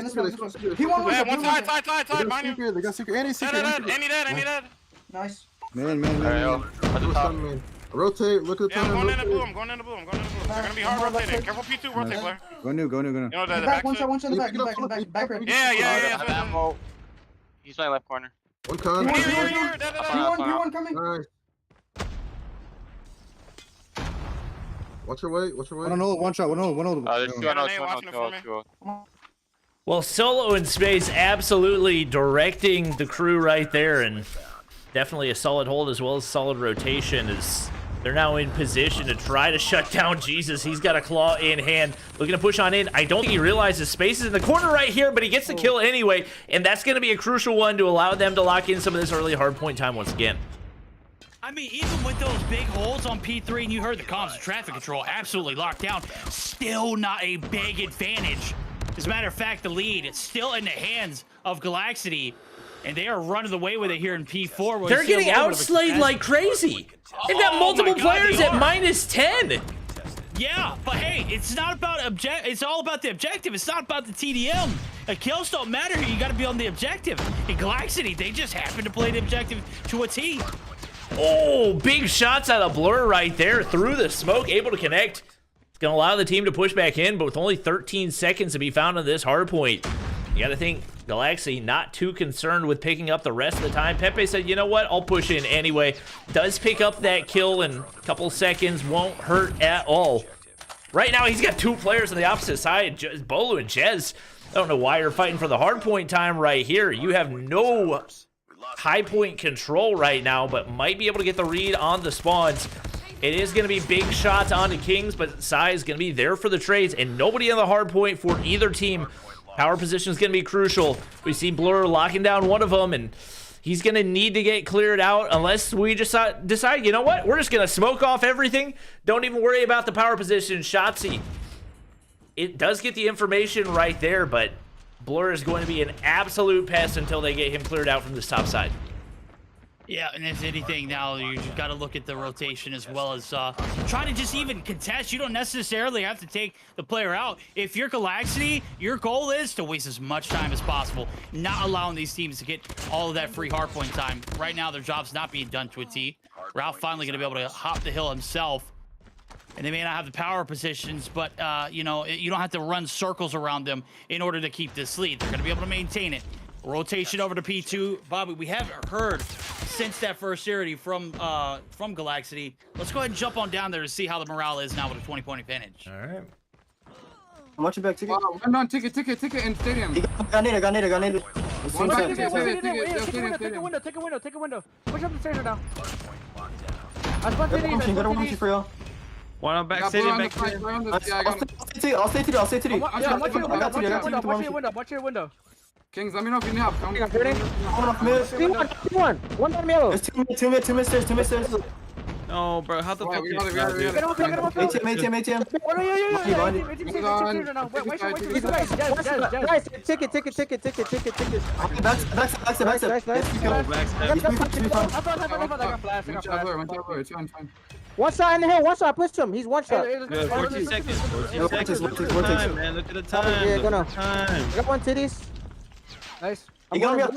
He won one side. Behind you. They got secret. And he's secret. Any dead. Nice. Man. Rotate. Look at the time. I'm going in the blue. They're gonna be hard rotating. Careful P2. Rotate, player. Go new. You know the back. One shot in the back. Right. Yeah. He's my left corner. One con. Here. P1 coming. Nice. Watch your weight. I don't know. One shot. There's 2 on us. Well, Solo in space absolutely directing the crew right there, and definitely a solid hold as well as solid rotation as they're now in position to try to shut down Jesus. He's got a claw in hand, looking to push on in. I don't think he realizes space is in the corner right here, but he gets the kill anyway, and that's going to be a crucial one to allow them to lock in some of this early hard point time once again. I mean, even with those big holes on P3, and you heard the comms, the traffic control absolutely locked down, still not a big advantage. As a matter of fact, the lead, it's still in the hands of Galaxy, and they are running the way with it here in P4. They're getting outslayed like crazy. They've got multiple players at -10. Yeah, but hey, it's not about it's all about the objective. It's not about the TDM. Kills don't matter here. You got to be on the objective. In Galactic, they just happen to play the objective to a T. Oh, big shots out of Blur right there through the smoke, able to connect. It's going to allow the team to push back in, but with only 13 seconds to be found on this hard point, you got to think Galactic not too concerned with picking up the rest of the time. Pepe said, you know what, I'll push in anyway. Does pick up that kill in a couple seconds, won't hurt at all. Right now, he's got two players on the opposite side, Bolu and Jez. I don't know why you're fighting for the hard point time right here. You have no high point control right now, but might be able to get the read on the spawns. It is going to be big shots onto Kings, but Sai is going to be there for the trades, and nobody on the hard point for either team. Power position is going to be crucial. We see Blur locking down one of them, and he's going to need to get cleared out unless we just decide, you know what, we're just going to smoke off everything. Don't even worry about the power position. Shotzi, it does get the information right there, but Blur is going to be an absolute pest until they get him cleared out from this top side. Yeah, and if anything, now you just got to look at the rotation as well as try to just even contest. You don't necessarily have to take the player out. If you're Galactic, your goal is to waste as much time as possible, not allowing these teams to get all of that free hardpoint time. Right now, their job's not being done to a T. Ralph finally going to be able to hop the hill himself. And they may not have the power positions, but, you know, you don't have to run circles around them in order to keep this lead. They're going to be able to maintain it. Rotation over to P2. Bobby, we haven't heard since that first series from Galactic. Let's go ahead and jump on down there to see how the morale is now with a 20-point advantage. All right. I'm watching back, ticket. No, ticket in stadium. Got it. Take a window. Push up the stairs now. Got a for you. One on back city, back city. I'll stay to you. Watch your window. Kings, let me know if you need help. Come on. One down yellow. There's two mid stairs. No, bro, how the fuck We you got it. ATM. One shot in the hill, one shot, push him. He's one shot. 14 seconds. 14 seconds. Look at the time, man. Look at the time. Yeah, go now. Look at the time. I got one titties. Nice. You got me up.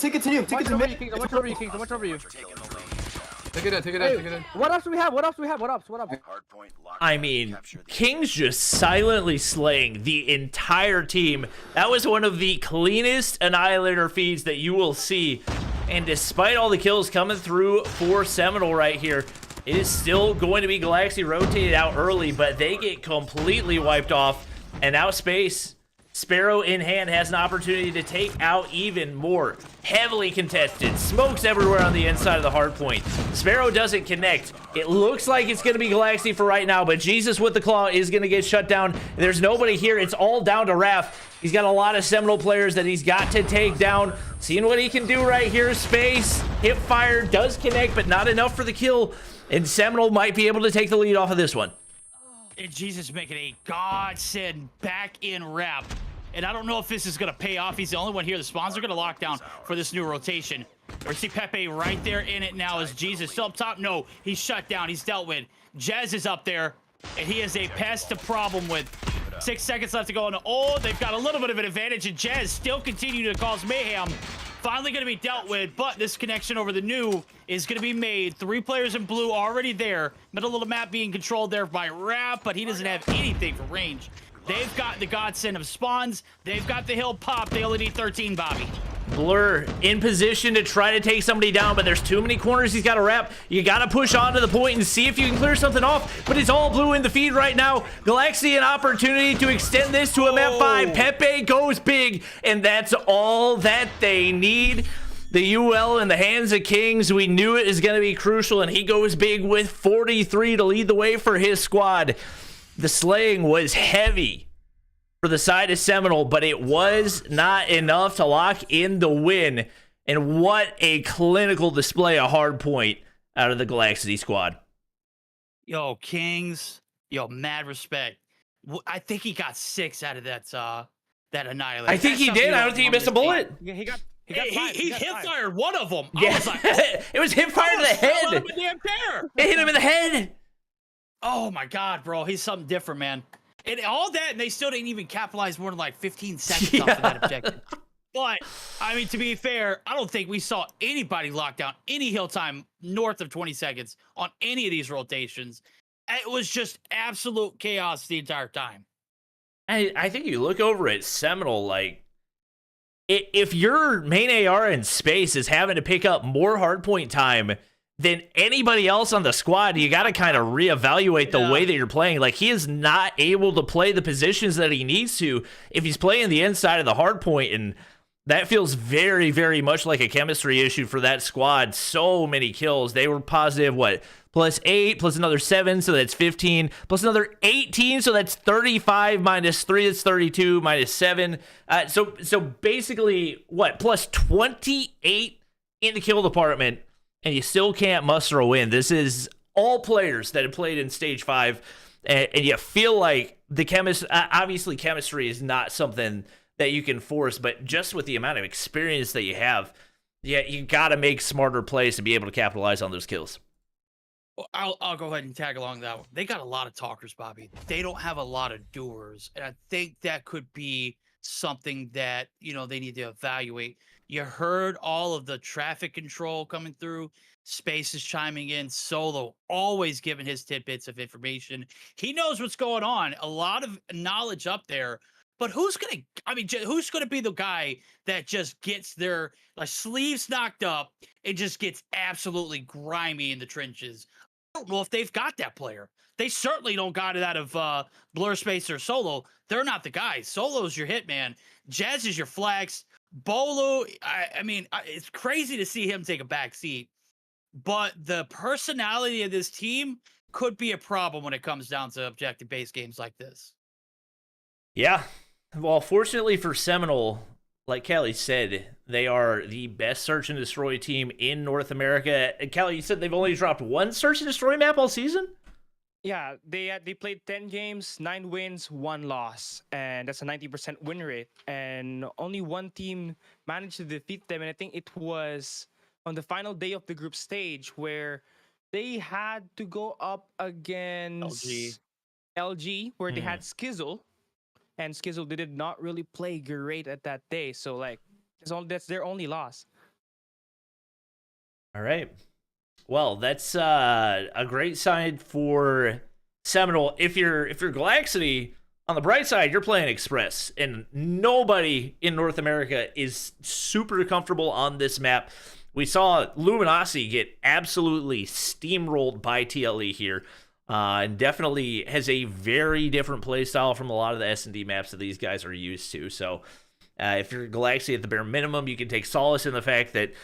Ticket to you. Watch over you, Kings. Watch over you. Take it in. What else do we have? What up? I mean, Kings just silently slaying the entire team. That was one of the cleanest Annihilator feeds that you will see. And despite all the kills coming through for Seminal right here, it is still going to be Galactic rotated out early, but they get completely wiped off. And now Space, Sparrow in hand, has an opportunity to take out even more. Heavily contested. Smokes everywhere on the inside of the hard point. Sparrow doesn't connect. It looks like it's going to be Galactic for right now, but Jesus with the claw is going to get shut down. There's nobody here. It's all down to Raph. He's got a lot of Seminal players that he's got to take down. Seeing what he can do right here. Space, hip fire, does connect, but not enough for the kill. And Seminal might be able to take the lead off of this one. And Jesus making a godsend back in Rap. And I don't know if this is going to pay off. He's the only one here. The spawns are going to lock down for this new rotation. We see Pepe right there in it now. Is Jesus still up top? No, he's shut down. He's dealt with. Jez is up there, and he is a pest to problem with. 6 seconds left to go. And oh, they've got a little bit of an advantage, and Jez still continuing to cause mayhem. Finally going to be dealt with, but this connection over the new is going to be made. 3 players in blue already there. Middle of the map being controlled there by Rap, but he doesn't have anything for range. They've got the godsend of spawns. They've got the hill pop. They only need 13, Bobby. Blur in position to try to take somebody down, but there's too many corners he's got to wrap. You got to push on to the point and see if you can clear something off, but it's all blue in the feed right now. Galactic an opportunity to extend this to a map 5. Pepe goes big, and that's all that they need. The UL in the hands of Kings. We knew it is going to be crucial, and he goes big with 43 to lead the way for his squad. The slaying was heavy for the side of Seminal, but it was not enough to lock in the win. And what a clinical display of hard point out of the Galactic squad. Yo, Kings. Yo, mad respect. I think he got 6 out of that Annihilator. I think he did. I don't think he missed a bullet. Yeah, he hip fired one of them. Yeah. I was like, oh, it was hip fire to the head. It It hit him in the head. Oh my God, bro. He's something different, man. And all that, and they still didn't even capitalize more than like 15 seconds off of that objective. But, I mean, to be fair, I don't think we saw anybody lock down any hill time north of 20 seconds on any of these rotations. It was just absolute chaos the entire time. I think you look over at Seminal, like, if your main AR in space is having to pick up more hardpoint time than anybody else on the squad, you got to kind of reevaluate the way that you're playing. Like, he is not able to play the positions that he needs to if he's playing the inside of the hardpoint, and that feels very, very much like a chemistry issue for that squad. So many kills. They were positive, what, +8, plus another 7, so that's 15, plus another 18, so that's 35, minus 3, that's 32, minus 7. So basically, what, plus 28 in the kill department, and you still can't muster a win. This is all players that have played in Stage 5, and you feel like the obviously chemistry is not something that you can force, but just with the amount of experience that you have, you got to make smarter plays to be able to capitalize on those kills. Well, I'll go ahead and tag along that one. They got a lot of talkers, Bobby. They don't have a lot of doers, and I think that could be something that, you know, they need to evaluate. You heard all of the traffic control coming through. Space is chiming in. Solo always giving his tidbits of information. He knows what's going on. A lot of knowledge up there. But who's gonna be the guy that just gets their sleeves knocked up and just gets absolutely grimy in the trenches? I don't know if they've got that player. They certainly don't got it out of Blur Space or Solo. They're not the guys. Solo's your hitman. Jazz is your flex. Bolo, I mean, it's crazy to see him take a back seat. But the personality of this team could be a problem when it comes down to objective-based games like this. Yeah. Well, fortunately for Seminal, like Callie said, they are the best search and destroy team in North America. And Callie, you said they've only dropped one search and destroy map all season? Yeah, they played 10 games, 9 wins, 1 loss, and that's a 90% win rate. And only one team managed to defeat them, and I think it was on the final day of the group stage where they had to go up against LG where they had Skizzle, and Skizzle did not really play great at that day. So like, that's their only loss. All right. Well, that's a great sign for Seminal. If you're Galactic, on the bright side, you're playing Express, and nobody in North America is super comfortable on this map. We saw Luminosity get absolutely steamrolled by TLE here, and definitely has a very different play style from a lot of the S&D maps that these guys are used to. So if you're Galactic, at the bare minimum, you can take solace in the fact that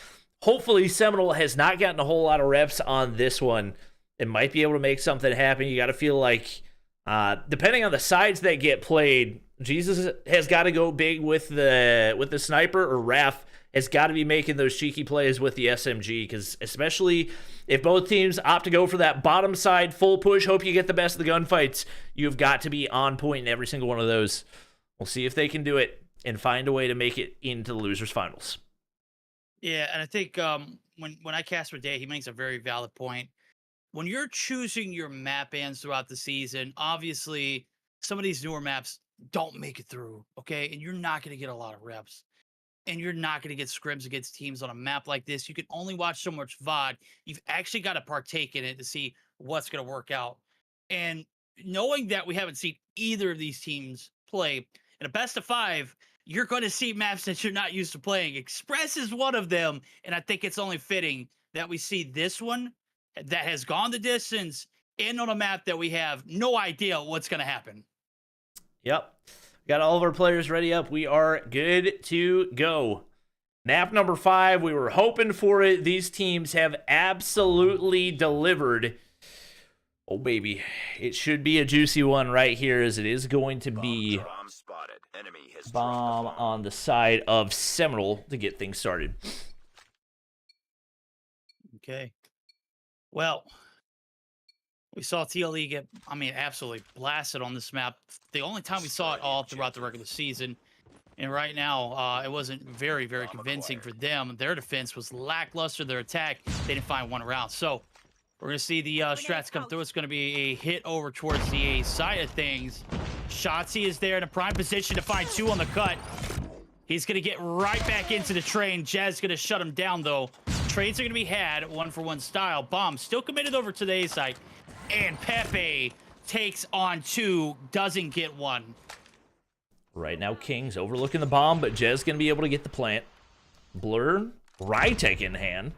hopefully Seminal has not gotten a whole lot of reps on this one. It might be able to make something happen. You got to feel like, depending on the sides that get played, Jesus has got to go big with the sniper, or Raph has got to be making those cheeky plays with the SMG, because especially if both teams opt to go for that bottom side full push, hope you get the best of the gunfights, you've got to be on point in every single one of those. We'll see if they can do it and find a way to make it into the losers finals. Yeah, and I think when I cast with Day, he makes a very valid point. When you're choosing your map bans throughout the season, obviously some of these newer maps don't make it through, okay? And you're not going to get a lot of reps. And you're not going to get scrims against teams on a map like this. You can only watch so much VOD. You've actually got to partake in it to see what's going to work out. And knowing that we haven't seen either of these teams play in a best of 5, you're going to see maps that you're not used to playing. Express is one of them, and I think it's only fitting that we see this one that has gone the distance and on a map that we have no idea what's going to happen. Yep. Got all of our players ready up. We are good to go. Map number 5, we were hoping for it. These teams have absolutely delivered. Oh, baby. It should be a juicy one right here, as it is going to be bomb on the side of Seminal to get things started. Okay. Well, we saw TLE get, absolutely blasted on this map. The only time we saw it all throughout the regular season. And right now, it wasn't very, very convincing for them. Their defense was lackluster. Their attack, they didn't find one round. So We're going to see the strats come through. It's going to be a hit over towards the A side of things. Shotzi is there in a prime position to find 2 on the cut. He's going to get right back into the train. Jazz going to shut him down, though. Trades are going to be had, 1-for-1 style. Bomb still committed over to the A side. And Pepe takes on 2, doesn't get 1. Right now, King's overlooking the bomb, but Jez going to be able to get the plant. Blur, Rytek in hand.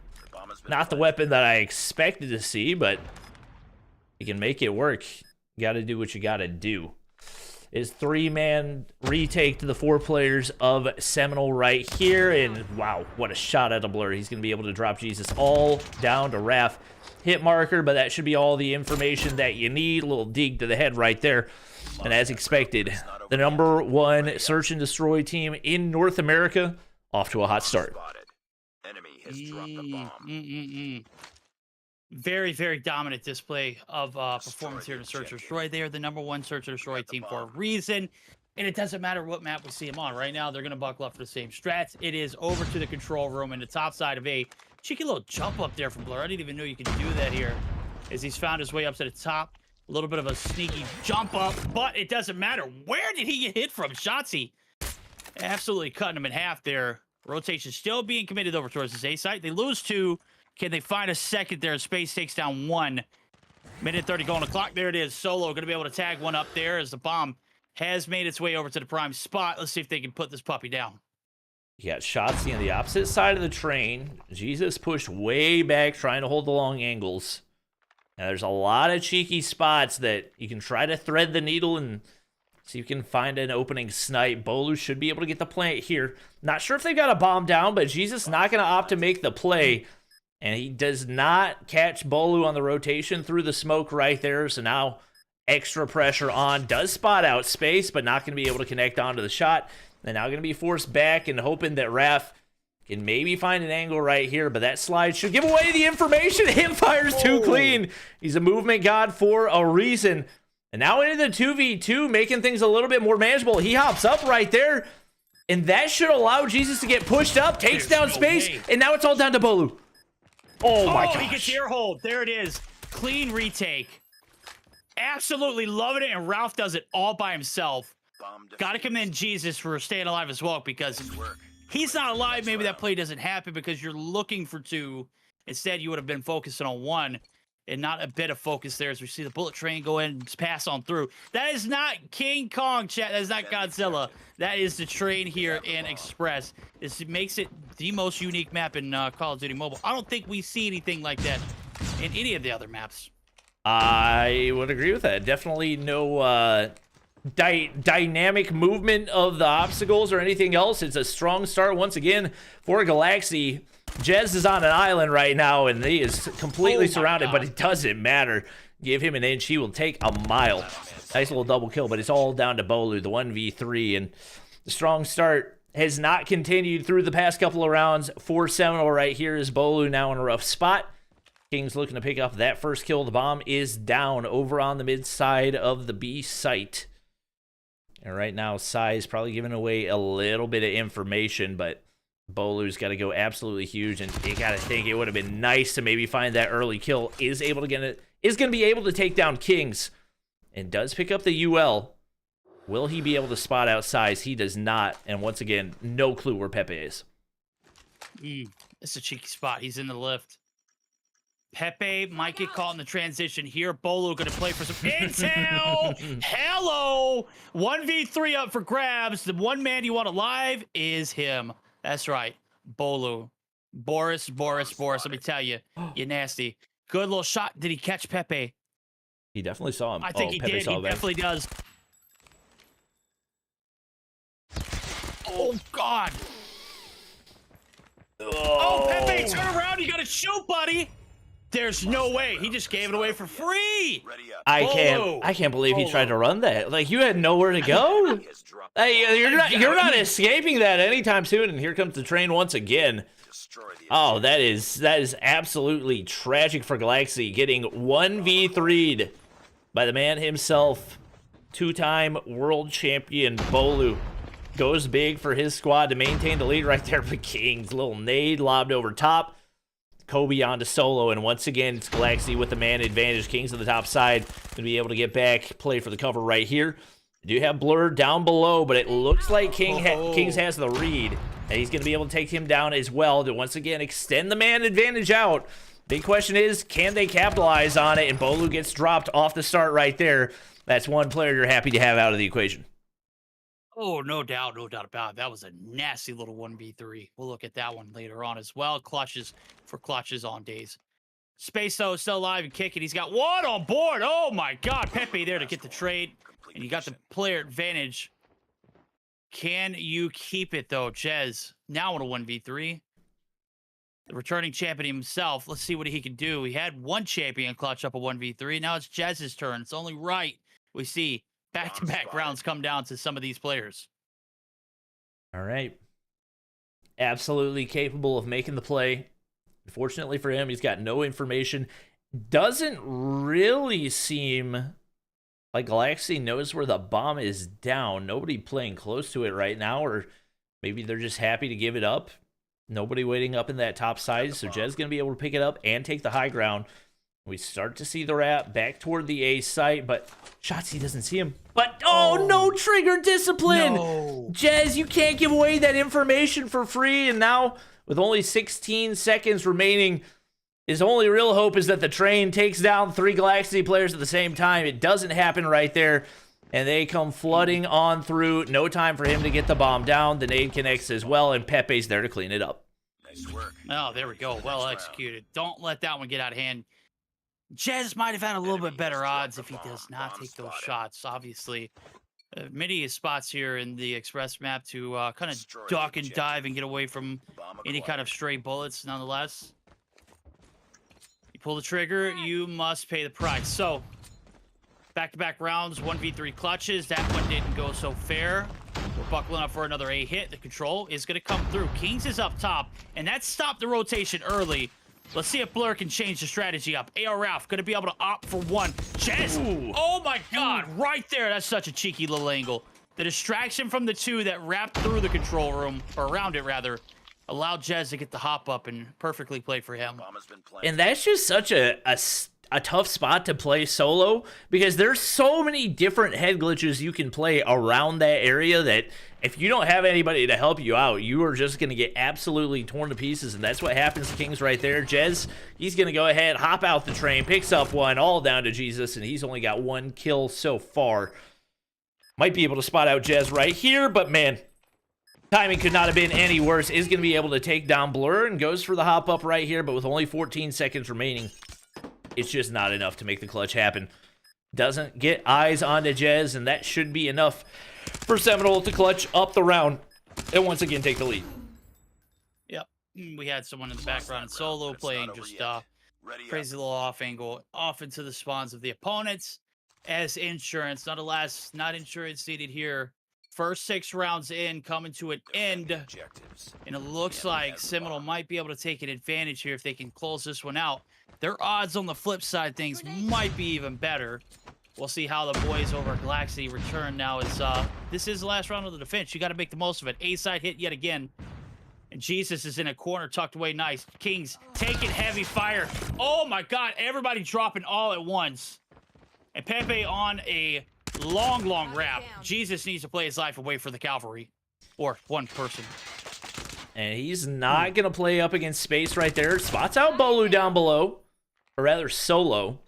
Not the weapon that I expected to see, but you can make it work. You got to do what you got to do. Is 3-man retake to the 4 players of Seminal right here. And wow, what a shot at a Blur. He's going to be able to drop Jesus all down to Raph. Hit marker, but that should be all the information that you need. A little dig to the head right there. And as expected, the #1 search and destroy team in North America off to a hot start. Very, very dominant display of performance here in Search and Destroy. They are the #1 Search and Destroy team for a reason. And it doesn't matter what map we see them on. Right now, they're going to buckle up for the same strats. It is over to the control room in the top side of A. Cheeky little jump up there from Blur. I didn't even know you could do that here. As he's found his way up to the top. A little bit of a sneaky jump up, but it doesn't matter. Where did he get hit from? Shotzi absolutely cutting him in half there. Rotation still being committed over towards his A site. They lose 2. Can they find a second there? Space takes down 1. Minute 30 going on the clock. There it is. Solo going to be able to tag one up there as the bomb has made its way over to the prime spot. Let's see if they can put this puppy down. You got Shotzi on the opposite side of the train. Jesus pushed way back, trying to hold the long angles. Now, there's a lot of cheeky spots that you can try to thread the needle and see if you can find an opening snipe. Bolu should be able to get the plant here. Not sure if they got a bomb down, but Jesus not going to opt to make the play. And he does not catch Bolu on the rotation through the smoke right there. So now extra pressure on. Does spot out space, but not going to be able to connect onto the shot. And now going to be forced back and hoping that Raph can maybe find an angle right here, but that slide should give away the information. Hipfire's too clean. He's a movement god for a reason. And now into the 2v2, making things a little bit more manageable. He hops up right there, and that should allow Jesus to get pushed up, takes down space, and now it's all down to Bolu. Oh my gosh. He gets ear hold. There it is. Clean retake. Absolutely loving it, and Ralph does it all by himself. Got to commend Jesus for staying alive as well, because he's not alive. Maybe that play doesn't happen because you're looking for 2. Instead, you would have been focusing on 1 and not a bit of focus there as we see the bullet train go in and pass on through. That is not King Kong, chat. That is not Godzilla. That is the train here in Express. This makes it the most unique map in Call of Duty Mobile. I don't think we see anything like that in any of the other maps. I would agree with that. Definitely no dynamic movement of the obstacles or anything else. It's a strong start once again for Galaxy. Jez is on an island right now, and he is completely surrounded, but it doesn't matter. Give him an inch, he will take a mile. Nice little double kill, but it's all down to Bolu, the 1v3, and the strong start has not continued through the past couple of rounds for Seminal right here. Is Bolu now in a rough spot. King's looking to pick up that first kill. The bomb is down over on the mid side of the B site. And right now, Sai is probably giving away a little bit of information, but Bolu's got to go absolutely huge, and you got to think it would have been nice to maybe find that early kill. Is going to be able to take down Kings, and does pick up the UL. Will he be able to spot out Sai? He does not, and once again, no clue where Pepe is. It's a cheeky spot. He's in the lift. Pepe might get caught in the transition here. Bolu going to play for some intel. Hello. 1v3 up for grabs. The one man you want alive is him. That's right. Bolu. Boris. Let me tell you. You're nasty. Good little shot. Did he catch Pepe? He definitely saw him. I think he Pepe did. He definitely does. Oh, God. Oh, Pepe, turn around. You got to shoot, buddy. There's no way. He just gave it away for free. I can't believe he tried to run that. Like, you had nowhere to go. Hey, you're not escaping that anytime soon. And here comes the train once again. Oh, that is absolutely tragic for Galaxy, getting 1v3'd by the man himself. 2-time world champion Bolu goes big for his squad to maintain the lead right there. But King's little nade lobbed over top. Kobe onto Solo, and once again, it's Galaxy with the man advantage. Kings on the top side going to be able to get back, play for the cover right here. They do have Blur down below, but it looks like Kings has the read, and he's going to be able to take him down as well to once again extend the man advantage out. Big question is, can they capitalize on it? And Bolu gets dropped off the start right there. That's one player you're happy to have out of the equation. Oh, no doubt about it. That was a nasty little 1v3. We'll look at that one later on as well. Clutches for clutches on days. Space, though, is still alive and kicking. He's got one on board. Oh, my God. Pepe there to get the trade. And you got the player advantage. Can you keep it, though? Jez, now in a 1v3. The returning champion himself. Let's see what he can do. He had one champion clutch up a 1v3. Now it's Jez's turn. It's only right we see back-to-back rounds come down to some of these players. All right. Absolutely capable of making the play. Unfortunately for him, he's got no information. Doesn't really seem like Galaxy knows where the bomb is down. Nobody playing close to it right now, or maybe they're just happy to give it up. Nobody waiting up in that top side, so Jez going to be able to pick it up and take the high ground. We start to see the wrap back toward the A site, but Shotzzy doesn't see him. But, oh, no trigger discipline! No. Jez, you can't give away that information for free, and now, with only 16 seconds remaining, his only real hope is that the train takes down 3 Galaxy players at the same time. It doesn't happen right there, and they come flooding on through. No time for him to get the bomb down. The nade connects as well, and Pepe's there to clean it up. Nice work. Oh, there we go. Well executed. Don't let that one get out of hand. Jez might have had a little bit better odds if he does not take those shots. Obviously, many spots here in the express map to kind of duck and dive and get away from any kind of stray bullets. Nonetheless, you pull the trigger, you must pay the price. So, back-to-back rounds, 1v3 clutches. That one didn't go so fair. We're buckling up for another A hit. The control is going to come through. Kings is up top, and that stopped the rotation early. Let's see if Blur can change the strategy up. AR Ralph going to be able to opt for one. Jez! Oh my God! Right there. That's such a cheeky little angle. The distraction from the 2 that wrapped through the control room, or around it rather, allowed Jez to get the hop up and perfectly play for him. And that's just such a tough spot to play solo, because there's so many different head glitches you can play around that area that if you don't have anybody to help you out, you are just going to get absolutely torn to pieces, and that's what happens to Kings right there. Jez, he's going to go ahead, hop out the train, picks up one, all down to Jesus, and he's only got 1 kill so far. Might be able to spot out Jez right here, but man, timing could not have been any worse. Is going to be able to take down Blur and goes for the hop up right here, but with only 14 seconds remaining, it's just not enough to make the clutch happen. Doesn't get eyes onto Jez, and that should be enough for Seminal to clutch up the round and once again take the lead. Yep. We had someone in the background in solo playing just crazy little off angle off into the spawns of the opponents as insurance. Nonetheless, not insurance needed here. First 6 rounds in, coming to an end. And it looks like Seminal might be able to take an advantage here if they can close this one out. Their odds on the flip side things might be even better. We'll see how the boys over at Galaxy return now. This is the last round of the defense. You got to make the most of it. A-side hit yet again. And Jesus is in a corner tucked away nice. Kings taking heavy fire. Oh my God, everybody dropping all at once. And Pepe on a long wrap. Jesus needs to play his life away for the cavalry. Or one person. And he's not going to play up against Space right there. Spots out Bolu down below. Or rather, Solo.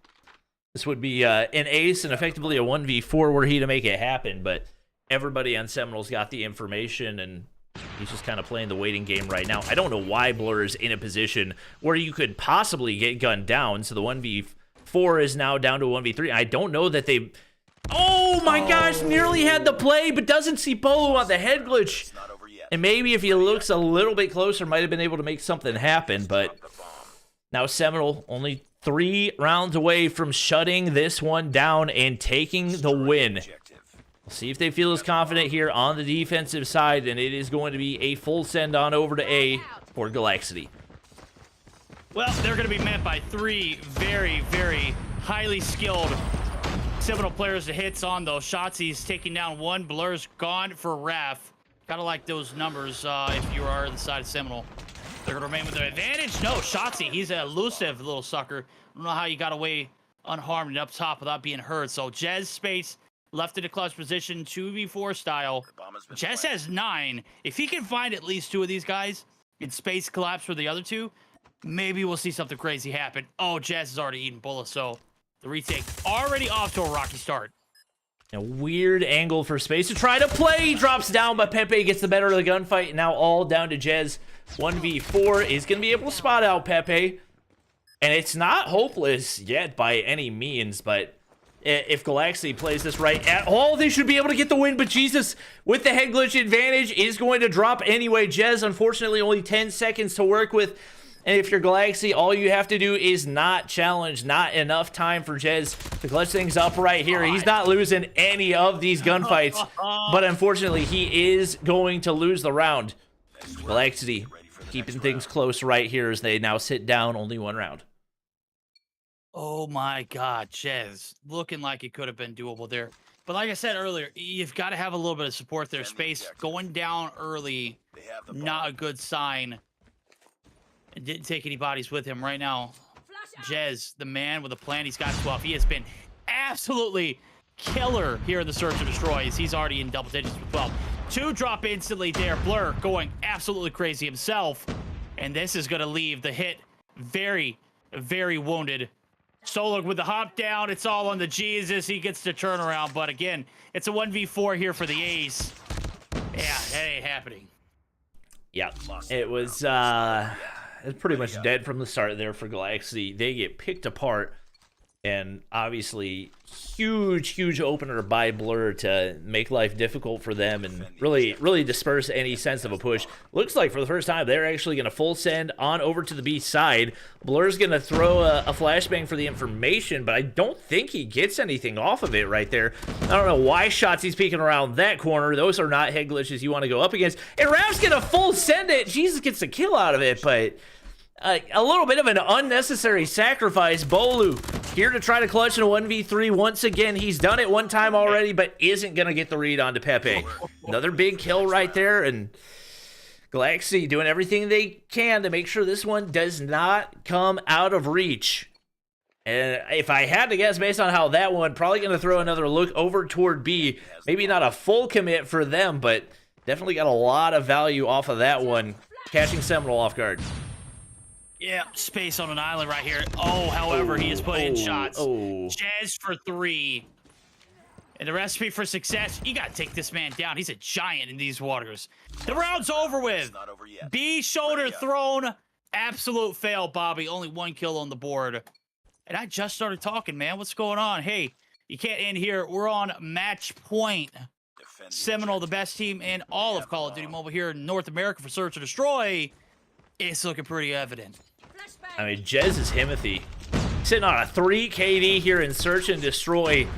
This would be an ace and effectively a 1v4 were he to make it happen. But everybody on Seminol's got the information, and he's just kind of playing the waiting game right now. I don't know why Blur is in a position where you could possibly get gunned down. So the 1v4 is now down to a 1v3. I don't know that they... Oh my gosh, nearly had the play, but doesn't see Bolu on the head glitch. And maybe if he looks a little bit closer, might have been able to make something happen. But now Seminal only 3 rounds away from shutting this one down and taking the win. We'll see if they feel as confident here on the defensive side, and it is going to be a full send on over to A for Galaxy. Well, they're going to be met by 3 very, very highly skilled Seminal players to hits on those shots. He's taking down 1. Blur's gone for Raph. Kind of like those numbers if you are on the side of Seminal. They're going to remain with their advantage. No, Shotzi, he's an elusive little sucker. I don't know how you got away unharmed and up top without being hurt. So Jez, Space, left in a clutch position, 2v4 style. Jez has 9. If he can find at least 2 of these guys and Space collapse for the other 2, maybe we'll see something crazy happen. Oh, Jez is already eating bullets, so the retake already off to a rocky start. A weird angle for Space to try to play. He drops down, but Pepe gets the better of the gunfight. Now all down to Jez. 1v4 is going to be able to spot out Pepe. And it's not hopeless yet by any means, but if Galaxy plays this right at all, they should be able to get the win. But Jesus, with the head glitch advantage, is going to drop anyway. Jez, unfortunately, only 10 seconds to work with. And if you're Galaxy, all you have to do is not challenge. Not enough time for Jez to clutch things up right here. He's not losing any of these gunfights, but unfortunately, he is going to lose the round. Galaxy keeping things close right here as they now sit down only 1 round. Oh my God, Jez, looking like it could have been doable there. But like I said earlier, you've got to have a little bit of support there. Space going down early, not a good sign. And didn't take any bodies with him right now. Jez, the man with a plan, he's got 12. He has been absolutely killer here in the search and destroys. He's already in double digits with 12. 2 drop instantly there. Blur going absolutely crazy himself. And this is going to leave the hit very, very wounded. Solo with the hop down. It's all on the Jesus. He gets the turnaround. But again, it's a 1v4 here for the Ace. Yeah, that ain't happening. Yeah, it was pretty much dead from the start there for Galaxy. They get picked apart. And obviously, huge opener by Blur to make life difficult for them and really disperse any sense of a push. Looks like for the first time, they're actually going to full send on over to the B side. Blur's going to throw a flashbang for the information, but I don't think he gets anything off of it right there. I don't know why Shotzi's peeking around that corner. Those are not head glitches you want to go up against. And Rap's going to full send it. Jesus gets a kill out of it, but a little bit of an unnecessary sacrifice. Bolu here to try to clutch in a 1v3 once again. He's done it one time already, but isn't going to get the read onto Pepe. Another big kill right there, and Galaxy doing everything they can to make sure this one does not come out of reach. And if I had to guess based on how that one, probably going to throw another look over toward B. Maybe not a full commit for them, but definitely got a lot of value off of that one, catching Seminal off guard. Yeah, Space on an island right here. Oh, however, he is putting in shots. Jez for 3. And the recipe for success, you got to take this man down. He's a giant in these waters. The round's over with. B shoulder thrown. Absolute fail, Bobby. Only 1 kill on the board. And I just started talking, man. What's going on? Hey, you can't end here. We're on match point. Seminal, the best team in all of Call of Duty Mobile here in North America for Search and Destroy. It's looking pretty evident. I mean, Jez is Himothy. Sitting on a 3 KD here in Search and Destroy.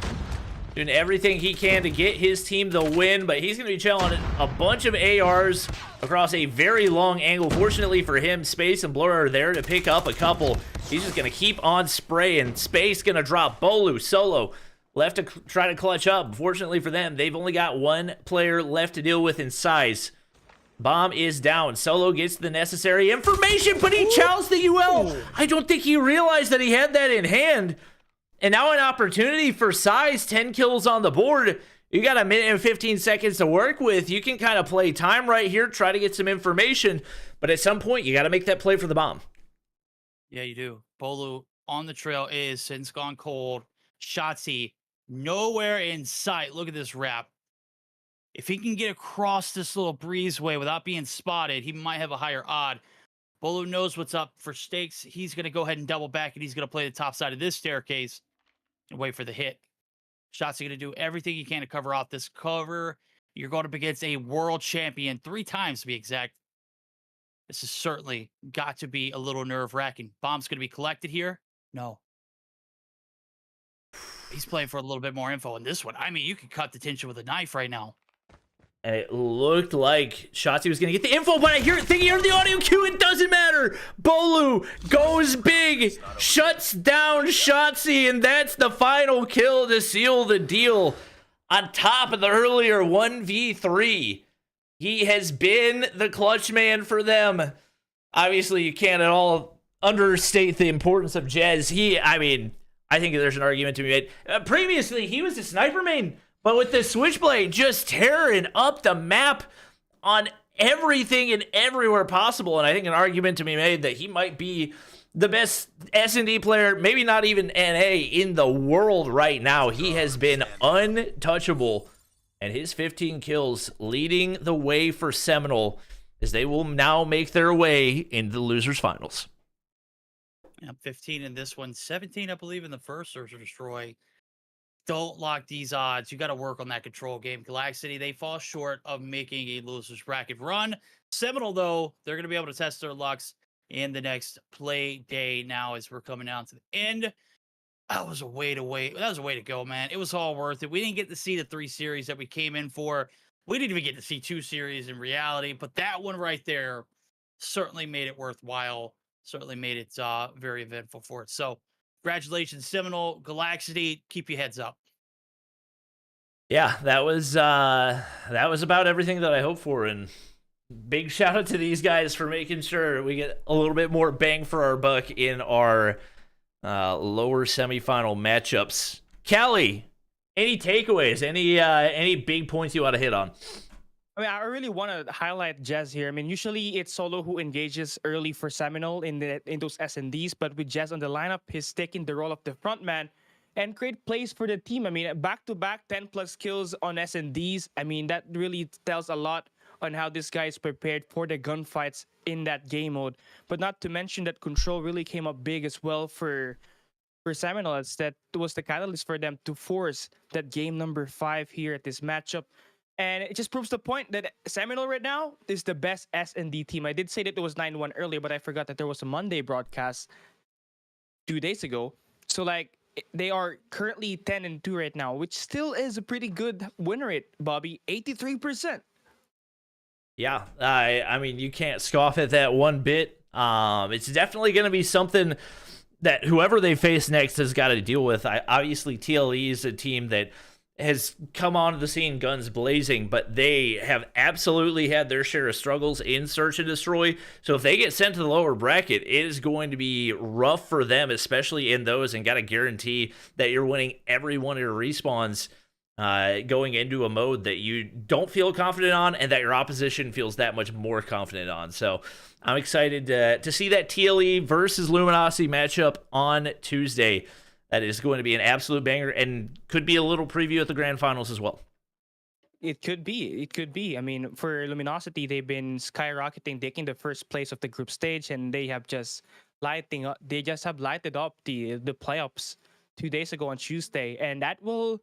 Doing everything he can to get his team the win, but he's going to be chilling a bunch of ARs across a very long angle. Fortunately for him, Space and Blur are there to pick up a couple. He's just going to keep on spraying. Space going to drop. Bolu, solo, left to try to clutch up. Fortunately for them, they've only got 1 player left to deal with in size. Bomb is down. Solo gets the necessary information, but he chows the UL. I don't think he realized that he had that in hand. And now an opportunity for size. 10 kills on the board. You got a minute and 15 seconds to work with. You can kind of play time right here, try to get some information. But at some point, you got to make that play for the bomb. Yeah, you do. Bolu on the trail is since gone cold. Shotzi nowhere in sight. Look at this Rap. If he can get across this little breezeway without being spotted, he might have a higher odd. Bolu knows what's up for stakes. He's going to go ahead and double back, and he's going to play the top side of this staircase and wait for the hit. Shotzi going to do everything he can to cover off this cover. You're going up against a world champion 3 times to be exact. This is certainly got to be a little nerve-wracking. Bomb's going to be collected here? No. He's playing for a little bit more info in this one. I mean, you could cut the tension with a knife right now. And it looked like Shotzi was going to get the info, but I think he heard the audio cue. It doesn't matter. Bolu goes big, shuts down Shotzi, and that's the final kill to seal the deal. On top of the earlier 1v3, he has been the clutch man for them. obviously you can't at all understate the importance of Jez. I think there's an argument to be made. Previously, he was a sniper main, but with the Switchblade just tearing up the map on everything and everywhere possible. And I think an argument to be made that he might be the best S&D player, maybe not even NA, in the world right now. He has been untouchable, and his 15 kills leading the way for Seminal as they will now make their way into the losers finals. Yeah, 15 in this one, 17, I believe, in the first Search or Destroy. Don't lock these odds. You got to work on that control game. Galactic, they fall short of making a losers bracket run. Seminal, though, they're going to be able to test their lucks in the next play day now as we're coming down to the end. That was a way to go, man. It was all worth it. We didn't get to see the 3 series that we came in for. We didn't even get to see 2 series in reality, but that one right there certainly made it worthwhile. Certainly made it very eventful for it. So congratulations, Seminal, Galactic. Keep your heads up. Yeah, that was about everything that I hoped for, and big shout out to these guys for making sure we get a little bit more bang for our buck in our lower semifinal matchups. Callie, any takeaways? Any big points you want to hit on? I mean, I really want to highlight Jez here. I mean, usually it's Solo who engages early for Seminal in those S&Ds, but with Jez on the lineup, he's taking the role of the front man and create plays for the team. I mean, back-to-back 10+ kills on S&Ds. I mean, that really tells a lot on how this guy is prepared for the gunfights in that game mode. But not to mention that control really came up big as well for Seminal, as that was the catalyst for them to force that game number 5 here at this matchup. And it just proves the point that Seminal right now is the best S&D team. I did say that it was 9-1 earlier, but I forgot that there was a Monday broadcast 2 days ago. So, like, they are currently 10-2 right now, which still is a pretty good win rate, Bobby. 83%. Yeah, I mean, you can't scoff at that one bit. It's definitely going to be something that whoever they face next has got to deal with. Obviously, TLE is a team that has come onto the scene guns blazing, but they have absolutely had their share of struggles in Search and Destroy. So if they get sent to the lower bracket, it is going to be rough for them, especially in those, and got to guarantee that you're winning every one of your respawns going into a mode that you don't feel confident on and that your opposition feels that much more confident on. So I'm excited to see that TLE versus Luminosity matchup on Tuesday. That is going to be an absolute banger and could be a little preview at the grand finals as well. It could be. It could be. I mean, for Luminosity, they've been skyrocketing, taking the first place of the group stage, and they have just lighted up the playoffs 2 days ago on Tuesday. And that will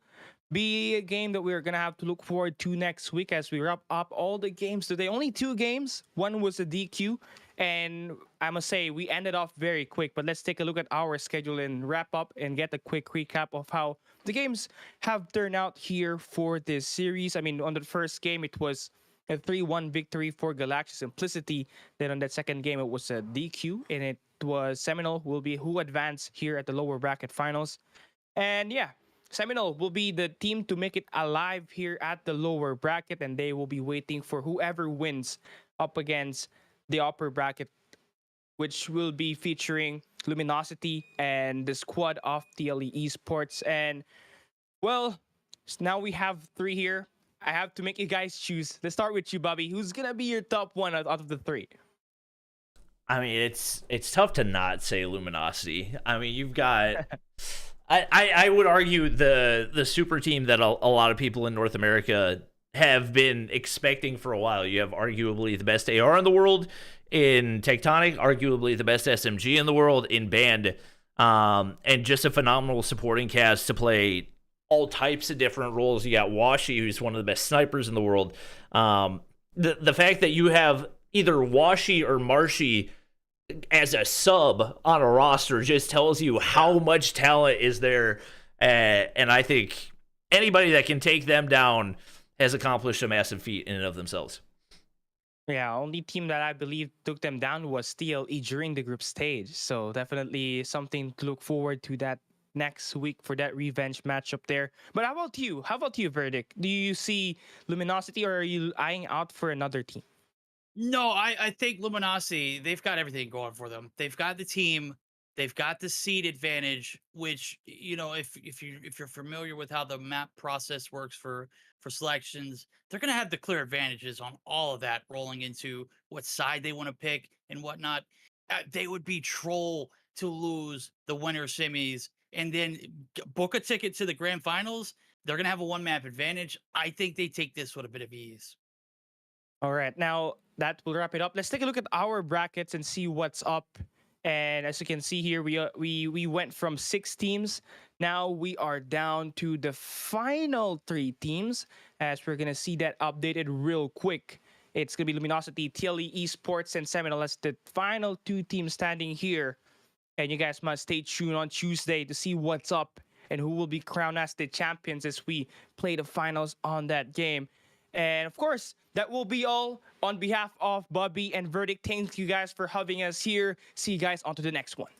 be a game that we're going to have to look forward to next week as we wrap up all the games today. Only 2 games. One was a DQ. And I must say, we ended off very quick, but let's take a look at our schedule and wrap up and get a quick recap of how the games have turned out here for this series. I mean, on the first game, it was a 3-1 victory for Galactic Simplicity. Then on that second game, it was a DQ, and it was Seminal who advanced here at the lower bracket finals. And yeah, Seminal will be the team to make it alive here at the lower bracket, and they will be waiting for whoever wins up against the upper bracket, which will be featuring Luminosity and the squad of TLE Esports. And, well, now we have 3 here. I have to make you guys choose. Let's start with you, Bobby. Who's going to be your top 1 out of the 3? I mean, it's tough to not say Luminosity. I mean, you've got... I would argue the super team that a lot of people in North America have been expecting for a while. You have arguably the best AR in the world in Tectonic, arguably the best SMG in the world in Band, and just a phenomenal supporting cast to play all types of different roles. You got Washi, who's one of the best snipers in the world. The fact that you have either Washi or Marshy as a sub on a roster just tells you how much talent is there, and I think anybody that can take them down has accomplished a massive feat in and of themselves. Yeah, only team that I believe took them down was TLE during the group stage. So definitely something to look forward to that next week for that revenge matchup there. But how about you? How about you, Verdict? Do you see Luminosity or are you eyeing out for another team? No, I think Luminosity, they've got everything going for them. They've got the team, they've got the seed advantage, which, you know, if you're familiar with how the map process works for selections, they're gonna have the clear advantages on all of that rolling into what side they want to pick and whatnot. They would be troll to lose the winner semis and then book a ticket to the grand finals. They're gonna have a one map advantage. I think they take this with a bit of ease. All right, now that will wrap it up. Let's take a look at our brackets and see what's up. And as you can see here, we went from 6 teams. Now we are down to the final 3 teams, as we're gonna see that updated real quick. It's gonna be Luminosity, TLE Esports, and Seminal as the final 2 teams standing here. And you guys must stay tuned on Tuesday to see what's up and who will be crowned as the champions as we play the finals on that game. And of course, that will be all on behalf of Bobby and Verdict. Thank you guys for having us here. See you guys on to the next one.